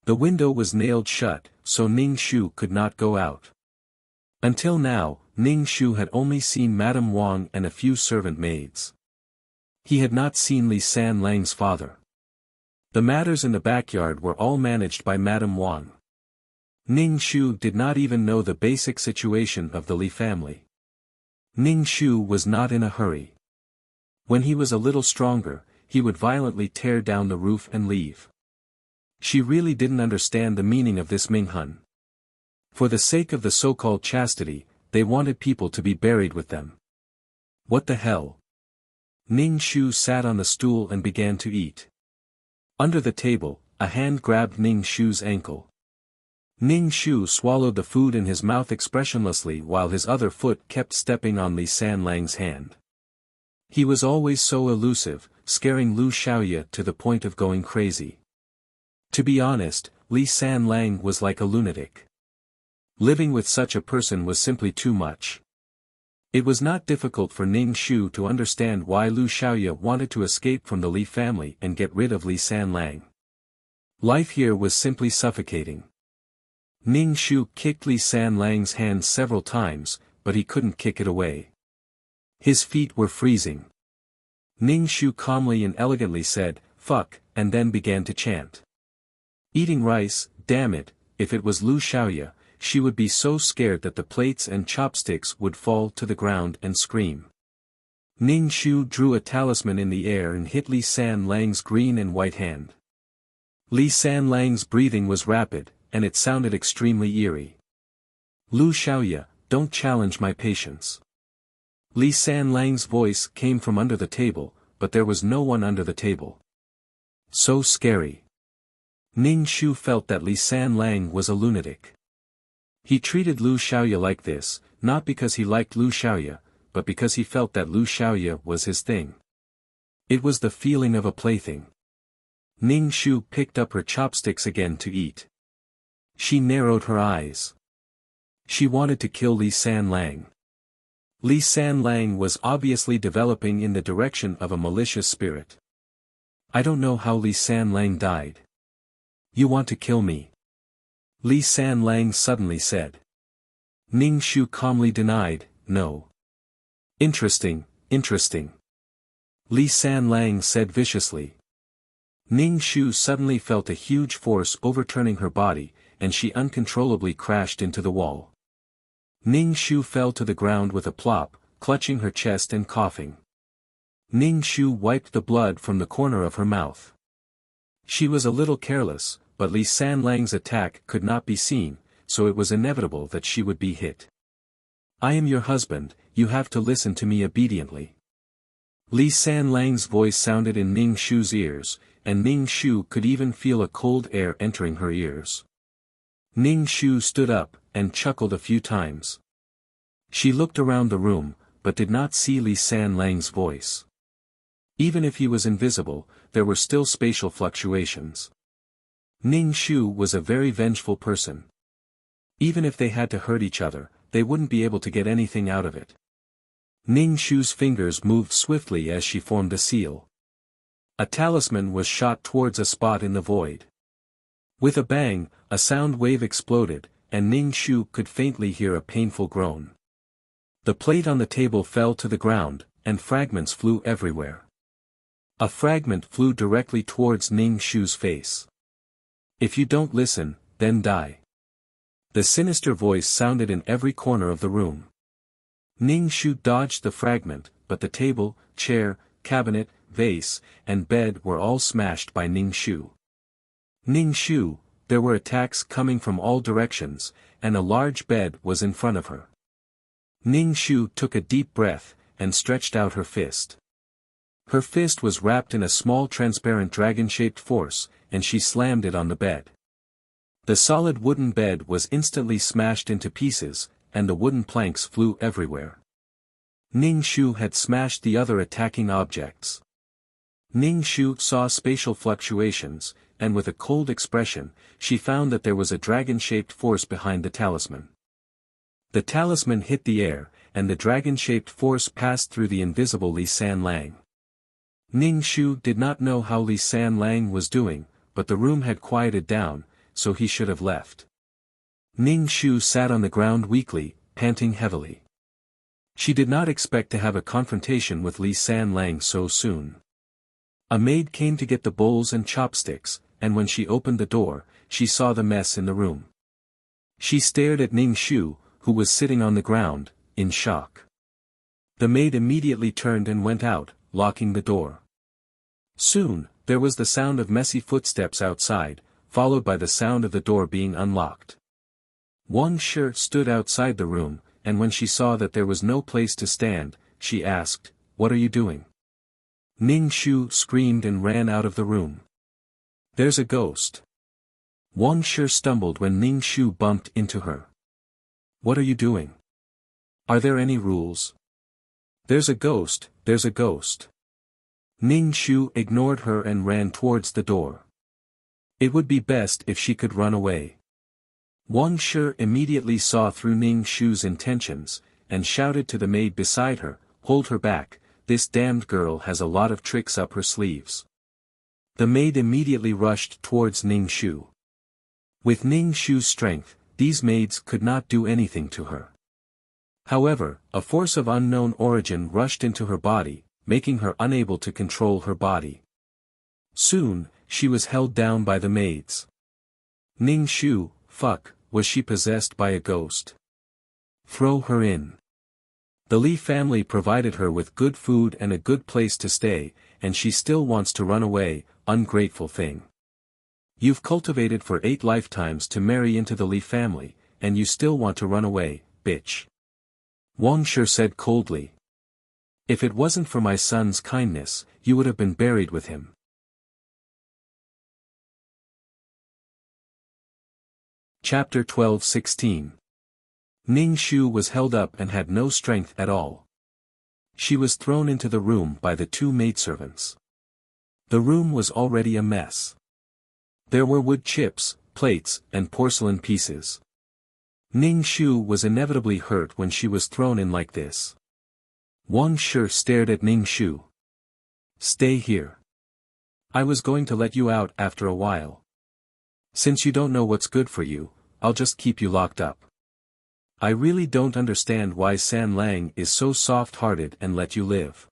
The window was nailed shut, so Ning Shu could not go out. Until now, Ning Shu had only seen Madame Wang and a few servant maids. He had not seen Li Sanlang's father. The matters in the backyard were all managed by Madame Wang. Ning Shu did not even know the basic situation of the Li family. Ning Shu was not in a hurry. When he was a little stronger, he would violently tear down the roof and leave. She really didn't understand the meaning of this Ming Hun. For the sake of the so-called chastity, they wanted people to be buried with them. What the hell? Ning Shu sat on the stool and began to eat. Under the table, a hand grabbed Ning Shu's ankle. Ning Shu swallowed the food in his mouth expressionlessly while his other foot kept stepping on Li Sanlang's hand. He was always so elusive, scaring Lu Xiaoya to the point of going crazy. To be honest, Li Sanlang was like a lunatic. Living with such a person was simply too much. It was not difficult for Ning Shu to understand why Lu Xiaoya wanted to escape from the Li family and get rid of Li Sanlang. Life here was simply suffocating. Ning Shu kicked Li Sanlang's hand several times, but he couldn't kick it away. His feet were freezing. Ning Shu calmly and elegantly said, "Fuck," and then began to chant. Eating rice, damn it, if it was Lu Xiaoya, she would be so scared that the plates and chopsticks would fall to the ground and scream. Ning Shu drew a talisman in the air and hit Li Sanlang's green and white hand. Li Sanlang's breathing was rapid, and it sounded extremely eerie. "Lu Xiaoya, don't challenge my patience." Li Sanlang's voice came from under the table, but there was no one under the table. So scary. Ning Shu felt that Li Sanlang was a lunatic. He treated Lu Xiaoya like this, not because he liked Lu Xiaoya, but because he felt that Lu Xiaoya was his thing. It was the feeling of a plaything. Ning Shu picked up her chopsticks again to eat. She narrowed her eyes. She wanted to kill Li Sanlang. Li Sanlang was obviously developing in the direction of a malicious spirit. "I don't know how Li Sanlang died." "You want to kill me?" Li Sanlang suddenly said. Ning Shu calmly denied, "No." "Interesting, interesting." Li Sanlang said viciously. Ning Shu suddenly felt a huge force overturning her body, and she uncontrollably crashed into the wall. Ning Shu fell to the ground with a plop, clutching her chest and coughing. Ning Shu wiped the blood from the corner of her mouth. She was a little careless, but Li Sanlang's attack could not be seen, so it was inevitable that she would be hit. "I am your husband, you have to listen to me obediently." Li Sanlang's voice sounded in Ning Shu's ears, and Ning Shu could even feel a cold air entering her ears. Ning Shu stood up, and chuckled a few times. She looked around the room, but did not see Li Sanlang's voice. Even if he was invisible, there were still spatial fluctuations. Ning Shu was a very vengeful person. Even if they had to hurt each other, they wouldn't be able to get anything out of it. Ning Shu's fingers moved swiftly as she formed a seal. A talisman was shot towards a spot in the void. With a bang, a sound wave exploded, and Ning Shu could faintly hear a painful groan. The plate on the table fell to the ground, and fragments flew everywhere. A fragment flew directly towards Ning Shu's face. "If you don't listen, then die." The sinister voice sounded in every corner of the room. Ning Shu dodged the fragment, but the table, chair, cabinet, vase, and bed were all smashed by Ning Shu. Ning Shu, there were attacks coming from all directions, and a large bed was in front of her. Ning Shu took a deep breath, and stretched out her fist. Her fist was wrapped in a small transparent dragon-shaped force, and she slammed it on the bed. The solid wooden bed was instantly smashed into pieces, and the wooden planks flew everywhere. Ning Shu had smashed the other attacking objects. Ning Shu saw spatial fluctuations, and with a cold expression, she found that there was a dragon-shaped force behind the talisman. The talisman hit the air, and the dragon-shaped force passed through the invisible Li Sanlang. Ning Shu did not know how Li Sanlang was doing, but the room had quieted down, so he should have left. Ning Shu sat on the ground weakly, panting heavily. She did not expect to have a confrontation with Li Sanlang so soon. A maid came to get the bowls and chopsticks, and when she opened the door, she saw the mess in the room. She stared at Ning Shu, who was sitting on the ground, in shock. The maid immediately turned and went out, locking the door. Soon, there was the sound of messy footsteps outside, followed by the sound of the door being unlocked. Wang Shi stood outside the room, and when she saw that there was no place to stand, she asked, "What are you doing?" Ning Shu screamed and ran out of the room. "There's a ghost." Wang Shi stumbled when Ning Shu bumped into her. "What are you doing? Are there any rules?" "There's a ghost, there's a ghost." Ning Shu ignored her and ran towards the door. It would be best if she could run away. Wang Shi immediately saw through Ning Shu's intentions, and shouted to the maid beside her, "Hold her back, this damned girl has a lot of tricks up her sleeves." The maid immediately rushed towards Ning Shu. With Ning Shu's strength, these maids could not do anything to her. However, a force of unknown origin rushed into her body, making her unable to control her body. Soon, she was held down by the maids. Ning Shu, fuck, was she possessed by a ghost? Throw her in. The Li family provided her with good food and a good place to stay, and she still wants to run away, ungrateful thing. You've cultivated for 8 lifetimes to marry into the Li family, and you still want to run away, bitch. Wang Shi said coldly. If it wasn't for my son's kindness, you would have been buried with him. Chapter 12-16. Ning Shu was held up and had no strength at all. She was thrown into the room by the 2 maidservants. The room was already a mess. There were wood chips, plates, and porcelain pieces. Ning Shu was inevitably hurt when she was thrown in like this. Wang Shi stared at Ning Shu. "Stay here. I was going to let you out after a while. Since you don't know what's good for you, I'll just keep you locked up. I really don't understand why San Lang is so soft-hearted and let you live.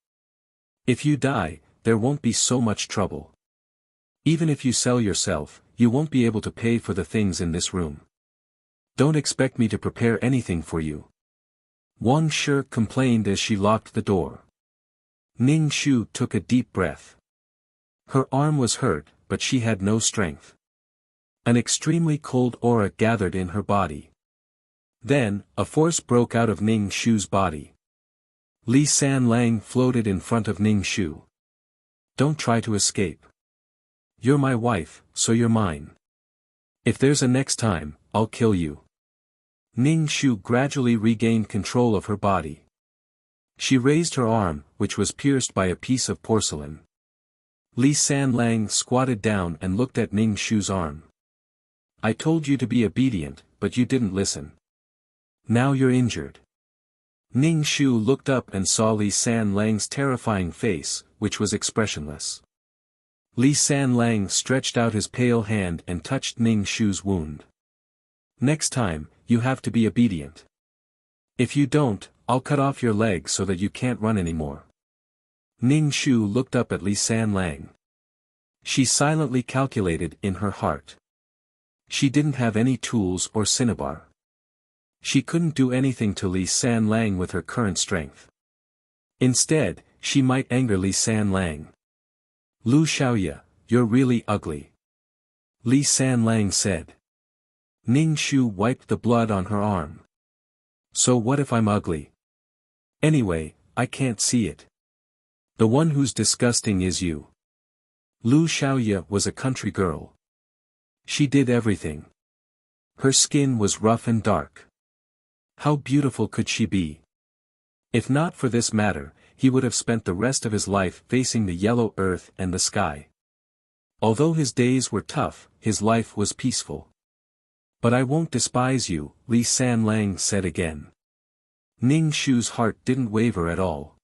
If you die, there won't be so much trouble. Even if you sell yourself, you won't be able to pay for the things in this room. Don't expect me to prepare anything for you." Wang Shi complained as she locked the door. Ning Shu took a deep breath. Her arm was hurt, but she had no strength. An extremely cold aura gathered in her body. Then, a force broke out of Ning Shu's body. Li San Lang floated in front of Ning Shu. "Don't try to escape. You're my wife, so you're mine. If there's a next time, I'll kill you." Ning Shu gradually regained control of her body. She raised her arm, which was pierced by a piece of porcelain. Li San Lang squatted down and looked at Ning Shu's arm. "I told you to be obedient, but you didn't listen. Now you're injured." Ning Shu looked up and saw Li San Lang's terrifying face, which was expressionless. Li San Lang stretched out his pale hand and touched Ning Shu's wound. "Next time, you have to be obedient. If you don't, I'll cut off your leg so that you can't run anymore." Ning Shu looked up at Li San Lang. She silently calculated in her heart. She didn't have any tools or cinnabar. She couldn't do anything to Li San Lang with her current strength. Instead, she might anger Li San Lang. "Lu Xiaoya, you're really ugly," Li San Lang said. Ning Shu wiped the blood on her arm. "So what if I'm ugly? Anyway, I can't see it. The one who's disgusting is you." Lu Xiaoya was a country girl. She did everything. Her skin was rough and dark. How beautiful could she be? If not for this matter, he would have spent the rest of his life facing the yellow earth and the sky. Although his days were tough, his life was peaceful. "But I won't despise you," Li San Lang said again. Ning Shu's heart didn't waver at all.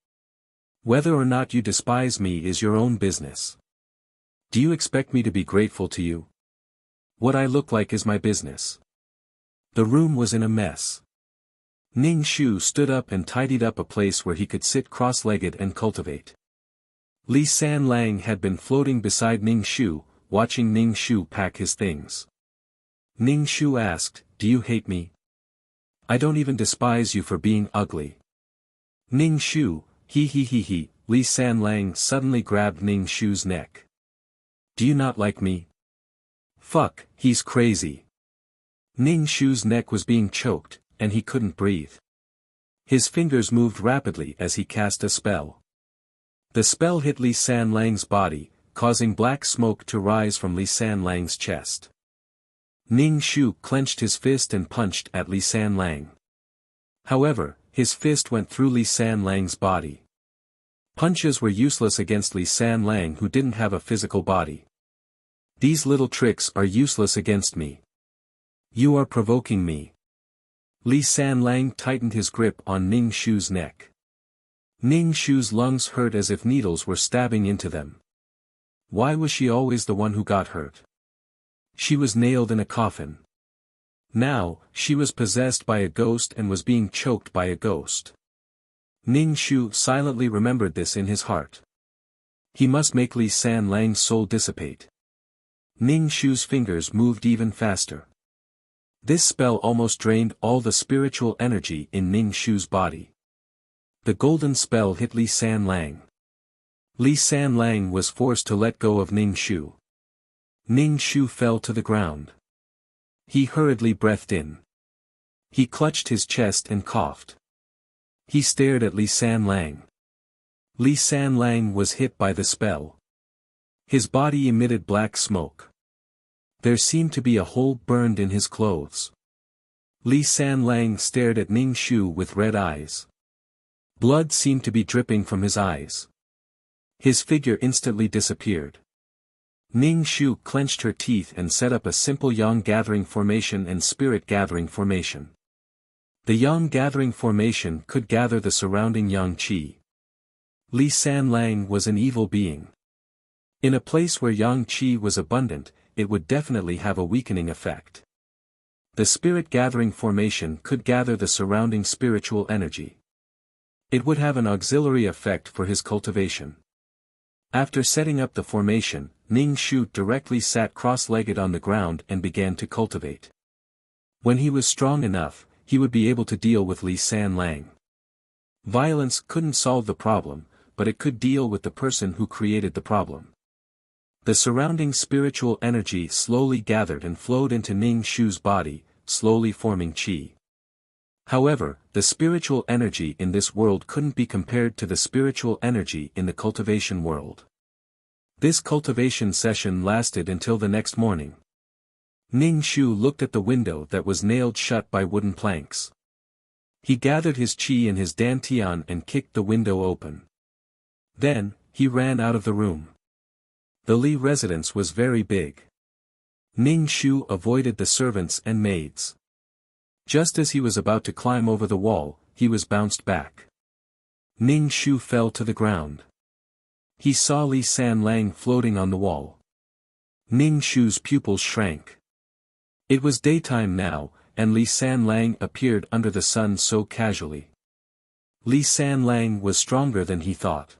"Whether or not you despise me is your own business. Do you expect me to be grateful to you? What I look like is my business." The room was in a mess. Ning Shu stood up and tidied up a place where he could sit cross-legged and cultivate. Li San Lang had been floating beside Ning Shu, watching Ning Shu pack his things. Ning Shu asked, do you hate me? I don't even despise you for being ugly. Ning Shu, he. Li Sanlang suddenly grabbed Ning Shu's neck. Do you not like me? Fuck, he's crazy. Ning Shu's neck was being choked, and he couldn't breathe. His fingers moved rapidly as he cast a spell. The spell hit Li Sanlang's body, causing black smoke to rise from Li Sanlang's chest. Ning Shu clenched his fist and punched at Li Sanlang. However, his fist went through Li Sanlang's body. Punches were useless against Li Sanlang, who didn't have a physical body. These little tricks are useless against me. You are provoking me. Li Sanlang tightened his grip on Ning Shu's neck. Ning Shu's lungs hurt as if needles were stabbing into them. Why was she always the one who got hurt? She was nailed in a coffin. Now, she was possessed by a ghost and was being choked by a ghost. Ning Shu silently remembered this in his heart. He must make Li Sanlang's soul dissipate. Ning Shu's fingers moved even faster. This spell almost drained all the spiritual energy in Ning Shu's body. The golden spell hit Li Sanlang. Li Sanlang was forced to let go of Ning Shu. Ning Shu fell to the ground. He hurriedly breathed in. He clutched his chest and coughed. He stared at Li Sanlang. Li Sanlang was hit by the spell. His body emitted black smoke. There seemed to be a hole burned in his clothes. Li Sanlang stared at Ning Shu with red eyes. Blood seemed to be dripping from his eyes. His figure instantly disappeared. Ning Shu clenched her teeth and set up a simple Yang gathering formation and spirit gathering formation. The Yang gathering formation could gather the surrounding Yang Qi. Li Sanlang was an evil being. In a place where Yang Qi was abundant, it would definitely have a weakening effect. The spirit gathering formation could gather the surrounding spiritual energy. It would have an auxiliary effect for his cultivation. After setting up the formation, Ning Shu directly sat cross-legged on the ground and began to cultivate. When he was strong enough, he would be able to deal with Li Sanlang. Violence couldn't solve the problem, but it could deal with the person who created the problem. The surrounding spiritual energy slowly gathered and flowed into Ning Shu's body, slowly forming qi. However, the spiritual energy in this world couldn't be compared to the spiritual energy in the cultivation world. This cultivation session lasted until the next morning. Ning Shu looked at the window that was nailed shut by wooden planks. He gathered his qi in his dantian and kicked the window open. Then, he ran out of the room. The Li residence was very big. Ning Shu avoided the servants and maids. Just as he was about to climb over the wall, he was bounced back. Ning Shu fell to the ground. He saw Li Sanlang floating on the wall. Ning Shu's pupils shrank. It was daytime now, and Li Sanlang appeared under the sun so casually. Li Sanlang was stronger than he thought.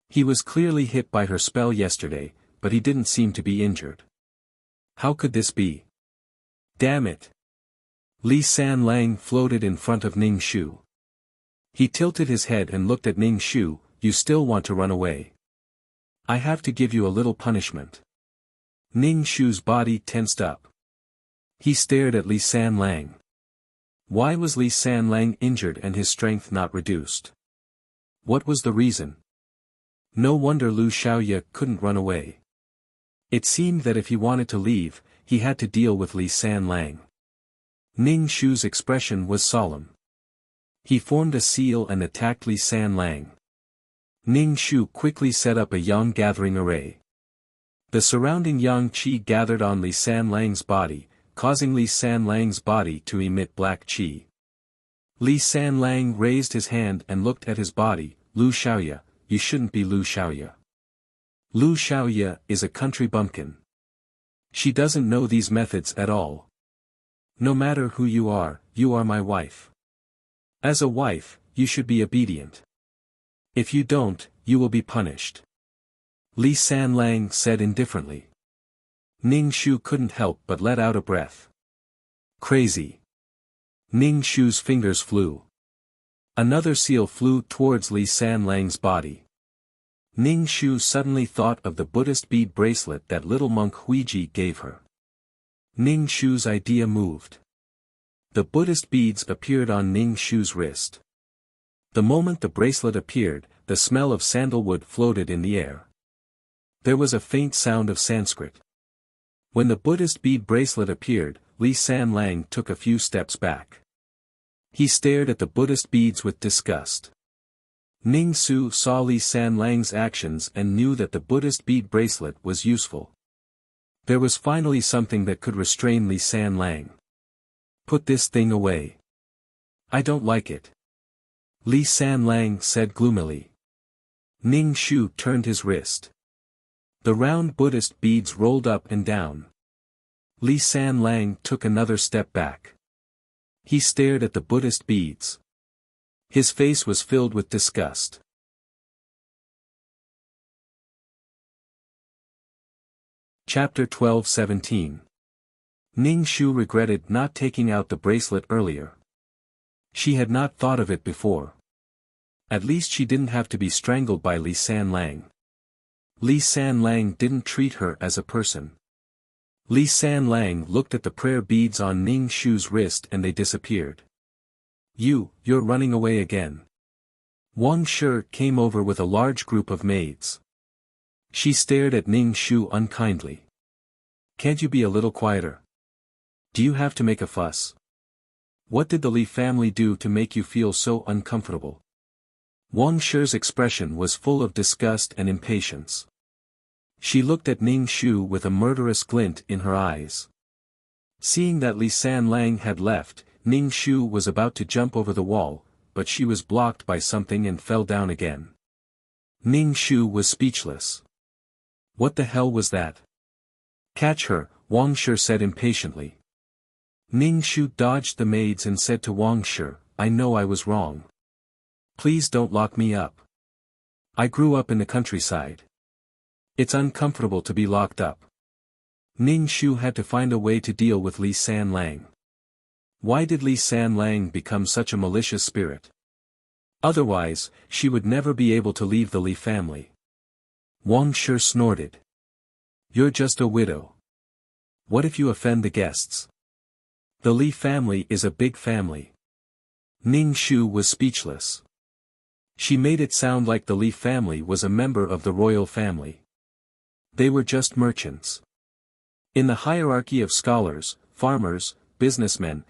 He was clearly hit by her spell yesterday, but he didn't seem to be injured. How could this be? Damn it! Li Sanlang floated in front of Ning Shu. He tilted his head and looked at Ning Shu. You still want to run away? I have to give you a little punishment. Ning Shu's body tensed up. He stared at Li Sanlang. Why was Li Sanlang injured and his strength not reduced? What was the reason? No wonder Lu Xiaoye couldn't run away. It seemed that if he wanted to leave, he had to deal with Li Sanlang. Ning Shu's expression was solemn. He formed a seal and attacked Li Sanlang. Ning Shu quickly set up a Yang gathering array. The surrounding Yang Qi gathered on Li Sanlang's body, causing Li Sanlang's body to emit black Qi. Li Sanlang raised his hand and looked at his body. Lu Xiaoye, you shouldn't be Lu Xiaoye. Lu Xiaoye is a country bumpkin. She doesn't know these methods at all. No matter who you are my wife. As a wife, you should be obedient. If you don't, you will be punished. Li Sanlang said indifferently. Ning Shu couldn't help but let out a breath. Crazy. Ning Shu's fingers flew. Another seal flew towards Li Sanlang's body. Ning Shu suddenly thought of the Buddhist bead bracelet that little monk Huiji gave her. Ning Shu's idea moved. The Buddhist beads appeared on Ning Shu's wrist. The moment the bracelet appeared, the smell of sandalwood floated in the air. There was a faint sound of Sanskrit. When the Buddhist bead bracelet appeared, Li Sanlang took a few steps back. He stared at the Buddhist beads with disgust. Ning Su saw Li Sanlang's actions and knew that the Buddhist bead bracelet was useful. There was finally something that could restrain Li Sanlang. Put this thing away. I don't like it. Li Sanlang said gloomily. Ning Shu turned his wrist. The round Buddhist beads rolled up and down. Li Sanlang took another step back. He stared at the Buddhist beads. His face was filled with disgust. Chapter 12-17. Ning Shu regretted not taking out the bracelet earlier. She had not thought of it before. At least she didn't have to be strangled by Li Sanlang. Li Sanlang didn't treat her as a person. Li Sanlang looked at the prayer beads on Ning Shu's wrist and they disappeared. You're running away again. Wang Shi came over with a large group of maids. She stared at Ning Shu unkindly. Can't you be a little quieter? Do you have to make a fuss? What did the Li family do to make you feel so uncomfortable? Wang Shi's expression was full of disgust and impatience. She looked at Ning Shu with a murderous glint in her eyes. Seeing that Li Sanlang had left, Ning Shu was about to jump over the wall, but she was blocked by something and fell down again. Ning Shu was speechless. What the hell was that? Catch her, Wang Shi said impatiently. Ning Shu dodged the maids and said to Wang Shi, I know I was wrong. Please don't lock me up. I grew up in the countryside. It's uncomfortable to be locked up. Ning Shu had to find a way to deal with Li Sanlang. Why did Li Sanlang become such a malicious spirit? Otherwise, she would never be able to leave the Li family. Wang Shi snorted. You're just a widow. What if you offend the guests? The Li family is a big family. Ning Shu was speechless. She made it sound like the Li family was a member of the royal family. They were just merchants. In the hierarchy of scholars, farmers, businessmen,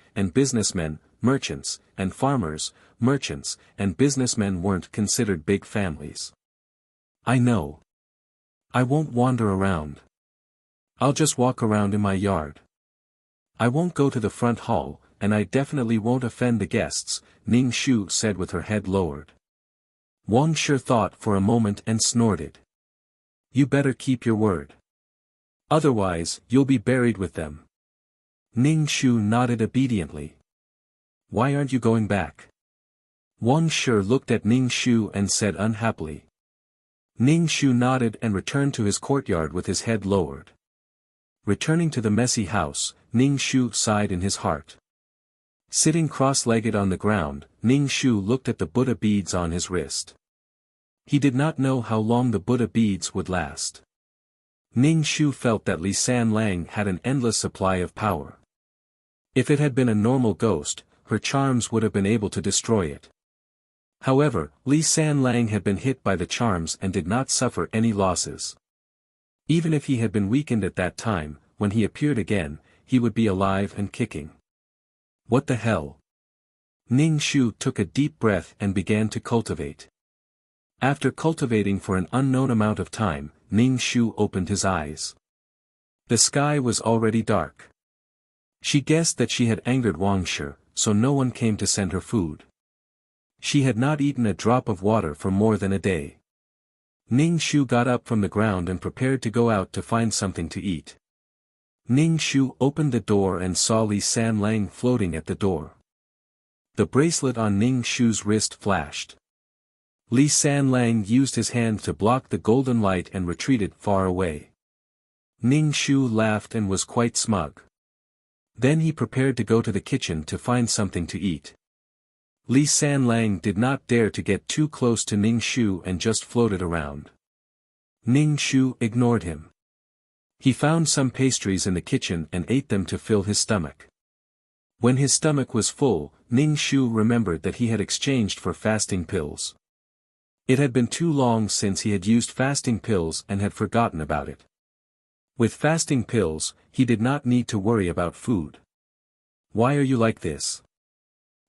merchants, and farmers, merchants, and businessmen weren't considered big families. I know. I won't wander around. I'll just walk around in my yard. I won't go to the front hall, and I definitely won't offend the guests, Ning Shu said with her head lowered. Wang Shi thought for a moment and snorted. You better keep your word. Otherwise, you'll be buried with them. Ning Shu nodded obediently. Why aren't you going back? Wang Shi looked at Ning Shu and said unhappily. Ning Shu nodded and returned to his courtyard with his head lowered. Returning to the messy house, Ning Shu sighed in his heart. Sitting cross-legged on the ground, Ning Shu looked at the Buddha beads on his wrist. He did not know how long the Buddha beads would last. Ning Shu felt that Li Sanlang had an endless supply of power. If it had been a normal ghost, her charms would have been able to destroy it. However, Li Sanlang had been hit by the charms and did not suffer any losses. Even if he had been weakened at that time, when he appeared again, he would be alive and kicking. What the hell? Ning Shu took a deep breath and began to cultivate. After cultivating for an unknown amount of time, Ning Shu opened his eyes. The sky was already dark. She guessed that she had angered Wang Shi, so no one came to send her food. She had not eaten a drop of water for more than a day. Ning Shu got up from the ground and prepared to go out to find something to eat. Ning Shu opened the door and saw Li Sanlang floating at the door. The bracelet on Ning Shu's wrist flashed. Li Sanlang used his hand to block the golden light and retreated far away. Ning Shu laughed and was quite smug. Then he prepared to go to the kitchen to find something to eat. Li Sanlang did not dare to get too close to Ning Shu and just floated around. Ning Shu ignored him. He found some pastries in the kitchen and ate them to fill his stomach. When his stomach was full, Ning Shu remembered that he had exchanged for fasting pills. It had been too long since he had used fasting pills and had forgotten about it. With fasting pills, he did not need to worry about food. Why are you like this?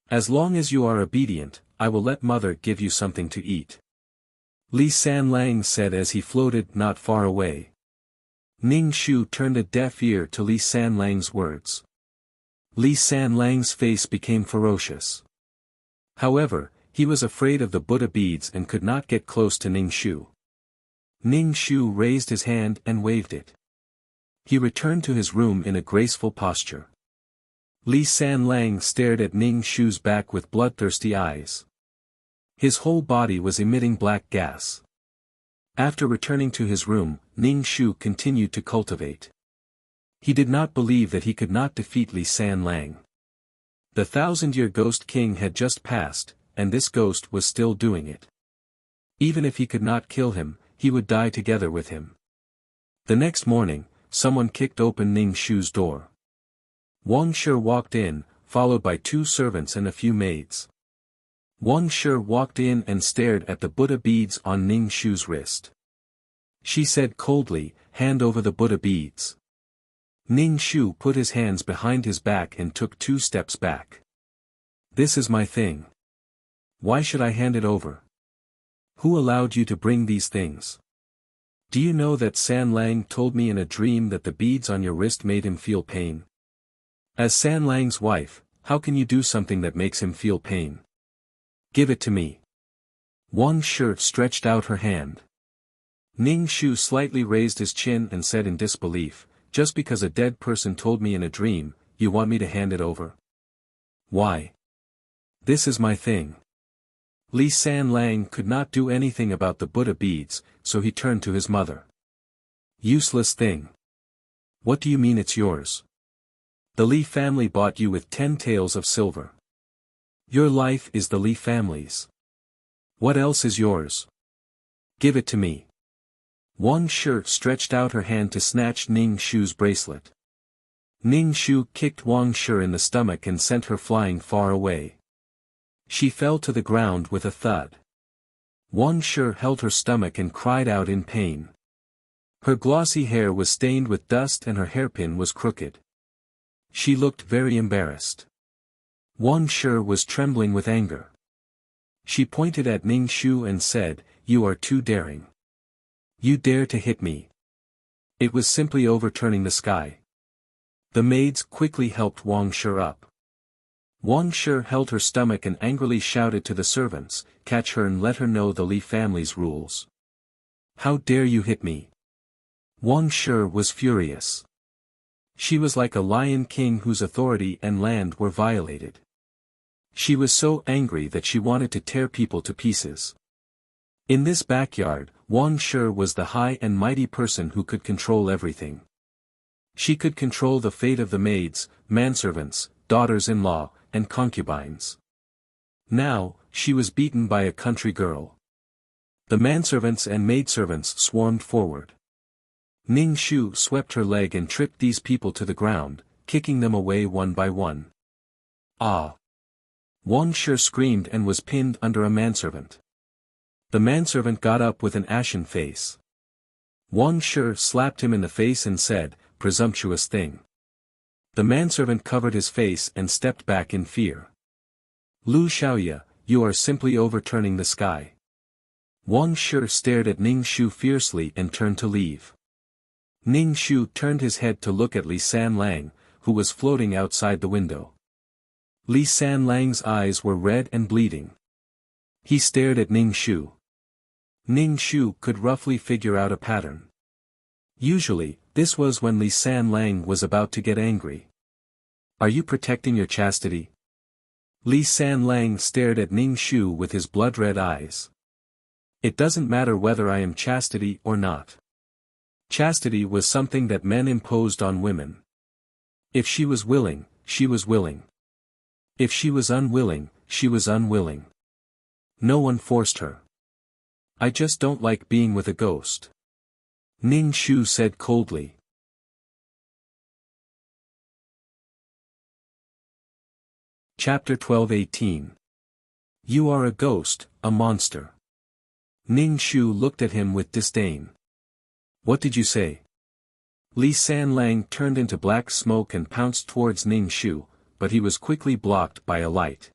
As long as you are obedient, I will let mother give you something to eat. Li Sanlang said as he floated not far away. Ning Shu turned a deaf ear to Li Sanlang's words. Li Sanlang's face became ferocious. However, he was afraid of the Buddha beads and could not get close to Ning Shu. Ning Shu raised his hand and waved it. He returned to his room in a graceful posture. Li Sanlang stared at Ning Shu's back with bloodthirsty eyes. His whole body was emitting black gas. After returning to his room, Ning Shu continued to cultivate. He did not believe that he could not defeat Li Sanlang. The 1,000-year Ghost King had just passed, and this ghost was still doing it. Even if he could not kill him, he would die together with him. The next morning, someone kicked open Ning Shu's door. Wang Shi walked in, followed by 2 servants and a few maids. Wang Shi walked in and stared at the Buddha beads on Ning Shu's wrist. She said coldly, "Hand over the Buddha beads." Ning Shu put his hands behind his back and took 2 steps back. "This is my thing. Why should I hand it over? Who allowed you to bring these things? Do you know that Sanlang told me in a dream that the beads on your wrist made him feel pain? As Sanlang's wife, how can you do something that makes him feel pain? Give it to me." Wang Shi stretched out her hand. Ning Shu slightly raised his chin and said in disbelief, "Just because a dead person told me in a dream, you want me to hand it over? Why? This is my thing." Li Sanlang could not do anything about the Buddha beads, so he turned to his mother. "Useless thing. What do you mean it's yours? The Li family bought you with 10 taels of silver. Your life is the Li family's. What else is yours? Give it to me." Wang Shi stretched out her hand to snatch Ning Shu's bracelet. Ning Shu kicked Wang Shi in the stomach and sent her flying far away. She fell to the ground with a thud. Wang Shi held her stomach and cried out in pain. Her glossy hair was stained with dust and her hairpin was crooked. She looked very embarrassed. Wang Shi was trembling with anger. She pointed at Ning Shu and said, "You are too daring. You dare to hit me." It was simply overturning the sky. The maids quickly helped Wang Shi up. Wang Shi held her stomach and angrily shouted to the servants, "Catch her and let her know the Li family's rules. How dare you hit me?" Wang Shi was furious. She was like a lion king whose authority and land were violated. She was so angry that she wanted to tear people to pieces. In this backyard, Wang Shi was the high and mighty person who could control everything. She could control the fate of the maids, manservants, daughters-in-law, and concubines. Now, she was beaten by a country girl. The manservants and maidservants swarmed forward. Ning Shu swept her leg and tripped these people to the ground, kicking them away one by one. "Ah!" Wang Shi screamed and was pinned under a manservant. The manservant got up with an ashen face. Wang Shi slapped him in the face and said, "Presumptuous thing." The manservant covered his face and stepped back in fear. "Lu Xiaoya, you are simply overturning the sky." Wang Shi stared at Ning Shu fiercely and turned to leave. Ning Shu turned his head to look at Li Sanlang, who was floating outside the window. Li Sanlang's eyes were red and bleeding. He stared at Ning Shu. Ning Shu could roughly figure out a pattern. Usually, this was when Li Sanlang was about to get angry. "Are you protecting your chastity?" Li Sanlang stared at Ning Shu with his blood-red eyes. "It doesn't matter whether I am chastity or not. Chastity was something that men imposed on women. If she was willing, she was willing. If she was unwilling, she was unwilling. No one forced her. I just don't like being with a ghost. Ning Shu said coldly. Chapter 12:18. You are a ghost, a monster. Ning Shu looked at him with disdain. What did you say? Li Sanlang turned into black smoke and pounced towards Ning Shu, but he was quickly blocked by a light.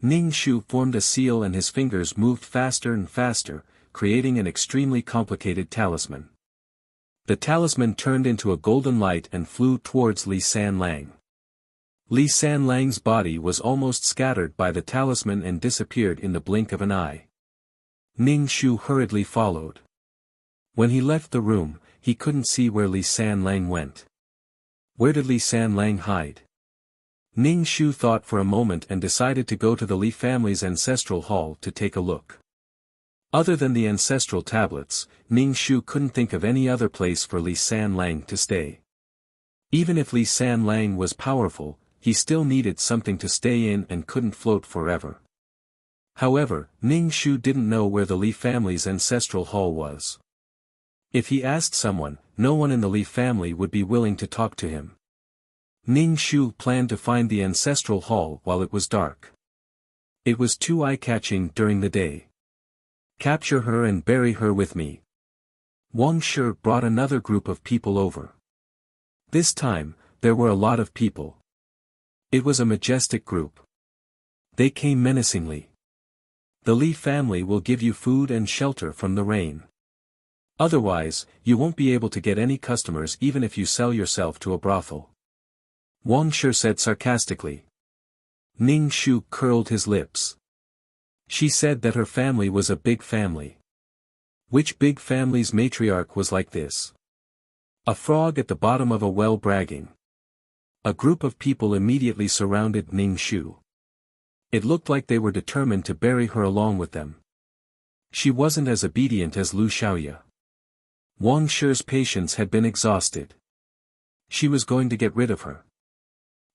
Ning Shu formed a seal and his fingers moved faster and faster, creating an extremely complicated talisman. The talisman turned into a golden light and flew towards Li Sanlang. Li Sanlang's body was almost scattered by the talisman and disappeared in the blink of an eye. Ning Shu hurriedly followed. When he left the room, he couldn't see where Li Sanlang went. Where did Li Sanlang hide? Ning Shu thought for a moment and decided to go to the Li family's ancestral hall to take a look. Other than the ancestral tablets, Ning Shu couldn't think of any other place for Li Sanlang to stay. Even if Li Sanlang was powerful, he still needed something to stay in and couldn't float forever. However, Ning Shu didn't know where the Li family's ancestral hall was. If he asked someone, no one in the Li family would be willing to talk to him. Ning Shu planned to find the ancestral hall while it was dark. It was too eye-catching during the day. Capture her and bury her with me. Wang Shi brought another group of people over. This time, there were a lot of people. It was a majestic group. They came menacingly. The Li family will give you food and shelter from the rain. Otherwise, you won't be able to get any customers even if you sell yourself to a brothel. Wang Shi said sarcastically. Ning Shu curled his lips. She said that her family was a big family. Which big family's matriarch was like this? A frog at the bottom of a well bragging. A group of people immediately surrounded Ning Shu. It looked like they were determined to bury her along with them. She wasn't as obedient as Lu Xiaoya. Wang Shi's patience had been exhausted. She was going to get rid of her.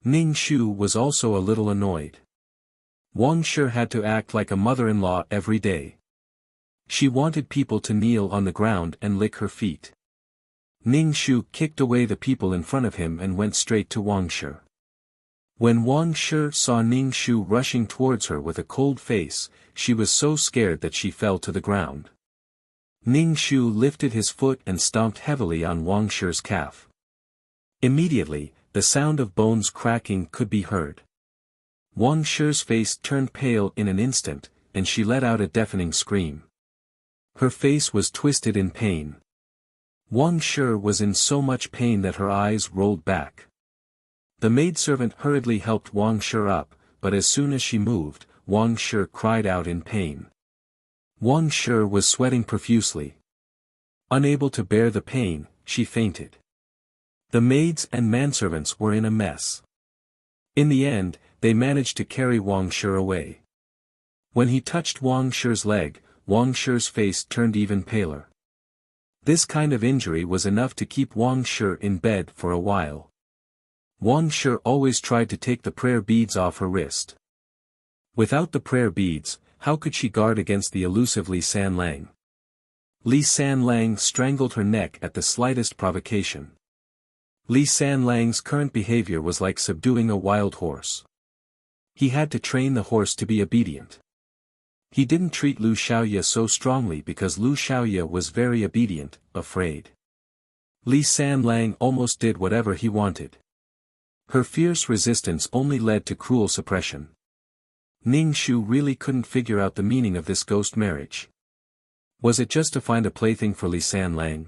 Ning Shu was also a little annoyed. Wang Shi had to act like a mother-in-law every day. She wanted people to kneel on the ground and lick her feet. Ning Shu kicked away the people in front of him and went straight to Wang Shi. When Wang Shi saw Ning Shu rushing towards her with a cold face, she was so scared that she fell to the ground. Ning Shu lifted his foot and stomped heavily on Wang Shi's calf. Immediately, the sound of bones cracking could be heard. Wang Shi's face turned pale in an instant, and she let out a deafening scream. Her face was twisted in pain. Wang Shi was in so much pain that her eyes rolled back. The maidservant hurriedly helped Wang Shi up, but as soon as she moved, Wang Shi cried out in pain. Wang Shi was sweating profusely. Unable to bear the pain, she fainted. The maids and manservants were in a mess. In the end, they managed to carry Wang Shi away. When he touched Wang Shi's leg, Wang Shi's face turned even paler. This kind of injury was enough to keep Wang Shi in bed for a while. Wang Shi always tried to take the prayer beads off her wrist. Without the prayer beads, how could she guard against the elusive Li Sanlang? Li Sanlang strangled her neck at the slightest provocation. Li Sanlang's current behavior was like subduing a wild horse. He had to train the horse to be obedient. He didn't treat Lu Xiaoya so strongly because Lu Xiaoya was very obedient, afraid. Li Sanlang almost did whatever he wanted. Her fierce resistance only led to cruel suppression. Ning Shu really couldn't figure out the meaning of this ghost marriage. Was it just to find a plaything for Li Sanlang?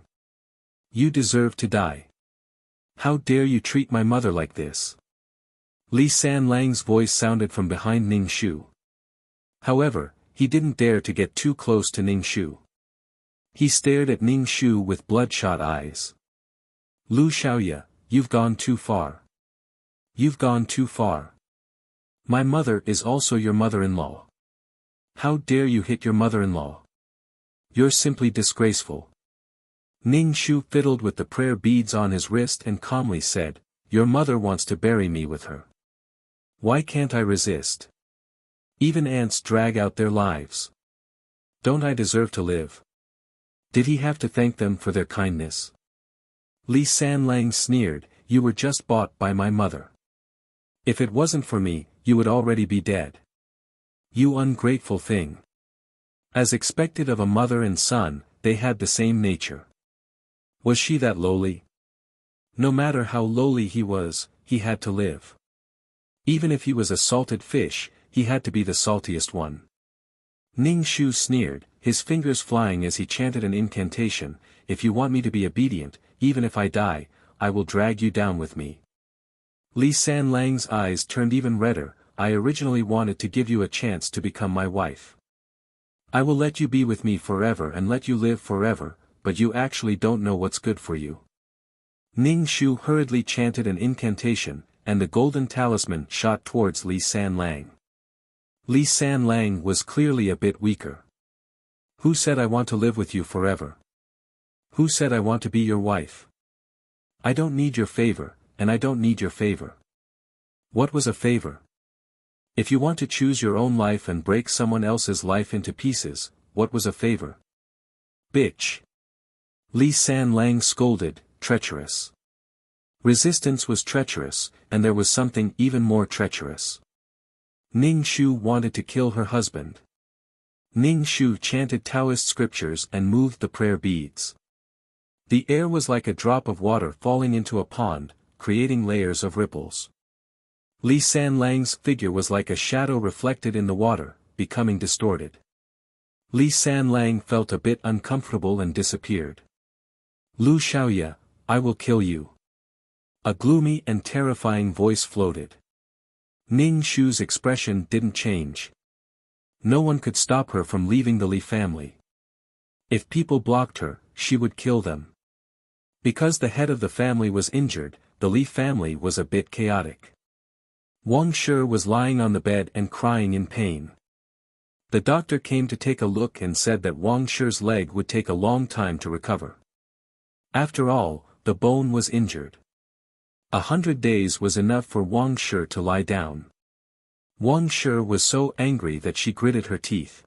You deserve to die. How dare you treat my mother like this? Li Sanlang's voice sounded from behind Ning Shu. However, he didn't dare to get too close to Ning Shu. He stared at Ning Shu with bloodshot eyes. Lu Xiaoya, you've gone too far. You've gone too far. My mother is also your mother-in-law. How dare you hit your mother-in-law? You're simply disgraceful. Ning Shu fiddled with the prayer beads on his wrist and calmly said, Your mother wants to bury me with her. Why can't I resist? Even ants drag out their lives. Don't I deserve to live? Did he have to thank them for their kindness? Li Sanlang sneered, you were just bought by my mother. If it wasn't for me, you would already be dead. You ungrateful thing. As expected of a mother and son, they had the same nature. Was she that lowly? No matter how lowly he was, he had to live. Even if he was a salted fish, he had to be the saltiest one. Ning Shu sneered, his fingers flying as he chanted an incantation, if you want me to be obedient, even if I die, I will drag you down with me. Li Sanlang's eyes turned even redder, I originally wanted to give you a chance to become my wife. I will let you be with me forever and let you live forever, but you actually don't know what's good for you. Ning Shu hurriedly chanted an incantation, and the golden talisman shot towards Li Sanlang. Li Sanlang was clearly a bit weaker. Who said I want to live with you forever? Who said I want to be your wife? I don't need your favor, and I don't need your favor. What was a favor? If you want to choose your own life and break someone else's life into pieces, what was a favor? Bitch. Li Sanlang scolded, treacherous. Resistance was treacherous, and there was something even more treacherous. Ning Shu wanted to kill her husband. Ning Shu chanted Taoist scriptures and moved the prayer beads. The air was like a drop of water falling into a pond, creating layers of ripples. Li Sanlang's figure was like a shadow reflected in the water, becoming distorted. Li Sanlang felt a bit uncomfortable and disappeared. Lu Xiaoya, I will kill you. A gloomy and terrifying voice floated. Ning Shu's expression didn't change. No one could stop her from leaving the Li family. If people blocked her, she would kill them. Because the head of the family was injured, the Li family was a bit chaotic. Wang Shi was lying on the bed and crying in pain. The doctor came to take a look and said that Wang Shi's leg would take a long time to recover. After all, the bone was injured. 100 days was enough for Wang Shi to lie down. Wang Shi was so angry that she gritted her teeth.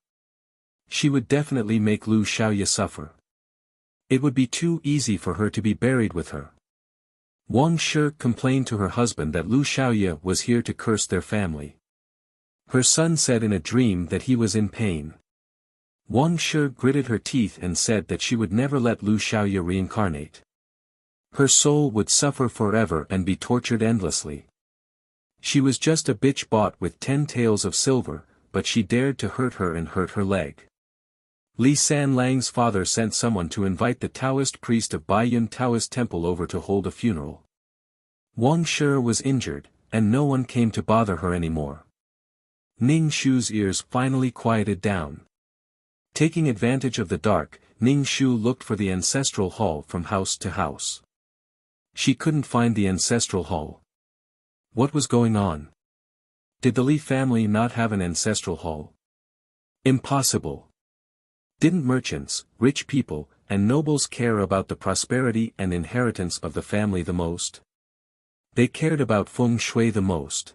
She would definitely make Lu Xiaoya suffer. It would be too easy for her to be buried with her. Wang Shi complained to her husband that Lu Xiaoya was here to curse their family. Her son said in a dream that he was in pain. Wang Shi gritted her teeth and said that she would never let Lu Xiaoya reincarnate. Her soul would suffer forever and be tortured endlessly. She was just a bitch bought with 10 taels of silver, but she dared to hurt her and hurt her leg. Li Sanlang's father sent someone to invite the Taoist priest of Baiyun Taoist temple over to hold a funeral. Wang Shi was injured, and no one came to bother her anymore. Ning Shu's ears finally quieted down. Taking advantage of the dark, Ning Shu looked for the ancestral hall from house to house. She couldn't find the ancestral hall. What was going on? Did the Li family not have an ancestral hall? Impossible. Didn't merchants, rich people, and nobles care about the prosperity and inheritance of the family the most? They cared about feng shui the most.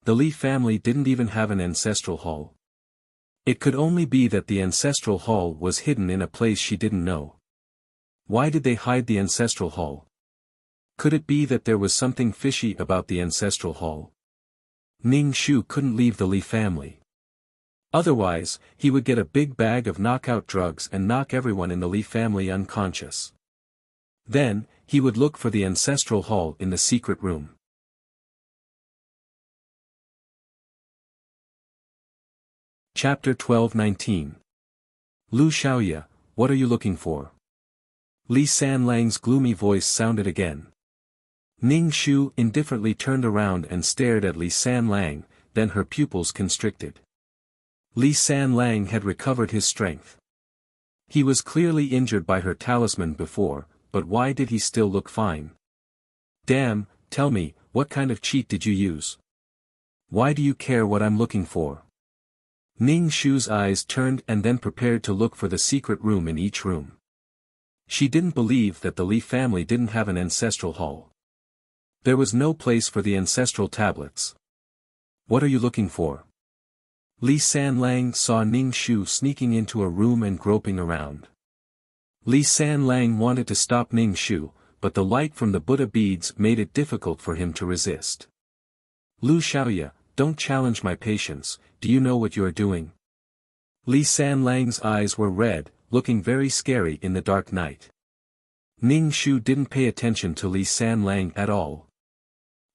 The Li family didn't even have an ancestral hall. It could only be that the ancestral hall was hidden in a place she didn't know. Why did they hide the ancestral hall? Could it be that there was something fishy about the ancestral hall? Ning Shu couldn't leave the Li family. Otherwise, he would get a big bag of knockout drugs and knock everyone in the Li family unconscious. Then, he would look for the ancestral hall in the secret room. Chapter 12-19. Lu Xiaoya, what are you looking for? Li Sanlang's gloomy voice sounded again. Ning Shu indifferently turned around and stared at Li Sanlang, then her pupils constricted. Li Sanlang had recovered his strength. He was clearly injured by her talisman before, but why did he still look fine? Damn, tell me, what kind of cheat did you use? Why do you care what I'm looking for? Ning Shu's eyes turned and then prepared to look for the secret room in each room. She didn't believe that the Li family didn't have an ancestral hall. There was no place for the ancestral tablets. What are you looking for? Li Sanlang saw Ning Shu sneaking into a room and groping around. Li Sanlang wanted to stop Ning Shu, but the light from the Buddha beads made it difficult for him to resist. Lu Xiaoya, don't challenge my patience, do you know what you are doing? Li Sanlang's eyes were red, looking very scary in the dark night. Ning Shu didn't pay attention to Li Sanlang at all.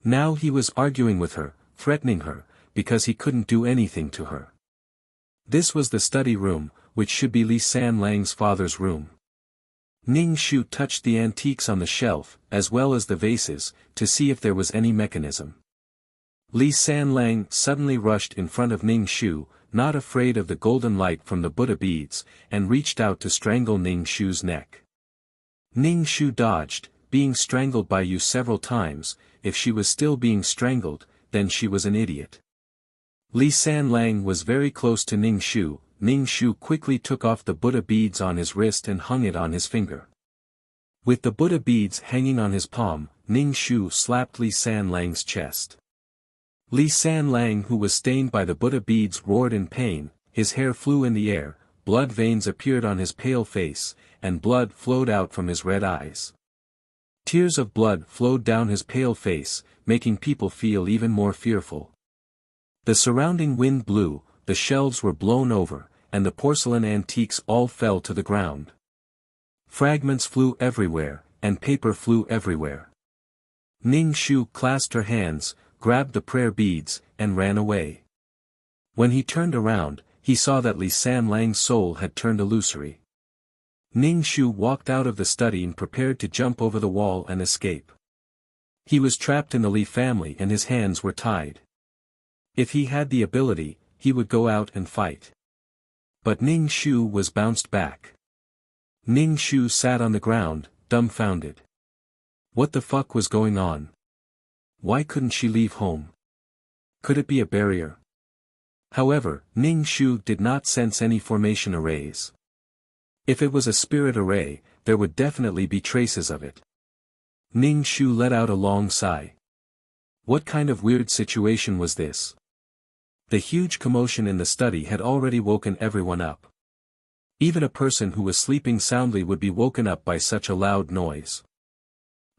Now he was arguing with her, threatening her, because he couldn't do anything to her. This was the study room, which should be Li Sanlang's father's room. Ning Shu touched the antiques on the shelf, as well as the vases, to see if there was any mechanism. Li Sanlang suddenly rushed in front of Ning Shu, not afraid of the golden light from the Buddha beads, and reached out to strangle Ning Shu's neck. Ning Shu dodged, being strangled by you several times. If she was still being strangled, then she was an idiot. Li Sanlang was very close to Ning Shu. Ning Shu quickly took off the Buddha beads on his wrist and hung it on his finger. With the Buddha beads hanging on his palm, Ning Shu slapped Li Sanlang's chest. Li Sanlang, who was stained by the Buddha beads, roared in pain, his hair flew in the air, blood veins appeared on his pale face, and blood flowed out from his red eyes. Tears of blood flowed down his pale face, making people feel even more fearful. The surrounding wind blew, the shelves were blown over, and the porcelain antiques all fell to the ground. Fragments flew everywhere, and paper flew everywhere. Ning Shu clasped her hands, grabbed the prayer beads, and ran away. When he turned around, he saw that Li Sanlang's soul had turned illusory. Ning Shu walked out of the study and prepared to jump over the wall and escape. He was trapped in the Li family and his hands were tied. If he had the ability, he would go out and fight. But Ning Shu was bounced back. Ning Shu sat on the ground, dumbfounded. What the fuck was going on? Why couldn't she leave home? Could it be a barrier? However, Ning Shu did not sense any formation arrays. If it was a spirit array, there would definitely be traces of it. Ning Shu let out a long sigh. What kind of weird situation was this? The huge commotion in the study had already woken everyone up. Even a person who was sleeping soundly would be woken up by such a loud noise.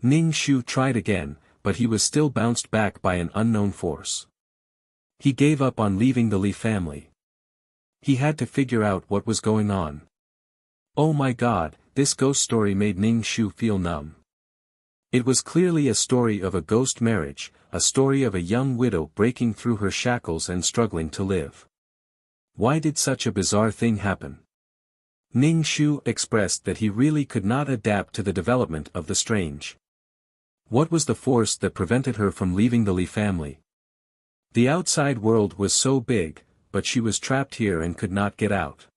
Ning Shu tried again, but he was still bounced back by an unknown force. He gave up on leaving the Li family. He had to figure out what was going on. Oh my god, this ghost story made Ning Shu feel numb. It was clearly a story of a ghost marriage, a story of a young widow breaking through her shackles and struggling to live. Why did such a bizarre thing happen? Ning Shu expressed that he really could not adapt to the development of the strange. What was the force that prevented her from leaving the Li family? The outside world was so big, but she was trapped here and could not get out.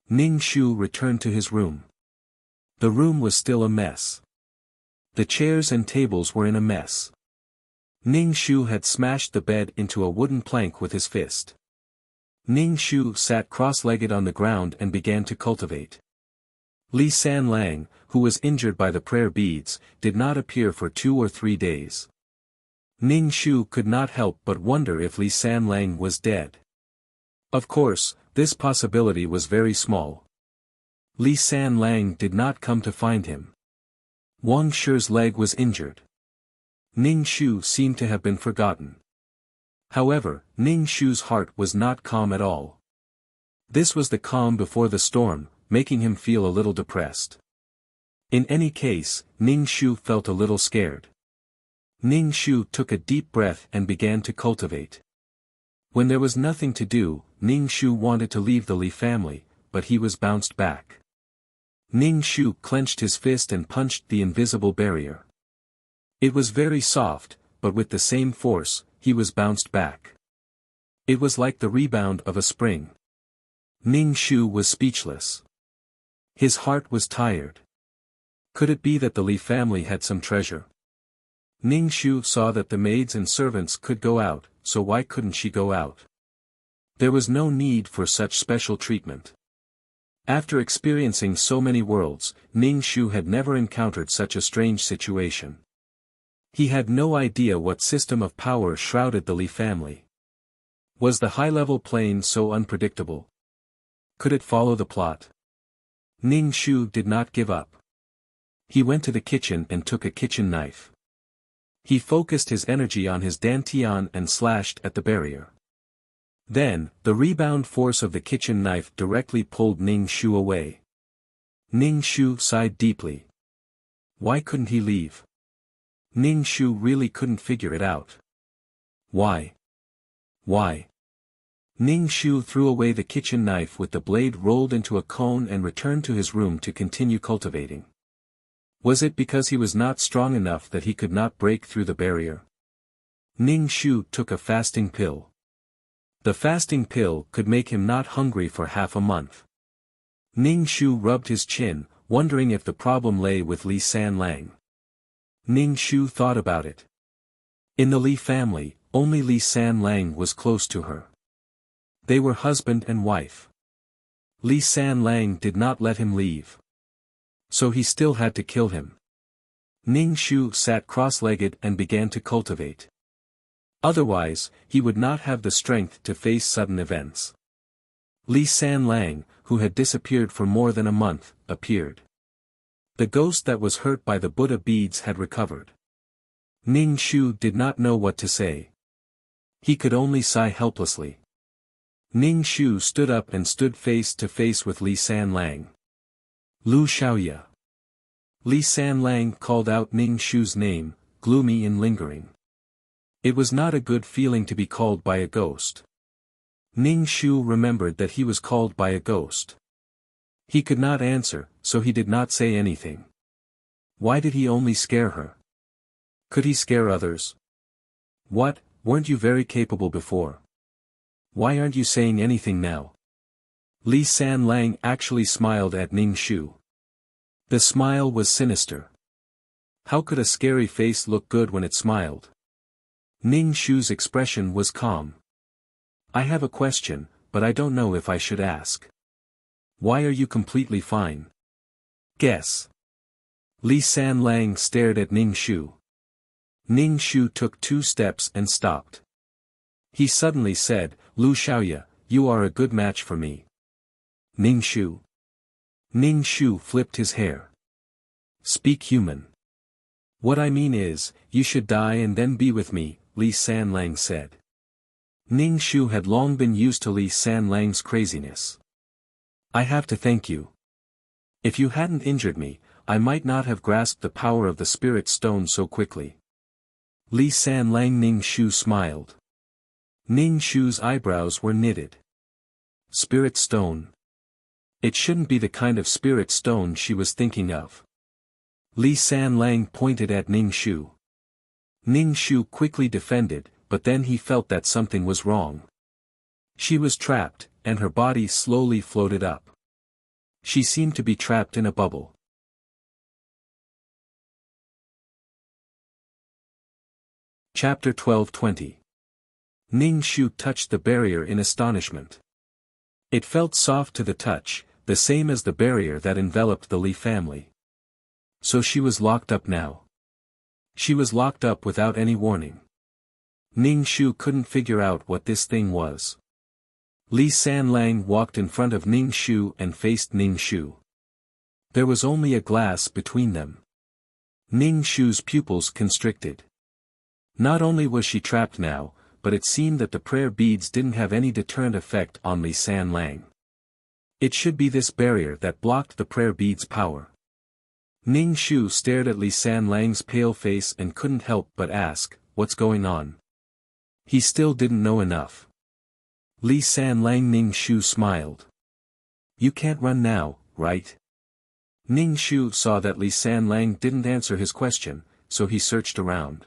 Ning Shu returned to his room. The room was still a mess. The chairs and tables were in a mess. Ning Shu had smashed the bed into a wooden plank with his fist. Ning Shu sat cross-legged on the ground and began to cultivate. Li Sanlang, who was injured by the prayer beads, did not appear for 2 or 3 days. Ning Shu could not help but wonder if Li Sanlang was dead. Of course, this possibility was very small. Li Sanlang did not come to find him. Wang Shi's leg was injured. Ning Shu seemed to have been forgotten. However, Ning Shu's heart was not calm at all. This was the calm before the storm, making him feel a little depressed. In any case, Ning Shu felt a little scared. Ning Shu took a deep breath and began to cultivate. When there was nothing to do, Ning Shu wanted to leave the Li family, but he was bounced back. Ning Shu clenched his fist and punched the invisible barrier. It was very soft, but with the same force, he was bounced back. It was like the rebound of a spring. Ning Shu was speechless. His heart was tired. Could it be that the Li family had some treasure? Ning Shu saw that the maids and servants could go out, so why couldn't she go out? There was no need for such special treatment. After experiencing so many worlds, Ning Shu had never encountered such a strange situation. He had no idea what system of power shrouded the Li family. Was the high-level plane so unpredictable? Could it follow the plot? Ning Shu did not give up. He went to the kitchen and took a kitchen knife. He focused his energy on his dantian and slashed at the barrier. Then, the rebound force of the kitchen knife directly pulled Ning Shu away. Ning Shu sighed deeply. Why couldn't he leave? Ning Shu really couldn't figure it out. Why? Why? Ning Shu threw away the kitchen knife with the blade rolled into a cone and returned to his room to continue cultivating. Was it because he was not strong enough that he could not break through the barrier? Ning Shu took a fasting pill. The fasting pill could make him not hungry for half a month. Ning Shu rubbed his chin, wondering if the problem lay with Li Sanlang. Ning Shu thought about it. In the Li family, only Li Sanlang was close to her. They were husband and wife. Li Sanlang did not let him leave. So he still had to kill him. Ning Shu sat cross-legged and began to cultivate. Otherwise, he would not have the strength to face sudden events. Li Sanlang, who had disappeared for more than a month, appeared. The ghost that was hurt by the Buddha beads had recovered. Ning Shu did not know what to say. He could only sigh helplessly. Ning Shu stood up and stood face to face with Li Sanlang. Lu Xiaoya. Li Sanlang called out Ning Shu's name, gloomy and lingering. It was not a good feeling to be called by a ghost. Ning Shu remembered that he was called by a ghost. He could not answer, so he did not say anything. Why did he only scare her? Could he scare others? What, weren't you very capable before? Why aren't you saying anything now? Li Sanlang actually smiled at Ning Shu. The smile was sinister. How could a scary face look good when it smiled? Ning Shu's expression was calm. I have a question, but I don't know if I should ask. Why are you completely fine? Guess. Li Sanlang stared at Ning Shu. Ning Shu took 2 steps and stopped. He suddenly said, Lu Xiaoya, you are a good match for me. Ning Shu. Ning Shu flipped his hair. Speak human. What I mean is, you should die and then be with me, Li Sanlang said. Ning Shu had long been used to Li Sanlang's craziness. I have to thank you. If you hadn't injured me, I might not have grasped the power of the spirit stone so quickly. Li Sanlang. Ning Shu smiled. Ning Shu's eyebrows were knitted. Spirit stone. It shouldn't be the kind of spirit stone she was thinking of. Li Sanlang pointed at Ning Shu. Ning Shu quickly defended, but then he felt that something was wrong. She was trapped, and her body slowly floated up. She seemed to be trapped in a bubble. Chapter 12:20. Ning Shu touched the barrier in astonishment. It felt soft to the touch, the same as the barrier that enveloped the Li family. So she was locked up now. She was locked up without any warning. Ning Shu couldn't figure out what this thing was. Li Sanlang walked in front of Ning Shu and faced Ning Shu. There was only a glass between them. Ning Shu's pupils constricted. Not only was she trapped now, but it seemed that the prayer beads didn't have any deterrent effect on Li Sanlang. It should be this barrier that blocked the prayer beads' power. Ning Shu stared at Li Sanlang's pale face and couldn't help but ask, what's going on? He still didn't know enough. Li Sanlang. Ning Shu smiled. You can't run now, right? Ning Shu saw that Li Sanlang didn't answer his question, so he searched around.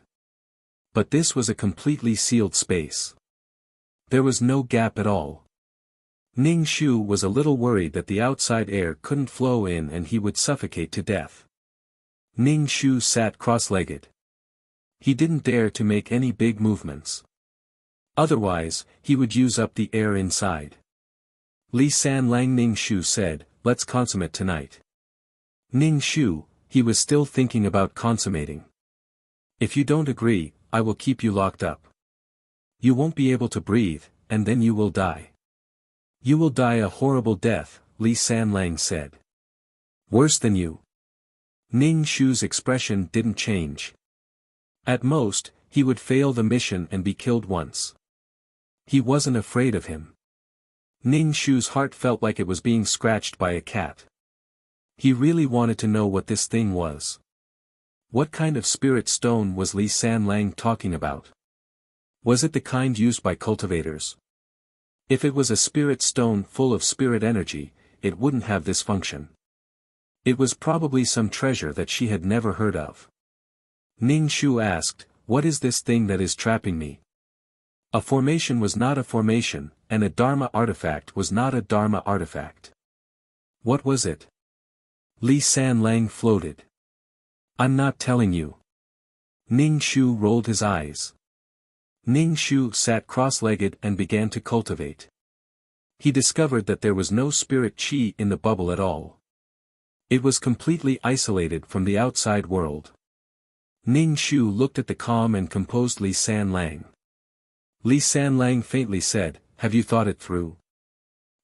But this was a completely sealed space. There was no gap at all. Ning Shu was a little worried that the outside air couldn't flow in and he would suffocate to death. Ning Shu sat cross-legged. He didn't dare to make any big movements. Otherwise, he would use up the air inside. Li Sanlang. Ning Shu said, let's consummate tonight. Ning Shu, he was still thinking about consummating. If you don't agree, I will keep you locked up. You won't be able to breathe, and then you will die. You will die a horrible death, Li Sanlang said. Worse than you. Ning Shu's expression didn't change. At most, he would fail the mission and be killed once. He wasn't afraid of him. Ning Shu's heart felt like it was being scratched by a cat. He really wanted to know what this thing was. What kind of spirit stone was Li Sanlang talking about? Was it the kind used by cultivators? If it was a spirit stone full of spirit energy, it wouldn't have this function. It was probably some treasure that she had never heard of. Ning Shu asked, "What is this thing that is trapping me?" A formation was not a formation, and a Dharma artifact was not a Dharma artifact. What was it? Li Sanlang floated. I'm not telling you. Ning Shu rolled his eyes. Ning Shu sat cross-legged and began to cultivate. He discovered that there was no spirit chi in the bubble at all. It was completely isolated from the outside world. Ning Shu looked at the calm and composed Li Sanlang. Li Sanlang faintly said, "Have you thought it through?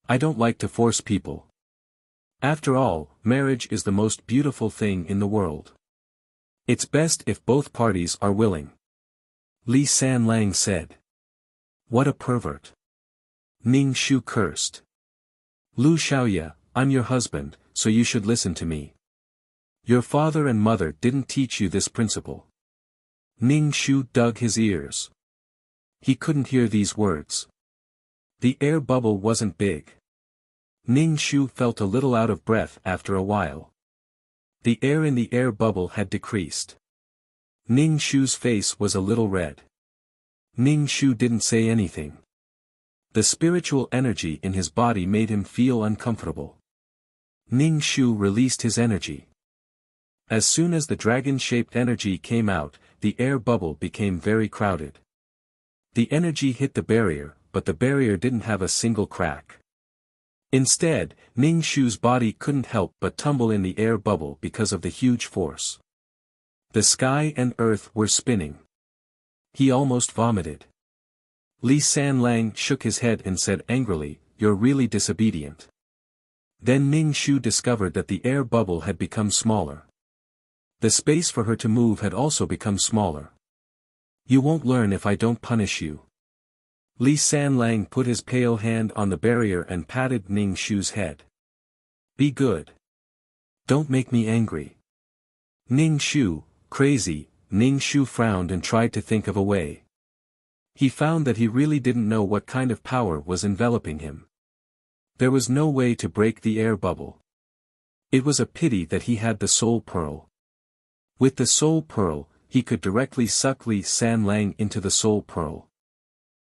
I don't like to force people. After all, marriage is the most beautiful thing in the world. It's best if both parties are willing." Li Sanlang said. What a pervert. Ning Shu cursed. Lu Xiaoya, I'm your husband, so you should listen to me. Your father and mother didn't teach you this principle. Ning Shu dug his ears. He couldn't hear these words. The air bubble wasn't big. Ning Shu felt a little out of breath after a while. The air in the air bubble had decreased. Ning Shu's face was a little red. Ning Shu didn't say anything. The spiritual energy in his body made him feel uncomfortable. Ning Shu released his energy. As soon as the dragon-shaped energy came out, the air bubble became very crowded. The energy hit the barrier, but the barrier didn't have a single crack. Instead, Ning Shu's body couldn't help but tumble in the air bubble because of the huge force. The sky and earth were spinning. He almost vomited. Li Sanlang shook his head and said angrily, "You're really disobedient." Then Ning Shu discovered that the air bubble had become smaller. The space for her to move had also become smaller. You won't learn if I don't punish you. Li Sanlang put his pale hand on the barrier and patted Ning Shu's head. Be good. Don't make me angry. Ning Shu, crazy, Ning Shu frowned and tried to think of a way. He found that he really didn't know what kind of power was enveloping him. There was no way to break the air bubble. It was a pity that he had the soul pearl. With the soul pearl, he could directly suck Li Sanlang into the soul pearl.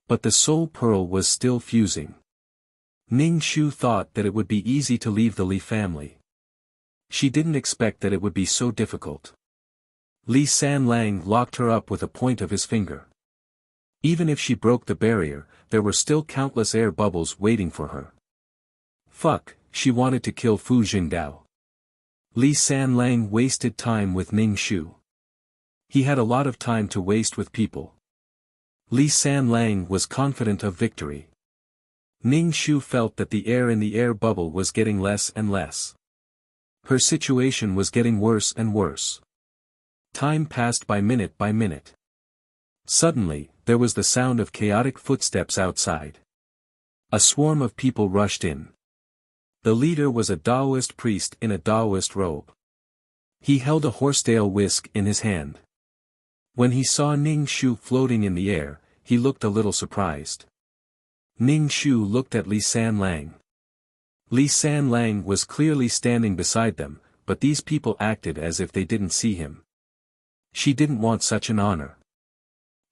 But the soul pearl was still fusing. Ning Shu thought that it would be easy to leave the Li family. She didn't expect that it would be so difficult. Li Sanlang locked her up with a point of his finger. Even if she broke the barrier, there were still countless air bubbles waiting for her. Fuck, she wanted to kill Fu Jingdao. Li Sanlang wasted time with Ning Shu. He had a lot of time to waste with people. Li Sanlang was confident of victory. Ning Shu felt that the air in the air bubble was getting less and less. Her situation was getting worse and worse. Time passed by minute by minute. Suddenly, there was the sound of chaotic footsteps outside. A swarm of people rushed in. The leader was a Taoist priest in a Taoist robe. He held a horsetail whisk in his hand. When he saw Ning Shu floating in the air, he looked a little surprised. Ning Shu looked at Li Sanlang. Li Sanlang was clearly standing beside them, but these people acted as if they didn't see him. She didn't want such an honor.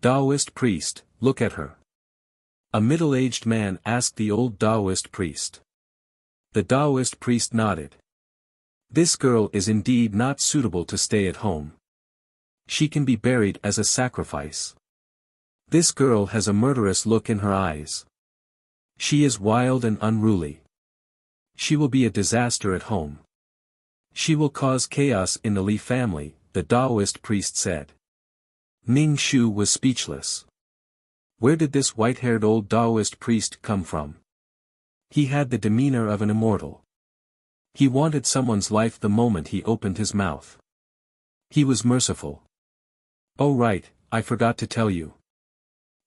Taoist priest, look at her. A middle-aged man asked the old Taoist priest. The Taoist priest nodded. This girl is indeed not suitable to stay at home. She can be buried as a sacrifice. This girl has a murderous look in her eyes. She is wild and unruly. She will be a disaster at home. She will cause chaos in the Li family, the Taoist priest said. Ning Shu was speechless. Where did this white-haired old Taoist priest come from? He had the demeanor of an immortal. He wanted someone's life the moment he opened his mouth. He was merciful. Oh right, I forgot to tell you.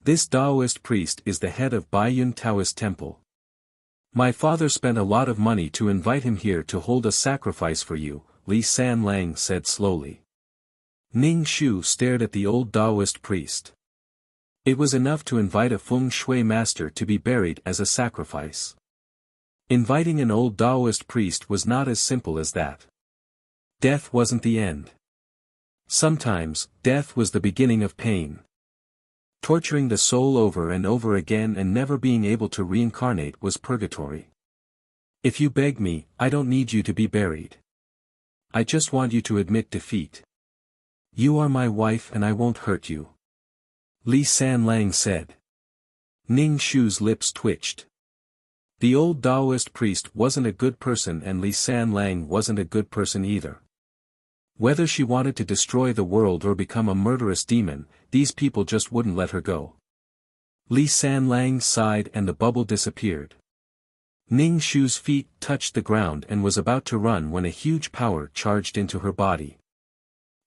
This Taoist priest is the head of Baiyun Taoist Temple. My father spent a lot of money to invite him here to hold a sacrifice for you, Li San Lang said slowly. Ning Shu stared at the old Taoist priest. It was enough to invite a feng shui master to be buried as a sacrifice. Inviting an old Taoist priest was not as simple as that. Death wasn't the end. Sometimes, death was the beginning of pain. Torturing the soul over and over again and never being able to reincarnate was purgatory. If you beg me, I don't need you to be buried. I just want you to admit defeat. You are my wife and I won't hurt you. Li San Lang said. Ning Shu's lips twitched. The old Taoist priest wasn't a good person and Li San Lang wasn't a good person either. Whether she wanted to destroy the world or become a murderous demon, these people just wouldn't let her go. Li San Lang sighed and the bubble disappeared. Ning Shu's feet touched the ground and was about to run when a huge power charged into her body.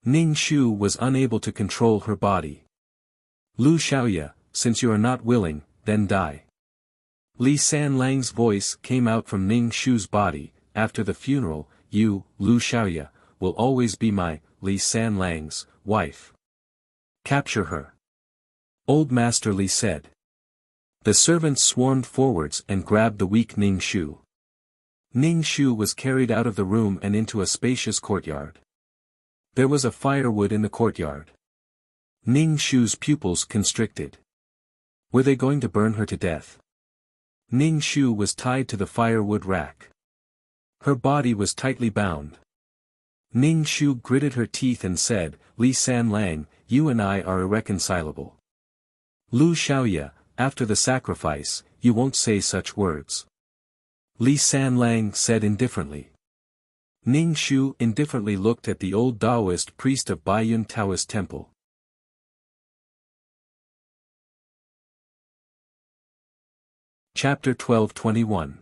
Ning Shu was unable to control her body. Lu Xiaoya, since you are not willing, then die. Li San Lang's voice came out from Ning Shu's body. After the funeral, you, Lu Xiaoya, will always be my, Li San Lang's, wife. Capture her. Old Master Li said. The servants swarmed forwards and grabbed the weak Ning Shu. Ning Shu was carried out of the room and into a spacious courtyard. There was a firewood in the courtyard. Ning Shu's pupils constricted. Were they going to burn her to death? Ning Shu was tied to the firewood rack. Her body was tightly bound. Ning Shu gritted her teeth and said, Li San Lang, you and I are irreconcilable. Lu Xiaoya, after the sacrifice, you won't say such words. Li San Lang said indifferently. Ning Shu indifferently looked at the old Taoist priest of Baiyun Taoist Temple. Chapter 1221.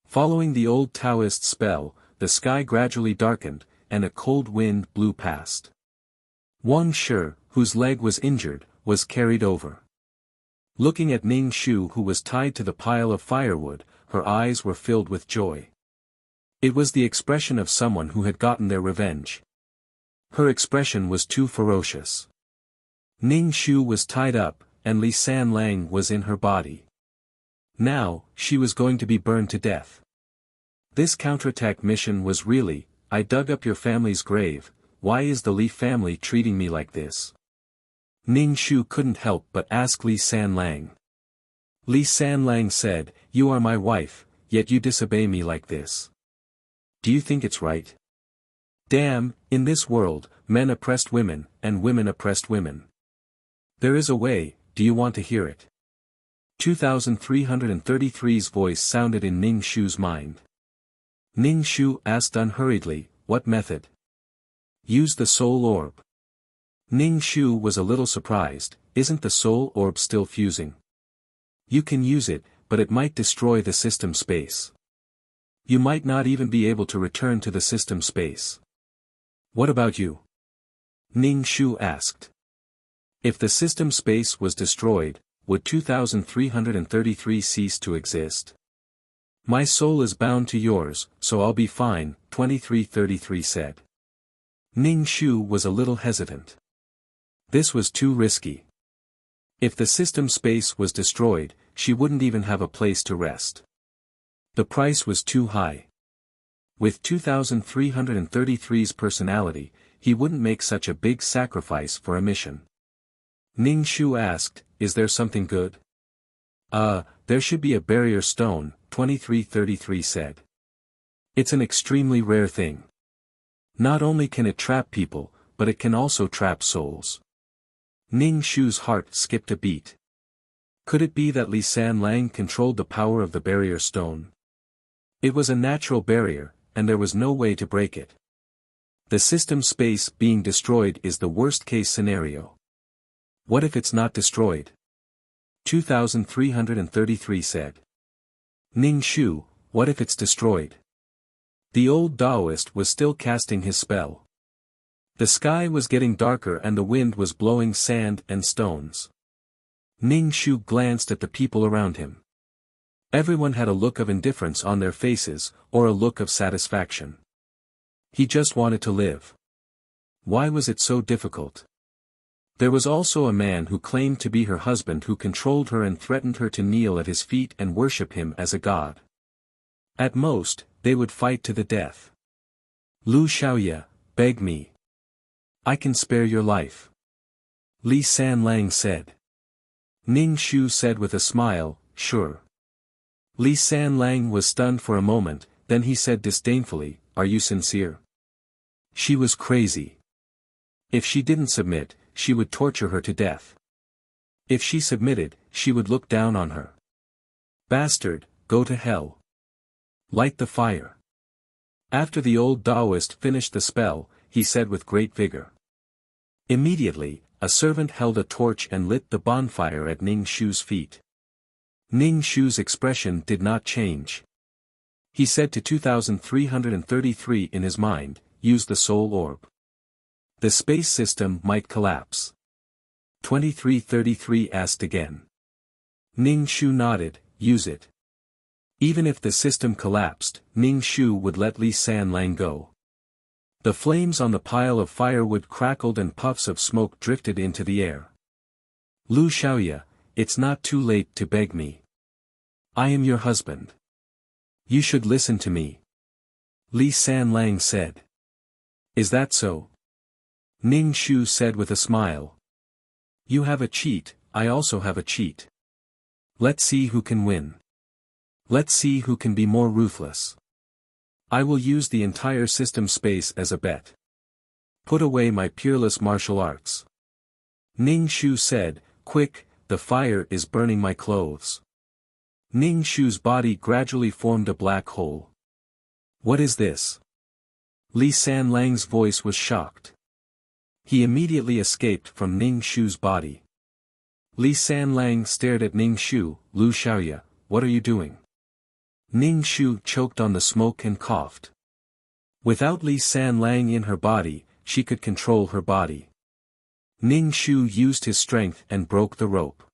Following the old Taoist spell, the sky gradually darkened, and a cold wind blew past. Wang Shi, whose leg was injured, was carried over. Looking at Ning Shu who was tied to the pile of firewood, her eyes were filled with joy. It was the expression of someone who had gotten their revenge. Her expression was too ferocious. Ning Shu was tied up, and Li San Lang was in her body. Now, she was going to be burned to death. This counterattack mission was really, I dug up your family's grave, why is the Li family treating me like this? Ning Shu couldn't help but ask Li San Lang. Li San Lang said, you are my wife, yet you disobey me like this. Do you think it's right? Damn, in this world, men oppressed women, and women oppressed women. There is a way, do you want to hear it? 2333's voice sounded in Ning Shu's mind. Ning Shu asked unhurriedly, what method? Use the soul orb. Ning Shu was a little surprised, isn't the soul orb still fusing? You can use it, but it might destroy the system space. You might not even be able to return to the system space. What about you? Ning Shu asked. If the system space was destroyed, would 2333 cease to exist? My soul is bound to yours, so I'll be fine, 2333 said. Ning Shu was a little hesitant. This was too risky. If the system space was destroyed, she wouldn't even have a place to rest. The price was too high. With 2333's personality, he wouldn't make such a big sacrifice for a mission. Ning Shu asked, is there something good? There should be a barrier stone, 2333 said. It's an extremely rare thing. Not only can it trap people, but it can also trap souls. Ning Shu's heart skipped a beat. Could it be that Li San Lang controlled the power of the barrier stone? It was a natural barrier, and there was no way to break it. The system space being destroyed is the worst-case scenario. What if it's not destroyed? 2333 said. Ning Shu, what if it's destroyed? The old Taoist was still casting his spell. The sky was getting darker and the wind was blowing sand and stones. Ning Shu glanced at the people around him. Everyone had a look of indifference on their faces, or a look of satisfaction. He just wanted to live. Why was it so difficult? There was also a man who claimed to be her husband who controlled her and threatened her to kneel at his feet and worship him as a god. At most, they would fight to the death. Lu Xiaoye, beg me. I can spare your life. Li Sanlang said. Ning Shu said with a smile, sure. Li Sanlang was stunned for a moment, then he said disdainfully, are you sincere? She was crazy. If she didn't submit, she would torture her to death. If she submitted, she would look down on her. Bastard, go to hell. Light the fire. After the old Taoist finished the spell, he said with great vigor. Immediately, a servant held a torch and lit the bonfire at Ning Shu's feet. Ning Shu's expression did not change. He said to 2333 in his mind, use the soul orb. The space system might collapse. 2333 asked again. Ning Shu nodded, use it. Even if the system collapsed, Ning Shu would let Li Sanlang go. The flames on the pile of firewood crackled and puffs of smoke drifted into the air. Lu Xiaoye, it's not too late to beg me. I am your husband. You should listen to me. Li Sanlang said. Is that so? Ning Shu said with a smile. You have a cheat, I also have a cheat. Let's see who can win. Let's see who can be more ruthless. I will use the entire system space as a bet. Put away my peerless martial arts. Ning Shu said, quick, the fire is burning my clothes. Ning Shu's body gradually formed a black hole. What is this? Li Sanlang's voice was shocked. He immediately escaped from Ning Shu's body. Li Sanlang stared at Ning Shu, Lu Xiaoye, what are you doing? Ning Shu choked on the smoke and coughed. Without Li Sanlang in her body, she could control her body. Ning Shu used his strength and broke the rope.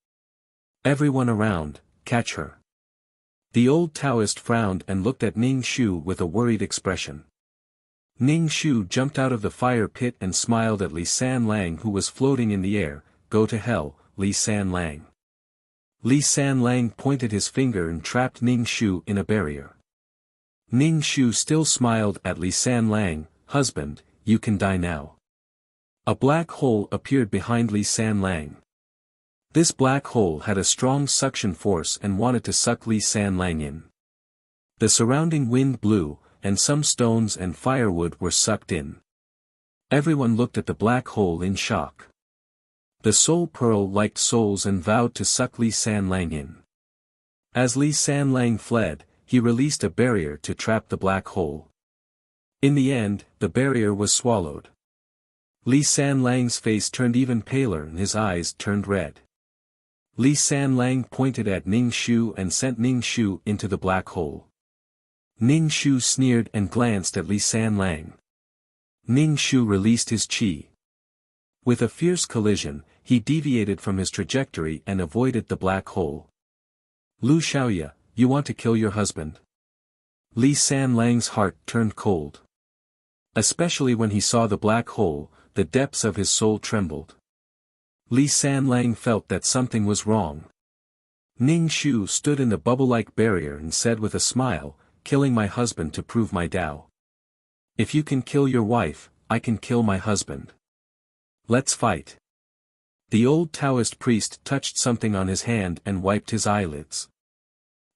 Everyone around, catch her. The old Taoist frowned and looked at Ning Shu with a worried expression. Ning Shu jumped out of the fire pit and smiled at Li Sanlang who was floating in the air, go to hell, Li Sanlang. Li Sanlang pointed his finger and trapped Ning Shu in a barrier. Ning Shu still smiled at Li Sanlang, husband, you can die now. A black hole appeared behind Li Sanlang. This black hole had a strong suction force and wanted to suck Li Sanlang in. The surrounding wind blew, and some stones and firewood were sucked in. Everyone looked at the black hole in shock. The Soul Pearl liked souls and vowed to suck Li Sanlang in. As Li Sanlang fled, he released a barrier to trap the black hole. In the end, the barrier was swallowed. Li Sanlang's face turned even paler and his eyes turned red. Li Sanlang pointed at Ning Shu and sent Ning Shu into the black hole. Ning Shu sneered and glanced at Li Sanlang. Ning Shu released his qi. With a fierce collision, he deviated from his trajectory and avoided the black hole. Lu Xiaoye, you want to kill your husband? Li Sanlang's heart turned cold. Especially when he saw the black hole, the depths of his soul trembled. Li Sanlang felt that something was wrong. Ning Shu stood in the bubble-like barrier and said with a smile, killing my husband to prove my Tao. If you can kill your wife, I can kill my husband. Let's fight. The old Taoist priest touched something on his hand and wiped his eyelids.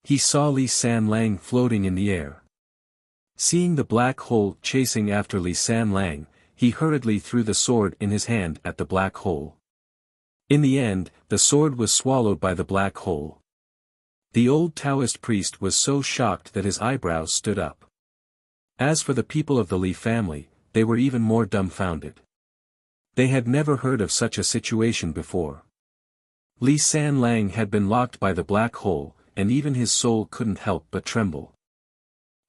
He saw Li Sanlang floating in the air. Seeing the black hole chasing after Li Sanlang, he hurriedly threw the sword in his hand at the black hole. In the end, the sword was swallowed by the black hole. The old Taoist priest was so shocked that his eyebrows stood up. As for the people of the Li family, they were even more dumbfounded. They had never heard of such a situation before. Li San Lang had been locked by the black hole, and even his soul couldn't help but tremble.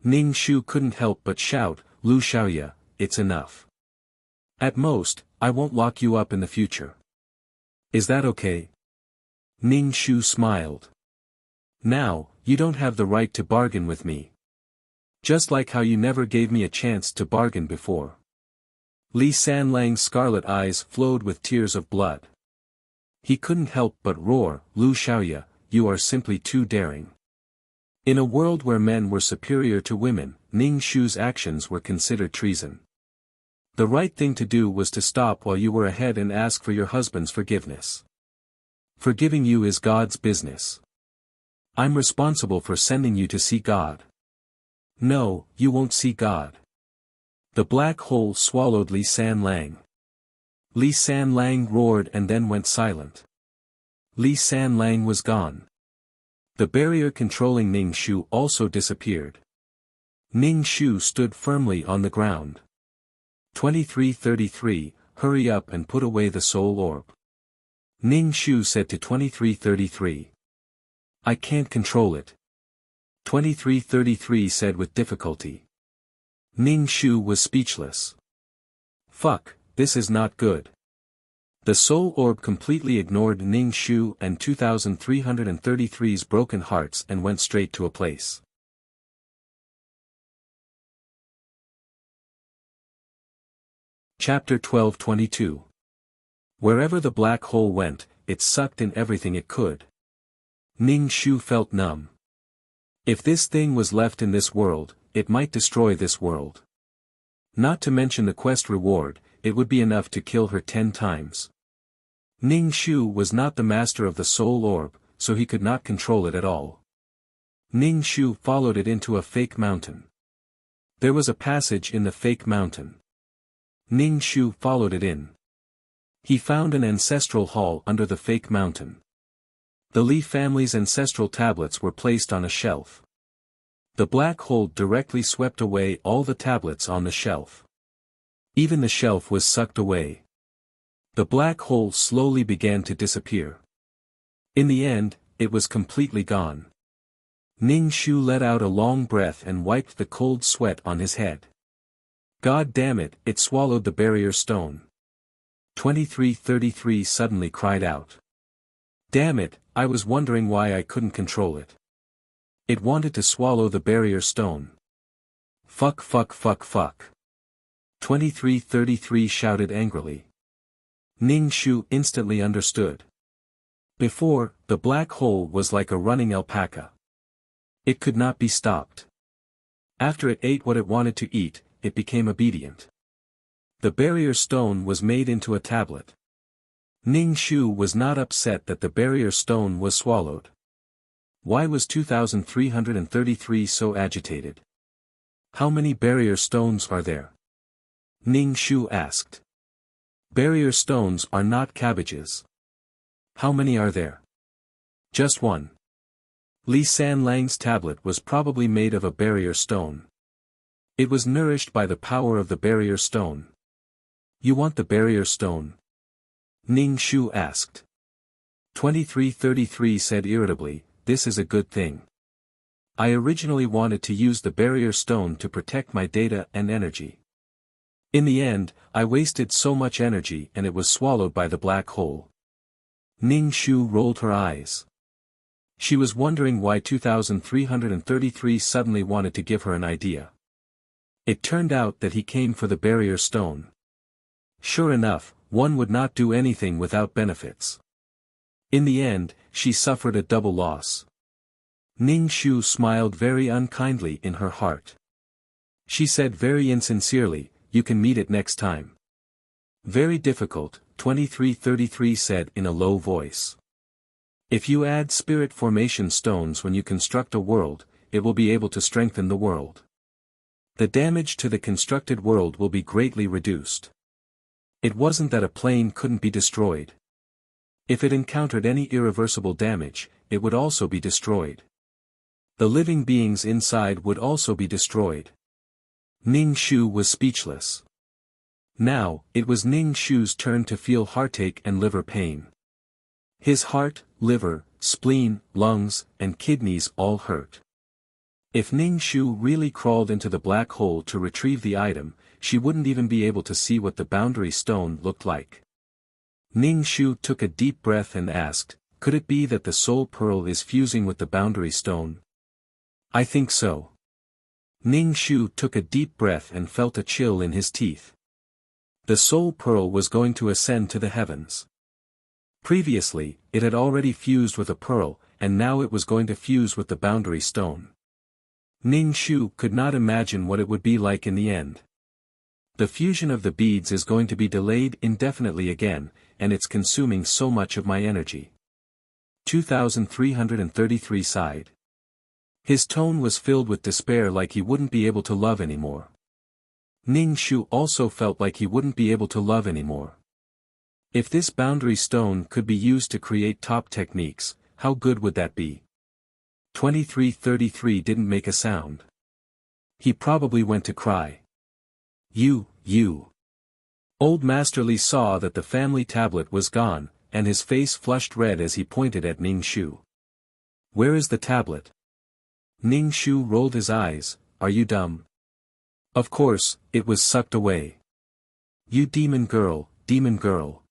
Ning Shu couldn't help but shout, "Lu Xiaoya, it's enough. At most, I won't lock you up in the future. Is that okay?" Ning Shu smiled. "Now, you don't have the right to bargain with me. Just like how you never gave me a chance to bargain before." Li San Lang's scarlet eyes flowed with tears of blood. He couldn't help but roar, "Lu Xiaoya, you are simply too daring." In a world where men were superior to women, Ning Shu's actions were considered treason. The right thing to do was to stop while you were ahead and ask for your husband's forgiveness. Forgiving you is God's business. I'm responsible for sending you to see God. No, you won't see God. The black hole swallowed Li San Lang. Li San Lang roared and then went silent. Li San Lang was gone. The barrier controlling Ning Shu also disappeared. Ning Shu stood firmly on the ground. 2333, hurry up and put away the soul orb. Ning Shu said to 2333. I can't control it. 2333 said with difficulty. Ning Shu was speechless. Fuck, this is not good. The soul orb completely ignored Ning Shu and 2333's broken hearts and went straight to a place. Chapter 12:22. Wherever the black hole went, it sucked in everything it could. Ning Shu felt numb. If this thing was left in this world, it might destroy this world. Not to mention the quest reward, it would be enough to kill her 10 times. Ning Shu was not the master of the soul orb, so he could not control it at all. Ning Shu followed it into a fake mountain. There was a passage in the fake mountain. Ning Shu followed it in. He found an ancestral hall under the fake mountain. The Li family's ancestral tablets were placed on a shelf. The black hole directly swept away all the tablets on the shelf. Even the shelf was sucked away. The black hole slowly began to disappear. In the end, it was completely gone. Ning Shu let out a long breath and wiped the cold sweat on his head. God damn it, it swallowed the barrier stone. 2333 suddenly cried out. Damn it, I was wondering why I couldn't control it. It wanted to swallow the barrier stone. Fuck fuck fuck fuck. 2333 shouted angrily. Ning Shu instantly understood. Before, the black hole was like a running alpaca. It could not be stopped. After it ate what it wanted to eat, it became obedient. The barrier stone was made into a tablet. Ning Shu was not upset that the barrier stone was swallowed. Why was 2333 so agitated? How many barrier stones are there? Ning Shu asked. Barrier stones are not cabbages. How many are there? Just one. Li San Lang's tablet was probably made of a barrier stone. It was nourished by the power of the barrier stone. You want the barrier stone? Ning Shu asked. 2333 said irritably, this is a good thing. I originally wanted to use the barrier stone to protect my data and energy. In the end, I wasted so much energy and it was swallowed by the black hole. Ning Shu rolled her eyes. She was wondering why 2333 suddenly wanted to give her an idea. It turned out that he came for the barrier stone. Sure enough, one would not do anything without benefits. In the end, she suffered a double loss. Ning Shu smiled very unkindly in her heart. She said very insincerely, you can meet it next time. Very difficult, 2333 said in a low voice. If you add spirit formation stones when you construct a world, it will be able to strengthen the world. The damage to the constructed world will be greatly reduced. It wasn't that a plane couldn't be destroyed. If it encountered any irreversible damage, it would also be destroyed. The living beings inside would also be destroyed. Ning Shu was speechless. Now, it was Ning Shu's turn to feel heartache and liver pain. His heart, liver, spleen, lungs, and kidneys all hurt. If Ning Shu really crawled into the black hole to retrieve the item, she wouldn't even be able to see what the boundary stone looked like. Ning Shu took a deep breath and asked, could it be that the soul pearl is fusing with the boundary stone? I think so. Ning Shu took a deep breath and felt a chill in his teeth. The soul pearl was going to ascend to the heavens. Previously, it had already fused with a pearl, and now it was going to fuse with the boundary stone. Ning Shu could not imagine what it would be like in the end. The fusion of the beads is going to be delayed indefinitely again, and it's consuming so much of my energy. 2333 sighed. His tone was filled with despair, like he wouldn't be able to love anymore. Ning Shu also felt like he wouldn't be able to love anymore. If this boundary stone could be used to create top techniques, how good would that be? 2333 didn't make a sound. He probably went to cry. You. Old Master Li saw that the family tablet was gone, and his face flushed red as he pointed at Ning Shu. Where is the tablet? Ning Shu rolled his eyes. Are you dumb? Of course, it was sucked away. You demon girl, demon girl.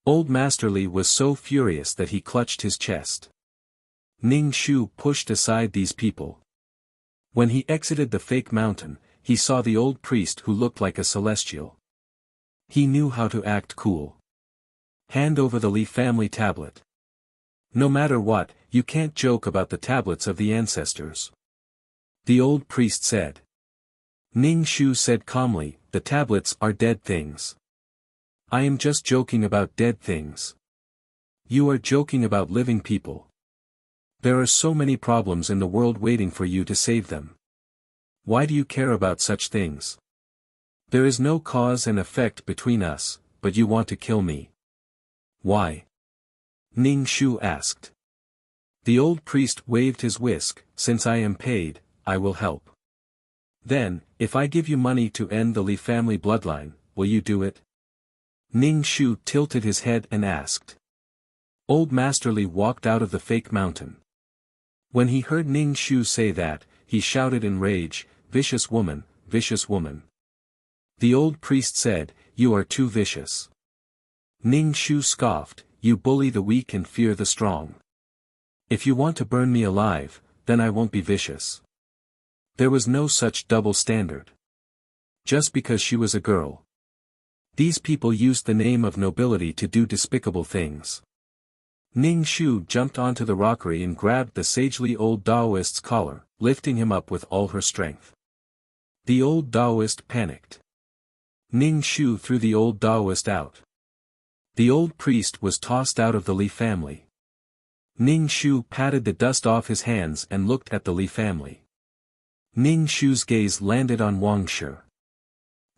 Old Master Li was so furious that he clutched his chest. Ning Shu pushed aside these people. When he exited the fake mountain, he saw the old priest who looked like a celestial. He knew how to act cool. Hand over the Li family tablet. No matter what, you can't joke about the tablets of the ancestors. The old priest said. Ning Shu said calmly, the tablets are dead things. I am just joking about dead things. You are joking about living people. There are so many problems in the world waiting for you to save them. Why do you care about such things? There is no cause and effect between us, but you want to kill me. Why? Ning Shu asked. The old priest waved his whisk, since I am paid, I will help. Then, if I give you money to end the Li family bloodline, will you do it? Ning Shu tilted his head and asked. Old Master Li walked out of the fake mountain. When he heard Ning Shu say that, he shouted in rage, vicious woman, vicious woman. The old priest said, you are too vicious. Ning Shu scoffed, you bully the weak and fear the strong. If you want to burn me alive, then I won't be vicious. There was no such double standard. Just because she was a girl. These people used the name of nobility to do despicable things. Ning Shu jumped onto the rockery and grabbed the sagely old Taoist's collar, lifting him up with all her strength. The old Taoist panicked. Ning Shu threw the old Taoist out. The old priest was tossed out of the Li family. Ning Shu patted the dust off his hands and looked at the Li family. Ning Shu's gaze landed on Wang Shi.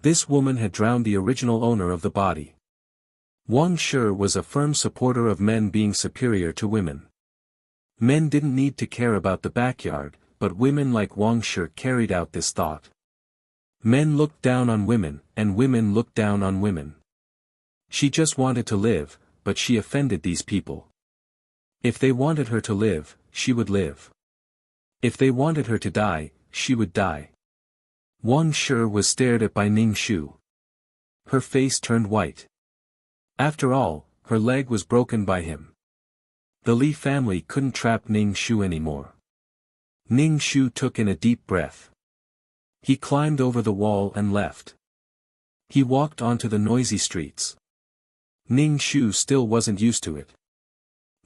This woman had drowned the original owner of the body. Wang Shi was a firm supporter of men being superior to women. Men didn't need to care about the backyard, but women like Wang Shi carried out this thought. Men looked down on women, and women looked down on women. She just wanted to live, but she offended these people. If they wanted her to live, she would live. If they wanted her to die, she would die. Wang Shi was stared at by Ning Shu. Her face turned white. After all, her leg was broken by him. The Li family couldn't trap Ning Shu anymore. Ning Shu took in a deep breath. He climbed over the wall and left. He walked onto the noisy streets. Ning Shu still wasn't used to it.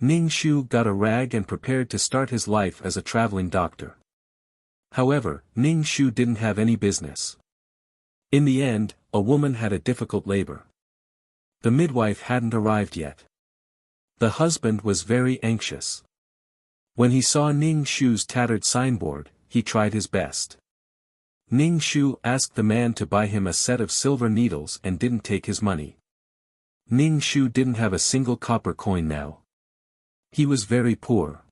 Ning Shu got a rag and prepared to start his life as a traveling doctor. However, Ning Shu didn't have any business. In the end, a woman had a difficult labor. The midwife hadn't arrived yet. The husband was very anxious. When he saw Ning Shu's tattered signboard, he tried his best. Ning Shu asked the man to buy him a set of silver needles and didn't take his money. Ning Shu didn't have a single copper coin now. He was very poor.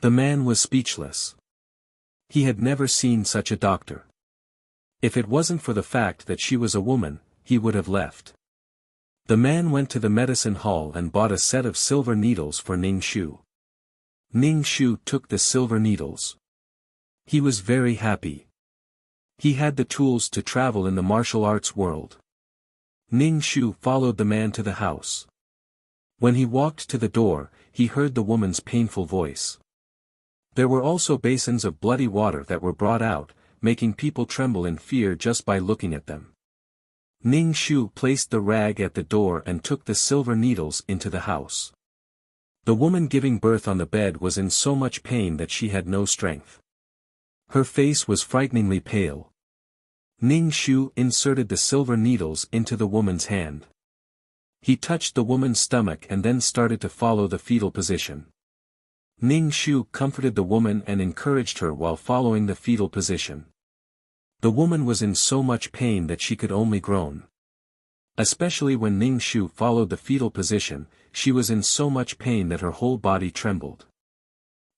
The man was speechless. He had never seen such a doctor. If it wasn't for the fact that she was a woman, he would have left. The man went to the medicine hall and bought a set of silver needles for Ning Shu. Ning Shu took the silver needles. He was very happy. He had the tools to travel in the martial arts world. Ning Shu followed the man to the house. When he walked to the door, he heard the woman's painful voice. There were also basins of bloody water that were brought out, making people tremble in fear just by looking at them. Ning Shu placed the rag at the door and took the silver needles into the house. The woman giving birth on the bed was in so much pain that she had no strength. Her face was frighteningly pale. Ning Shu inserted the silver needles into the woman's hand. He touched the woman's stomach and then started to follow the fetal position. Ning Shu comforted the woman and encouraged her while following the fetal position. The woman was in so much pain that she could only groan. Especially when Ning Shu followed the fetal position, she was in so much pain that her whole body trembled.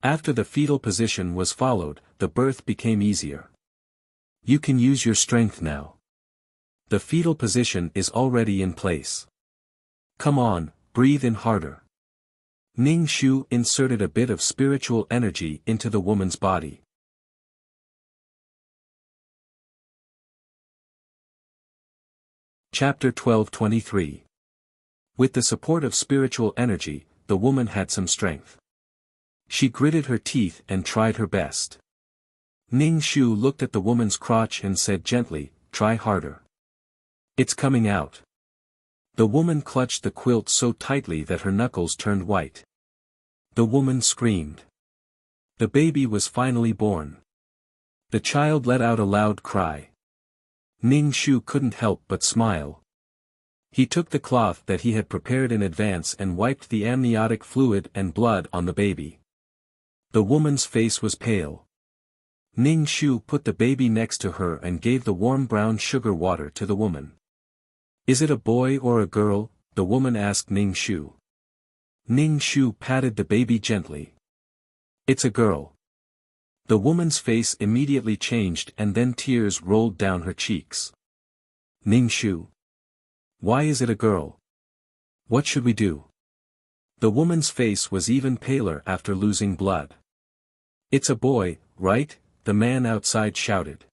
After the fetal position was followed, the birth became easier. You can use your strength now. The fetal position is already in place. Come on, breathe in harder. Ning Shu inserted a bit of spiritual energy into the woman's body. Chapter 12:23. With the support of spiritual energy, the woman had some strength. She gritted her teeth and tried her best. Ning Shu looked at the woman's crotch and said gently, "Try harder. It's coming out." The woman clutched the quilt so tightly that her knuckles turned white. The woman screamed. The baby was finally born. The child let out a loud cry. Ning Shu couldn't help but smile. He took the cloth that he had prepared in advance and wiped the amniotic fluid and blood on the baby. The woman's face was pale. Ning Shu put the baby next to her and gave the warm brown sugar water to the woman. "Is it a boy or a girl?" the woman asked Ning Shu. Ning Shu patted the baby gently. "It's a girl." The woman's face immediately changed and then tears rolled down her cheeks. "Ning Shu. Why is it a girl? What should we do?" The woman's face was even paler after losing blood. "It's a boy, right?" the man outside shouted.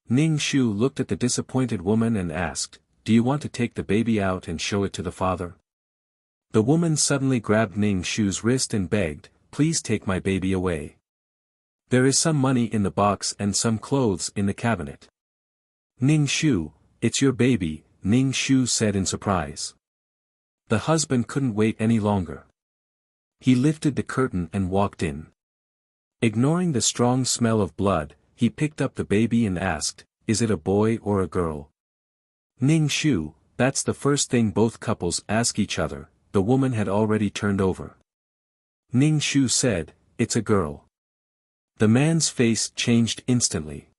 Ning Shu looked at the disappointed woman and asked, "Do you want to take the baby out and show it to the father?" The woman suddenly grabbed Ning Shu's wrist and begged, "Please take my baby away. There is some money in the box and some clothes in the cabinet." "Ning Shu, it's your baby," Ning Shu said in surprise. The husband couldn't wait any longer. He lifted the curtain and walked in. Ignoring the strong smell of blood, he picked up the baby and asked, "Is it a boy or a girl?" "Ning Shu, that's the first thing both couples ask each other," the woman had already turned over. Ning Shu said, "It's a girl." The man's face changed instantly.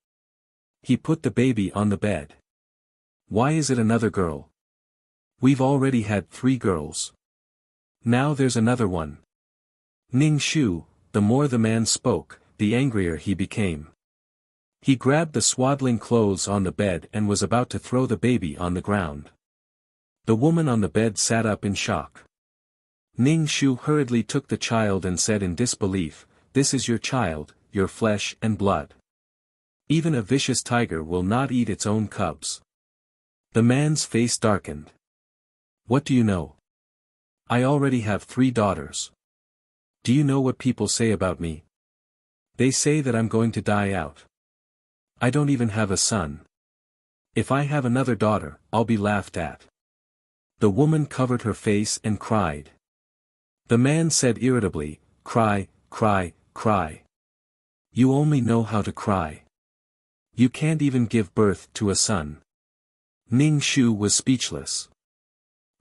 He put the baby on the bed. "Why is it another girl? We've already had 3 girls. Now there's another one." Ning Shu, the more the man spoke, the angrier he became. He grabbed the swaddling clothes on the bed and was about to throw the baby on the ground. The woman on the bed sat up in shock. Ning Shu hurriedly took the child and said in disbelief, "This is your child, your flesh and blood. Even a vicious tiger will not eat its own cubs." The man's face darkened. "What do you know? I already have 3 daughters. Do you know what people say about me? They say that I'm going to die out. I don't even have a son. If I have another daughter, I'll be laughed at." The woman covered her face and cried. The man said irritably, "Cry, cry, cry. You only know how to cry. You can't even give birth to a son." Ning Shu was speechless.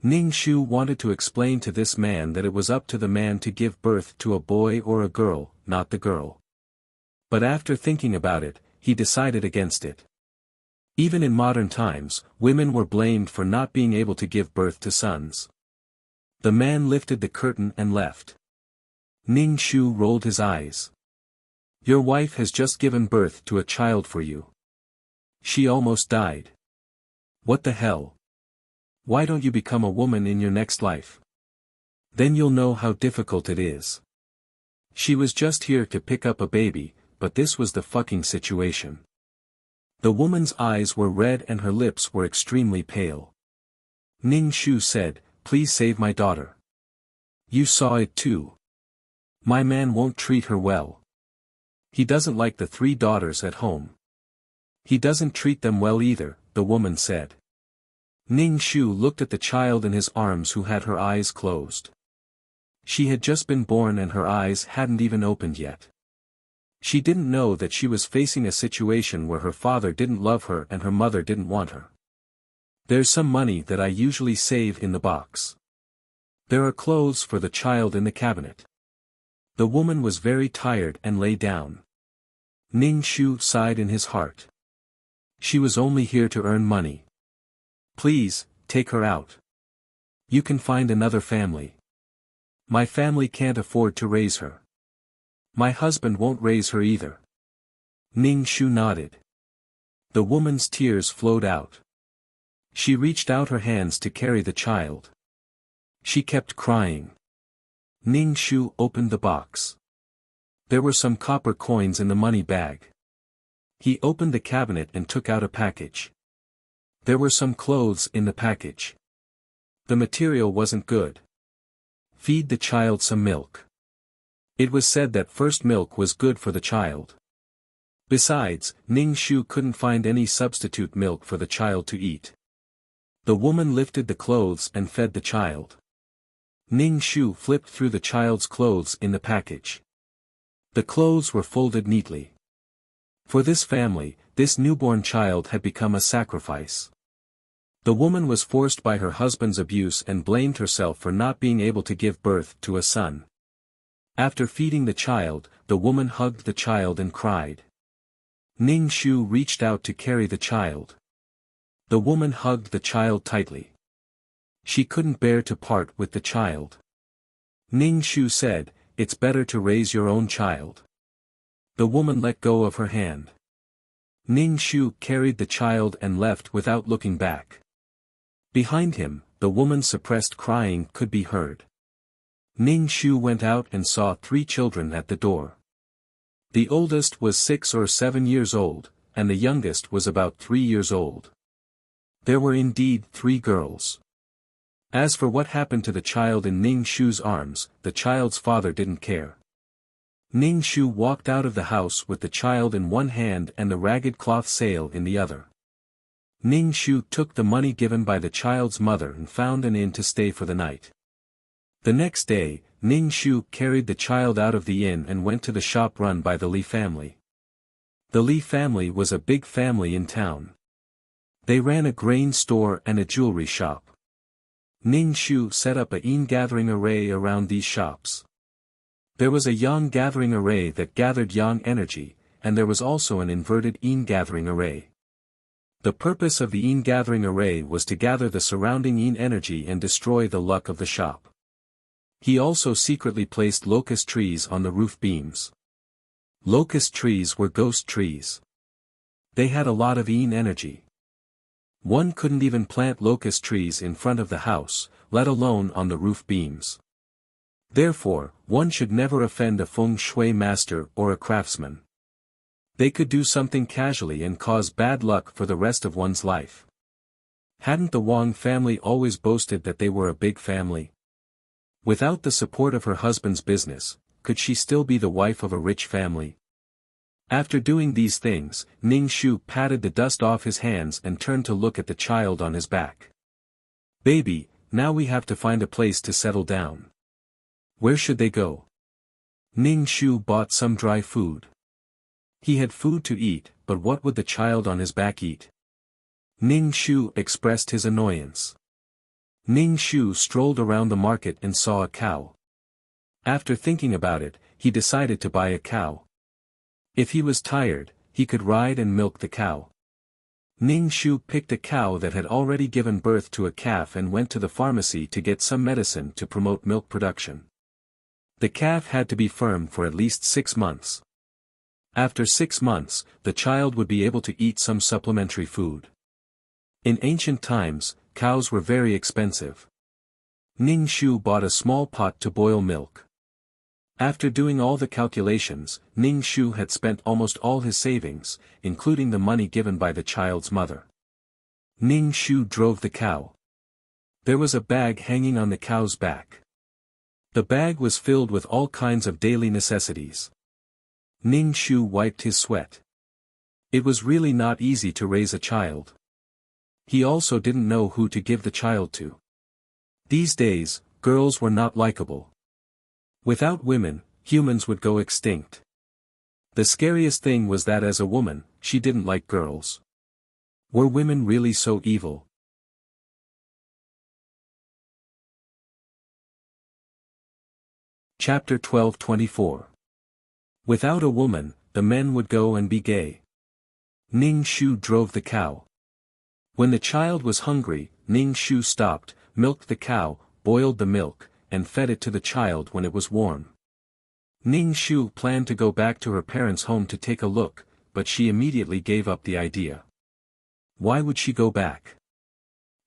Ning Shu wanted to explain to this man that it was up to the man to give birth to a boy or a girl, not the girl. But after thinking about it, he decided against it. Even in modern times, women were blamed for not being able to give birth to sons. The man lifted the curtain and left. Ning Shu rolled his eyes. "Your wife has just given birth to a child for you. She almost died. What the hell? Why don't you become a woman in your next life? Then you'll know how difficult it is. She was just here to pick up a baby, but this was the fucking situation. The woman's eyes were red and her lips were extremely pale. Ning Shu said, "Please save my daughter. You saw it too. My man won't treat her well. He doesn't like the 3 daughters at home. He doesn't treat them well either," the woman said. Ning Shu looked at the child in his arms who had her eyes closed. She had just been born and her eyes hadn't even opened yet. She didn't know that she was facing a situation where her father didn't love her and her mother didn't want her. "There's some money that I usually save in the box. There are clothes for the child in the cabinet." The woman was very tired and lay down. Ning Shu sighed in his heart. She was only here to earn money. "Please, take her out. You can find another family. My family can't afford to raise her. My husband won't raise her either." Ning Shu nodded. The woman's tears flowed out. She reached out her hands to carry the child. She kept crying. Ning Shu opened the box. There were some copper coins in the money bag. He opened the cabinet and took out a package. There were some clothes in the package. The material wasn't good. "Feed the child some milk." It was said that first milk was good for the child. Besides, Ning Shu couldn't find any substitute milk for the child to eat. The woman lifted the clothes and fed the child. Ning Shu flipped through the child's clothes in the package. The clothes were folded neatly. For this family, this newborn child had become a sacrifice. The woman was forced by her husband's abuse and blamed herself for not being able to give birth to a son. After feeding the child, the woman hugged the child and cried. Ning Shu reached out to carry the child. The woman hugged the child tightly. She couldn't bear to part with the child. Ning Shu said, "It's better to raise your own child." The woman let go of her hand. Ning Shu carried the child and left without looking back. Behind him, the woman's suppressed crying could be heard. Ning Shu went out and saw 3 children at the door. The oldest was 6 or 7 years old, and the youngest was about 3 years old. There were indeed 3 girls. As for what happened to the child in Ning Shu's arms, the child's father didn't care. Ning Shu walked out of the house with the child in one hand and the ragged cloth sail in the other. Ning Shu took the money given by the child's mother and found an inn to stay for the night. The next day, Ning Shu carried the child out of the inn and went to the shop run by the Li family. The Li family was a big family in town. They ran a grain store and a jewelry shop. Ning Shu set up a yin gathering array around these shops. There was a yang gathering array that gathered yang energy, and there was also an inverted yin gathering array. The purpose of the yin gathering array was to gather the surrounding yin energy and destroy the luck of the shop. He also secretly placed locust trees on the roof beams. Locust trees were ghost trees. They had a lot of yin energy. One couldn't even plant locust trees in front of the house, let alone on the roof beams. Therefore, one should never offend a feng shui master or a craftsman. They could do something casually and cause bad luck for the rest of one's life. Hadn't the Wang family always boasted that they were a big family? Without the support of her husband's business, could she still be the wife of a rich family? After doing these things, Ning Shu patted the dust off his hands and turned to look at the child on his back. "Baby, now we have to find a place to settle down. Where should they go?" Ning Shu bought some dry food. He had food to eat, but what would the child on his back eat? Ning Shu expressed his annoyance. Ning Shu strolled around the market and saw a cow. After thinking about it, he decided to buy a cow. If he was tired, he could ride and milk the cow. Ning Shu picked a cow that had already given birth to a calf and went to the pharmacy to get some medicine to promote milk production. The calf had to be firm for at least 6 months. After 6 months, the child would be able to eat some supplementary food. In ancient times, cows were very expensive. Ning Shu bought a small pot to boil milk. After doing all the calculations, Ning Shu had spent almost all his savings, including the money given by the child's mother. Ning Shu drove the cow. There was a bag hanging on the cow's back. The bag was filled with all kinds of daily necessities. Ning Shu wiped his sweat. It was really not easy to raise a child. He also didn't know who to give the child to. These days, girls were not likable. Without women, humans would go extinct. The scariest thing was that as a woman, she didn't like girls. Were women really so evil? Chapter 12:24. Without a woman, the men would go and be gay. Ning Shu drove the cow. When the child was hungry, Ning Shu stopped, milked the cow, boiled the milk, and fed it to the child when it was warm. Ning Shu planned to go back to her parents' home to take a look, but she immediately gave up the idea. Why would she go back?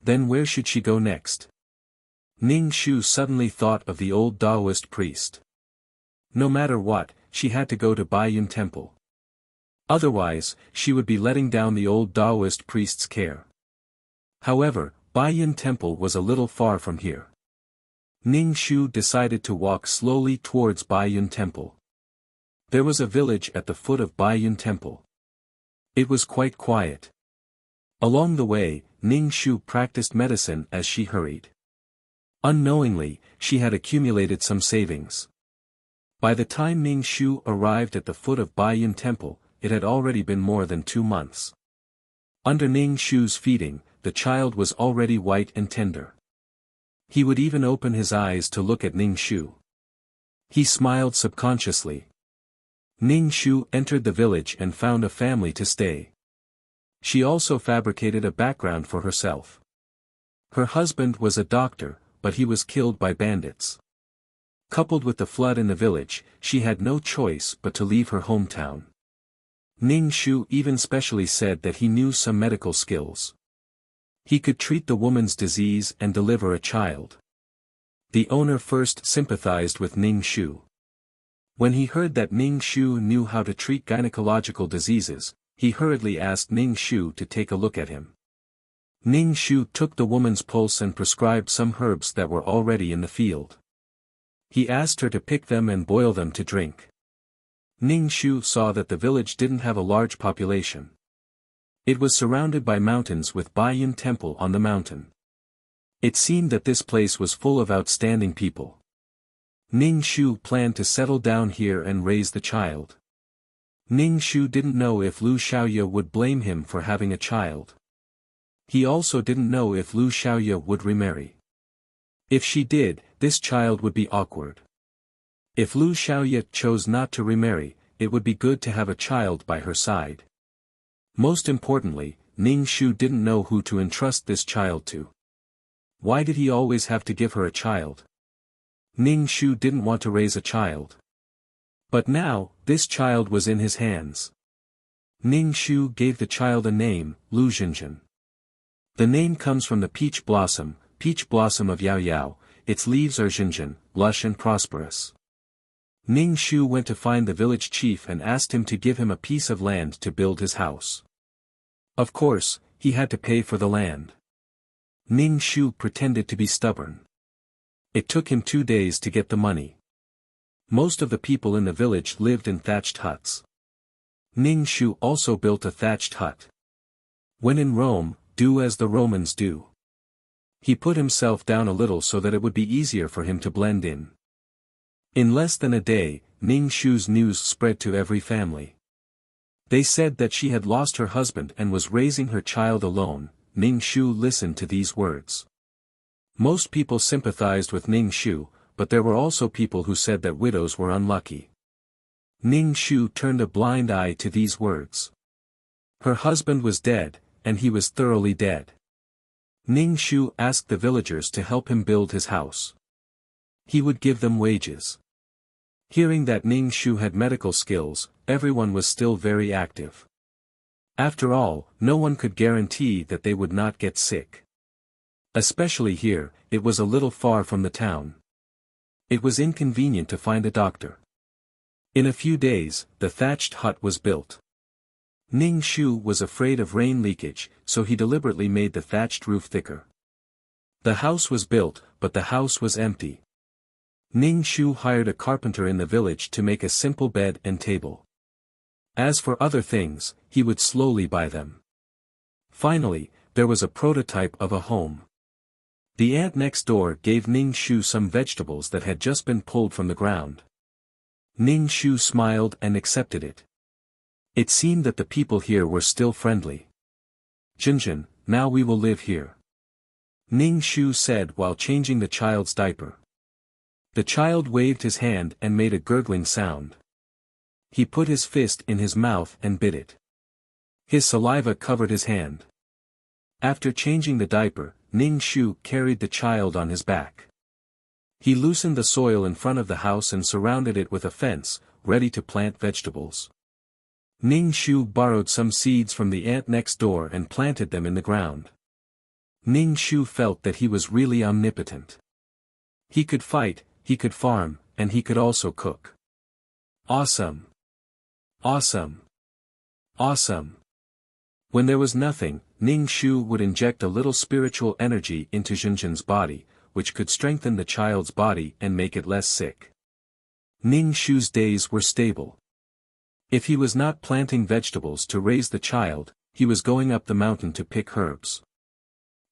Then where should she go next? Ning Shu suddenly thought of the old Taoist priest. No matter what, she had to go to Baiyun Temple. Otherwise, she would be letting down the old Taoist priest's care. However, Baiyun Temple was a little far from here. Ning Shu decided to walk slowly towards Baiyun Temple. There was a village at the foot of Baiyun Temple. It was quite quiet. Along the way, Ning Shu practiced medicine as she hurried. Unknowingly, she had accumulated some savings. By the time Ning Shu arrived at the foot of Baiyun Temple, it had already been more than 2 months. Under Ning Shu's feeding, the child was already white and tender. He would even open his eyes to look at Ning Shu. He smiled subconsciously. Ning Shu entered the village and found a family to stay. She also fabricated a background for herself. Her husband was a doctor, but he was killed by bandits. Coupled with the flood in the village, she had no choice but to leave her hometown. Ning Shu even specially said that he knew some medical skills. He could treat the woman's disease and deliver a child. The owner first sympathized with Ning Shu. When he heard that Ning Shu knew how to treat gynecological diseases, he hurriedly asked Ning Shu to take a look at him. Ning Shu took the woman's pulse and prescribed some herbs that were already in the field. He asked her to pick them and boil them to drink. Ning Shu saw that the village didn't have a large population. It was surrounded by mountains with Baiyun Temple on the mountain. It seemed that this place was full of outstanding people. Ning Shu planned to settle down here and raise the child. Ning Shu didn't know if Lu Xiaoye would blame him for having a child. He also didn't know if Lu Xiaoye would remarry. If she did, this child would be awkward. If Lu Xiaoye chose not to remarry, it would be good to have a child by her side. Most importantly, Ning Shu didn't know who to entrust this child to. Why did he always have to give her a child? Ning Shu didn't want to raise a child. But now, this child was in his hands. Ning Shu gave the child a name, Lu Xinjin. The name comes from the peach blossom of Yao Yao. Its leaves are Xinjin, lush and prosperous. Ning Shu went to find the village chief and asked him to give him a piece of land to build his house. Of course, he had to pay for the land. Ning Shu pretended to be stubborn. It took him 2 days to get the money. Most of the people in the village lived in thatched huts. Ning Shu also built a thatched hut. When in Rome, do as the Romans do. He put himself down a little so that it would be easier for him to blend in. In less than a day, Ning Shu's news spread to every family. They said that she had lost her husband and was raising her child alone. Ning Shu listened to these words. Most people sympathized with Ning Shu, but there were also people who said that widows were unlucky. Ning Shu turned a blind eye to these words. Her husband was dead, and he was thoroughly dead. Ning Shu asked the villagers to help him build his house. He would give them wages. Hearing that Ning Shu had medical skills, everyone was still very active. After all, no one could guarantee that they would not get sick. Especially here, it was a little far from the town. It was inconvenient to find a doctor. In a few days, the thatched hut was built. Ning Shu was afraid of rain leakage, so he deliberately made the thatched roof thicker. The house was built, but the house was empty. Ning Shu hired a carpenter in the village to make a simple bed and table. As for other things, he would slowly buy them. Finally, there was a prototype of a home. The ant next door gave Ning Shu some vegetables that had just been pulled from the ground. Ning Shu smiled and accepted it. It seemed that the people here were still friendly. "Jinjin, now we will live here," Ning Shu said while changing the child's diaper. The child waved his hand and made a gurgling sound. He put his fist in his mouth and bit it. His saliva covered his hand. After changing the diaper, Ning Shu carried the child on his back. He loosened the soil in front of the house and surrounded it with a fence, ready to plant vegetables. Ning Shu borrowed some seeds from the ant next door and planted them in the ground. Ning Shu felt that he was really omnipotent. He could fight, he could farm, and he could also cook. Awesome! Awesome! Awesome! When there was nothing, Ning Shu would inject a little spiritual energy into Jinjin's body, which could strengthen the child's body and make it less sick. Ning Shu's days were stable. If he was not planting vegetables to raise the child, he was going up the mountain to pick herbs.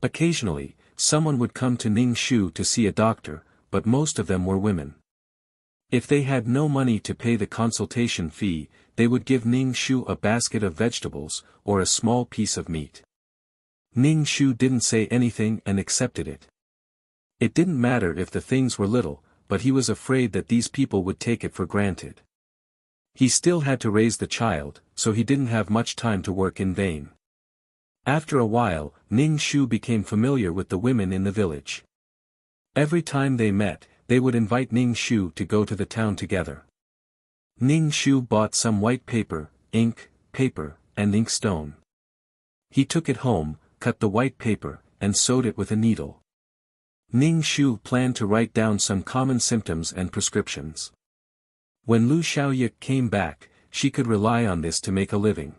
Occasionally, someone would come to Ning Shu to see a doctor, but most of them were women. If they had no money to pay the consultation fee, they would give Ning Shu a basket of vegetables, or a small piece of meat. Ning Shu didn't say anything and accepted it. It didn't matter if the things were little, but he was afraid that these people would take it for granted. He still had to raise the child, so he didn't have much time to work in vain. After a while, Ning Shu became familiar with the women in the village. Every time they met, they would invite Ning Shu to go to the town together. Ning Shu bought some white paper, ink, paper, and inkstone. He took it home, cut the white paper, and sewed it with a needle. Ning Shu planned to write down some common symptoms and prescriptions. When Lu Xiaoye came back, she could rely on this to make a living.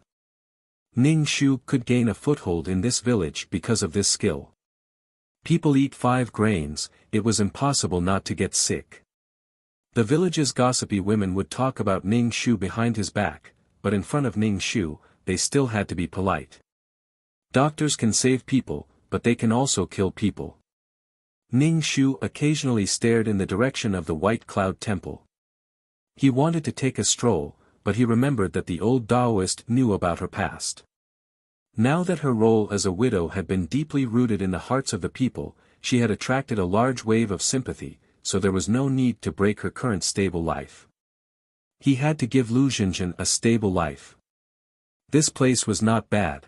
Ning Shu could gain a foothold in this village because of this skill. People eat 5 grains, it was impossible not to get sick. The village's gossipy women would talk about Ning Shu behind his back, but in front of Ning Shu, they still had to be polite. Doctors can save people, but they can also kill people. Ning Shu occasionally stared in the direction of the White Cloud Temple. He wanted to take a stroll, but he remembered that the old Taoist knew about her past. Now that her role as a widow had been deeply rooted in the hearts of the people, she had attracted a large wave of sympathy, so there was no need to break her current stable life. He had to give Lu Jinjin a stable life. This place was not bad.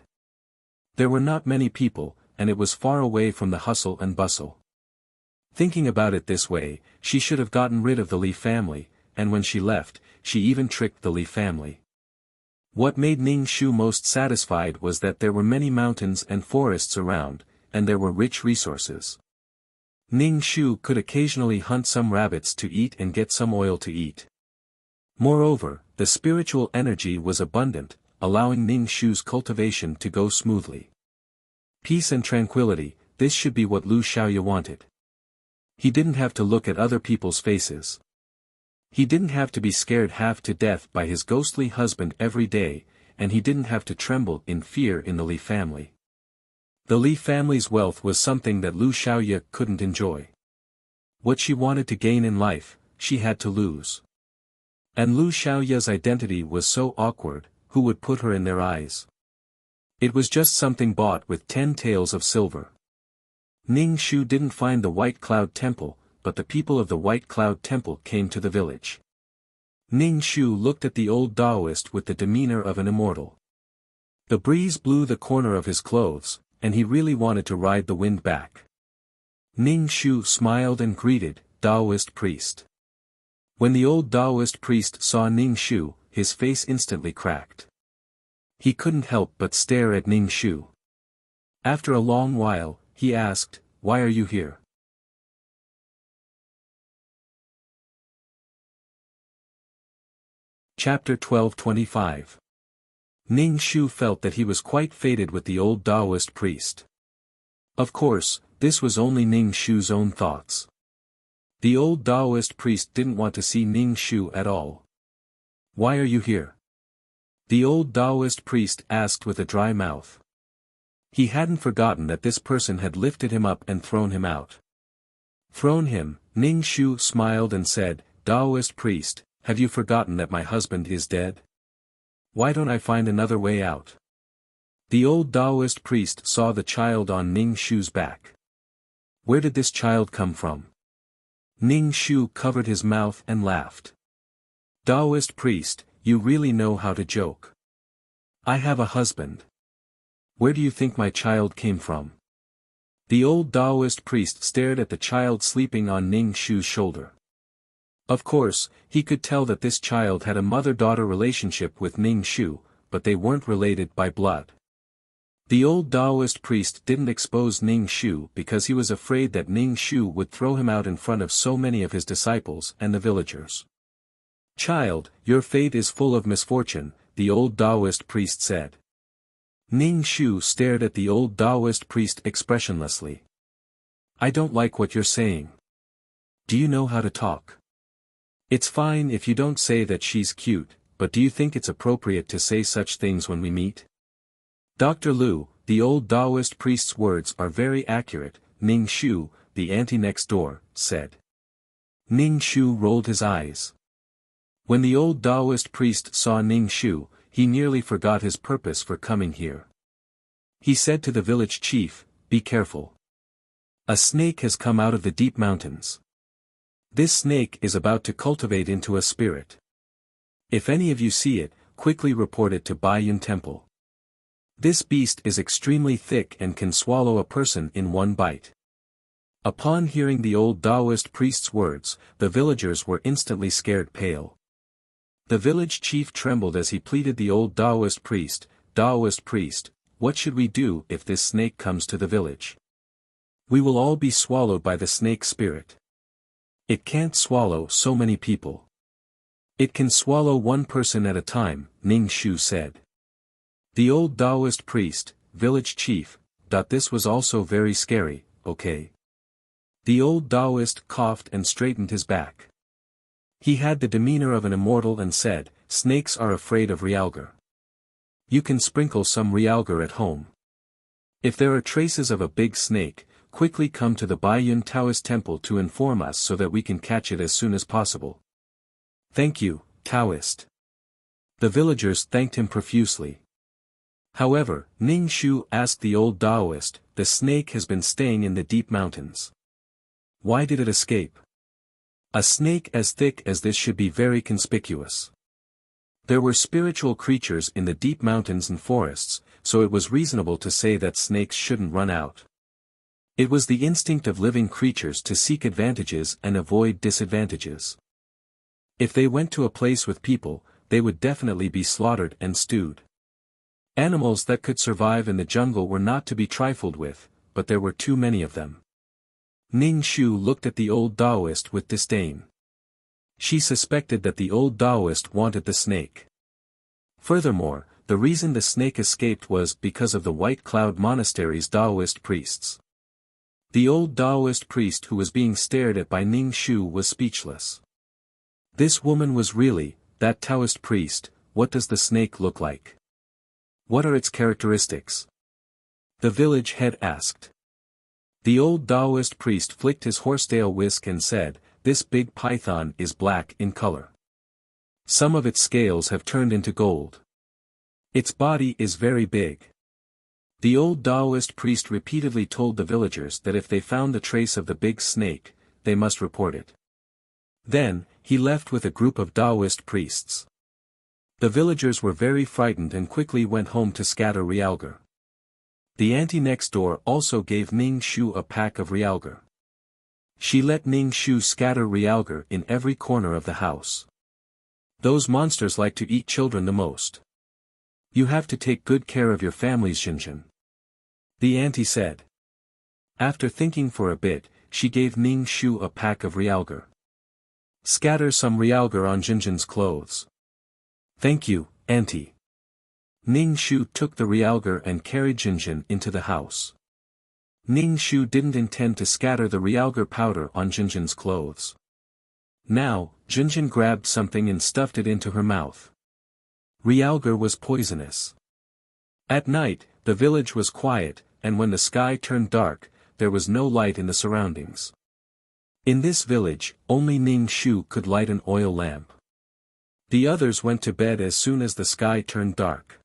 There were not many people, and it was far away from the hustle and bustle. Thinking about it this way, she should have gotten rid of the Li family, and when she left, she even tricked the Li family. What made Ning Shu most satisfied was that there were many mountains and forests around, and there were rich resources. Ning Shu could occasionally hunt some rabbits to eat and get some oil to eat. Moreover, the spiritual energy was abundant, allowing Ning Shu's cultivation to go smoothly. Peace and tranquility, this should be what Lu Xiaoye wanted. He didn't have to look at other people's faces. He didn't have to be scared half to death by his ghostly husband every day, and he didn't have to tremble in fear in the Li family. The Li family's wealth was something that Lu Xiaoye couldn't enjoy. What she wanted to gain in life, she had to lose. And Lu Xiaoye's identity was so awkward, who would put her in their eyes? It was just something bought with 10 taels of silver. Ning Shu didn't find the White Cloud Temple, but the people of the White Cloud Temple came to the village. Ning Shu looked at the old Taoist with the demeanor of an immortal. The breeze blew the corner of his clothes, and he really wanted to ride the wind back. Ning Shu smiled and greeted, "Taoist priest." When the old Taoist priest saw Ning Shu, his face instantly cracked. He couldn't help but stare at Ning Shu. After a long while, he asked, why are you here? Chapter 12:25. Ning Shu felt that he was quite fated with the old Taoist priest. Of course, this was only Ning Shu's own thoughts. The old Taoist priest didn't want to see Ning Shu at all. Why are you here? The old Taoist priest asked with a dry mouth. He hadn't forgotten that this person had lifted him up and thrown him out. Thrown him, Ning Shu smiled and said, Taoist priest, have you forgotten that my husband is dead? Why don't I find another way out? The old Taoist priest saw the child on Ning Shu's back. Where did this child come from? Ning Shu covered his mouth and laughed. Taoist priest, you really know how to joke. I have a husband. Where do you think my child came from? The old Taoist priest stared at the child sleeping on Ning Shu's shoulder. Of course, he could tell that this child had a mother-daughter relationship with Ning Shu, but they weren't related by blood. The old Taoist priest didn't expose Ning Shu because he was afraid that Ning Shu would throw him out in front of so many of his disciples and the villagers. Child, your fate is full of misfortune, the old Taoist priest said. Ning Shu stared at the old Taoist priest expressionlessly. I don't like what you're saying. Do you know how to talk? It's fine if you don't say that she's cute, but do you think it's appropriate to say such things when we meet? Dr. Lu, the old Taoist priest's words are very accurate, Ning Shu, the auntie next door, said. Ning Shu rolled his eyes. When the old Taoist priest saw Ning Shu, he nearly forgot his purpose for coming here. He said to the village chief, be careful. A snake has come out of the deep mountains. This snake is about to cultivate into a spirit. If any of you see it, quickly report it to Baiyun Temple. This beast is extremely thick and can swallow a person in one bite. Upon hearing the old Taoist priest's words, the villagers were instantly scared pale. The village chief trembled as he pleaded the old Taoist priest, what should we do if this snake comes to the village? We will all be swallowed by the snake spirit. It can't swallow so many people. It can swallow one person at a time, Ning Shu said. The old Taoist priest, village chief, thought this was also very scary, okay? The old Taoist coughed and straightened his back. He had the demeanor of an immortal and said, snakes are afraid of realgar. You can sprinkle some realgar at home. If there are traces of a big snake, quickly come to the Baiyun Taoist temple to inform us so that we can catch it as soon as possible. Thank you, Taoist. The villagers thanked him profusely. However, Ning Shu asked the old Taoist, the snake has been staying in the deep mountains. Why did it escape? A snake as thick as this should be very conspicuous. There were spiritual creatures in the deep mountains and forests, so it was reasonable to say that snakes shouldn't run out. It was the instinct of living creatures to seek advantages and avoid disadvantages. If they went to a place with people, they would definitely be slaughtered and stewed. Animals that could survive in the jungle were not to be trifled with, but there were too many of them. Ning Shu looked at the old Taoist with disdain. She suspected that the old Taoist wanted the snake. Furthermore, the reason the snake escaped was because of the White Cloud Monastery's Taoist priests. The old Taoist priest who was being stared at by Ning Shu was speechless. This woman was really, that Taoist priest. What does the snake look like? What are its characteristics? The village head asked. The old Taoist priest flicked his horsetail whisk and said, this big python is black in color. Some of its scales have turned into gold. Its body is very big. The old Taoist priest repeatedly told the villagers that if they found the trace of the big snake, they must report it. Then, he left with a group of Taoist priests. The villagers were very frightened and quickly went home to scatter realgar. The auntie next door also gave Ning Shu a pack of realgar. She let Ning Shu scatter realgar in every corner of the house. Those monsters like to eat children the most. You have to take good care of your family's Xinjian. The auntie said. After thinking for a bit, she gave Ning Shu a pack of realgar. Scatter some realgar on Jinjin's clothes. Thank you, Auntie. Ning Shu took the realgar and carried Jinjin into the house. Ning Shu didn't intend to scatter the realgar powder on Jinjin's clothes. Now, Jinjin grabbed something and stuffed it into her mouth. Realgar was poisonous. At night, the village was quiet, and when the sky turned dark, there was no light in the surroundings. In this village, only Ning Shu could light an oil lamp. The others went to bed as soon as the sky turned dark.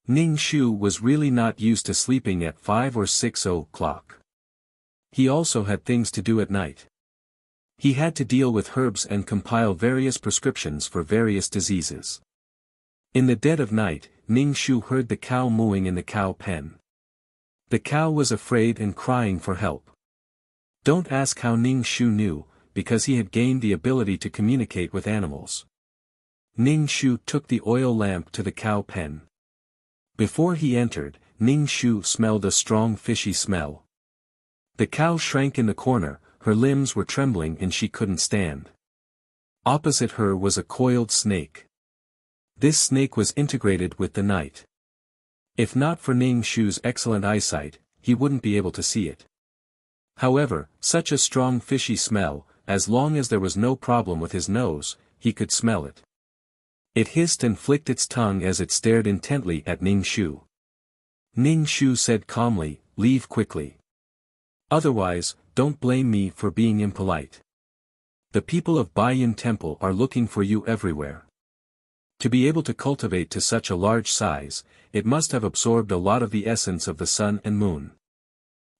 Ning Shu was really not used to sleeping at 5 or 6 o'clock. He also had things to do at night. He had to deal with herbs and compile various prescriptions for various diseases. In the dead of night, Ning Shu heard the cow mooing in the cow pen. The cow was afraid and crying for help. Don't ask how Ning Shu knew, because he had gained the ability to communicate with animals. Ning Shu took the oil lamp to the cow pen. Before he entered, Ning Shu smelled a strong fishy smell. The cow shrank in the corner, her limbs were trembling and she couldn't stand. Opposite her was a coiled snake. This snake was integrated with the night. If not for Ning Shu's excellent eyesight, he wouldn't be able to see it. However, such a strong fishy smell, as long as there was no problem with his nose, he could smell it. It hissed and flicked its tongue as it stared intently at Ning Shu. Ning Shu said calmly, "Leave quickly. Otherwise, don't blame me for being impolite. The people of Baiyun Temple are looking for you everywhere." To be able to cultivate to such a large size, it must have absorbed a lot of the essence of the sun and moon.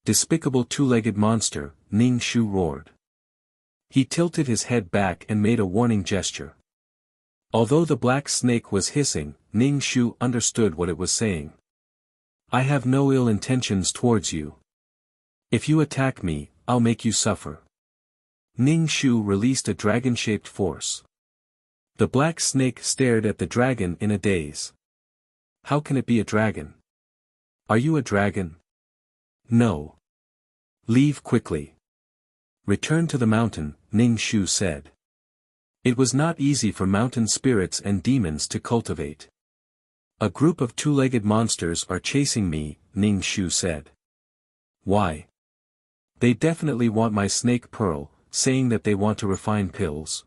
Despicable two-legged monster, Ning Shu roared. He tilted his head back and made a warning gesture. Although the black snake was hissing, Ning Shu understood what it was saying. "I have no ill intentions towards you. If you attack me, I'll make you suffer." Ning Shu released a dragon-shaped force. The black snake stared at the dragon in a daze. "How can it be a dragon? Are you a dragon?" "No. Leave quickly. Return to the mountain," Ning Shu said. It was not easy for mountain spirits and demons to cultivate. "A group of two-legged monsters are chasing me," Ning Shu said. "Why?" "They definitely want my snake pearl, saying that they want to refine pills."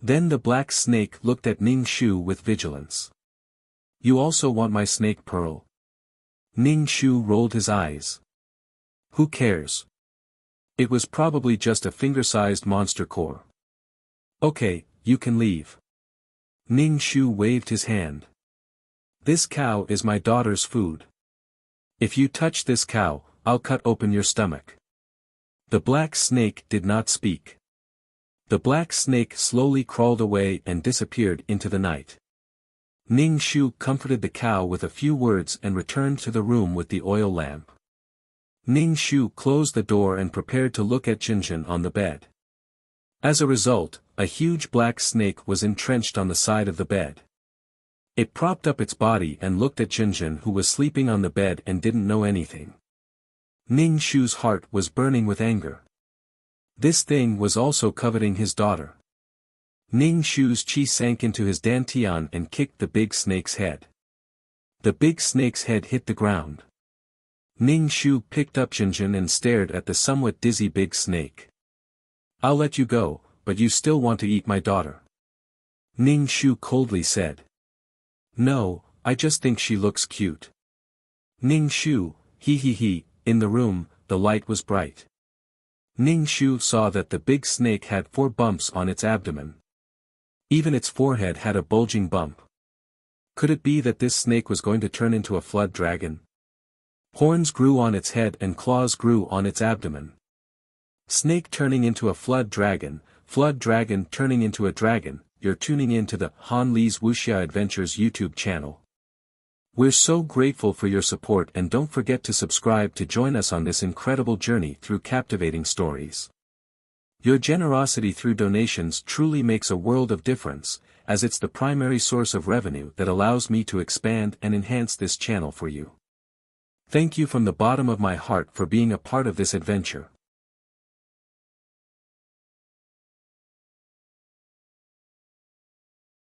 Then the black snake looked at Ning Shu with vigilance. "You also want my snake pearl?" Ning Shu rolled his eyes. "Who cares? It was probably just a finger-sized monster core. Okay, you can leave." Ning Shu waved his hand. "This cow is my daughter's food. If you touch this cow, I'll cut open your stomach." The black snake did not speak. The black snake slowly crawled away and disappeared into the night. Ning Shu comforted the cow with a few words and returned to the room with the oil lamp. Ning Shu closed the door and prepared to look at Jinjin on the bed. As a result, a huge black snake was entrenched on the side of the bed. It propped up its body and looked at Jinjin, who was sleeping on the bed and didn't know anything. Ning Shu's heart was burning with anger. This thing was also coveting his daughter. Ning Shu's chi sank into his dantian and kicked the big snake's head. The big snake's head hit the ground. Ning Shu picked up Jinjin and stared at the somewhat dizzy big snake. "I'll let you go, but you still want to eat my daughter?" Ning Shu coldly said. "No, I just think she looks cute." Ning Shu, he. In the room, the light was bright. Ning Shu saw that the big snake had 4 bumps on its abdomen. Even its forehead had a bulging bump. Could it be that this snake was going to turn into a flood dragon? Horns grew on its head and claws grew on its abdomen. Snake turning into a flood dragon turning into a dragon. You're tuning in to the Han Lee's Wuxia Adventures YouTube channel. We're so grateful for your support, and don't forget to subscribe to join us on this incredible journey through captivating stories. Your generosity through donations truly makes a world of difference, as it's the primary source of revenue that allows me to expand and enhance this channel for you. Thank you from the bottom of my heart for being a part of this adventure.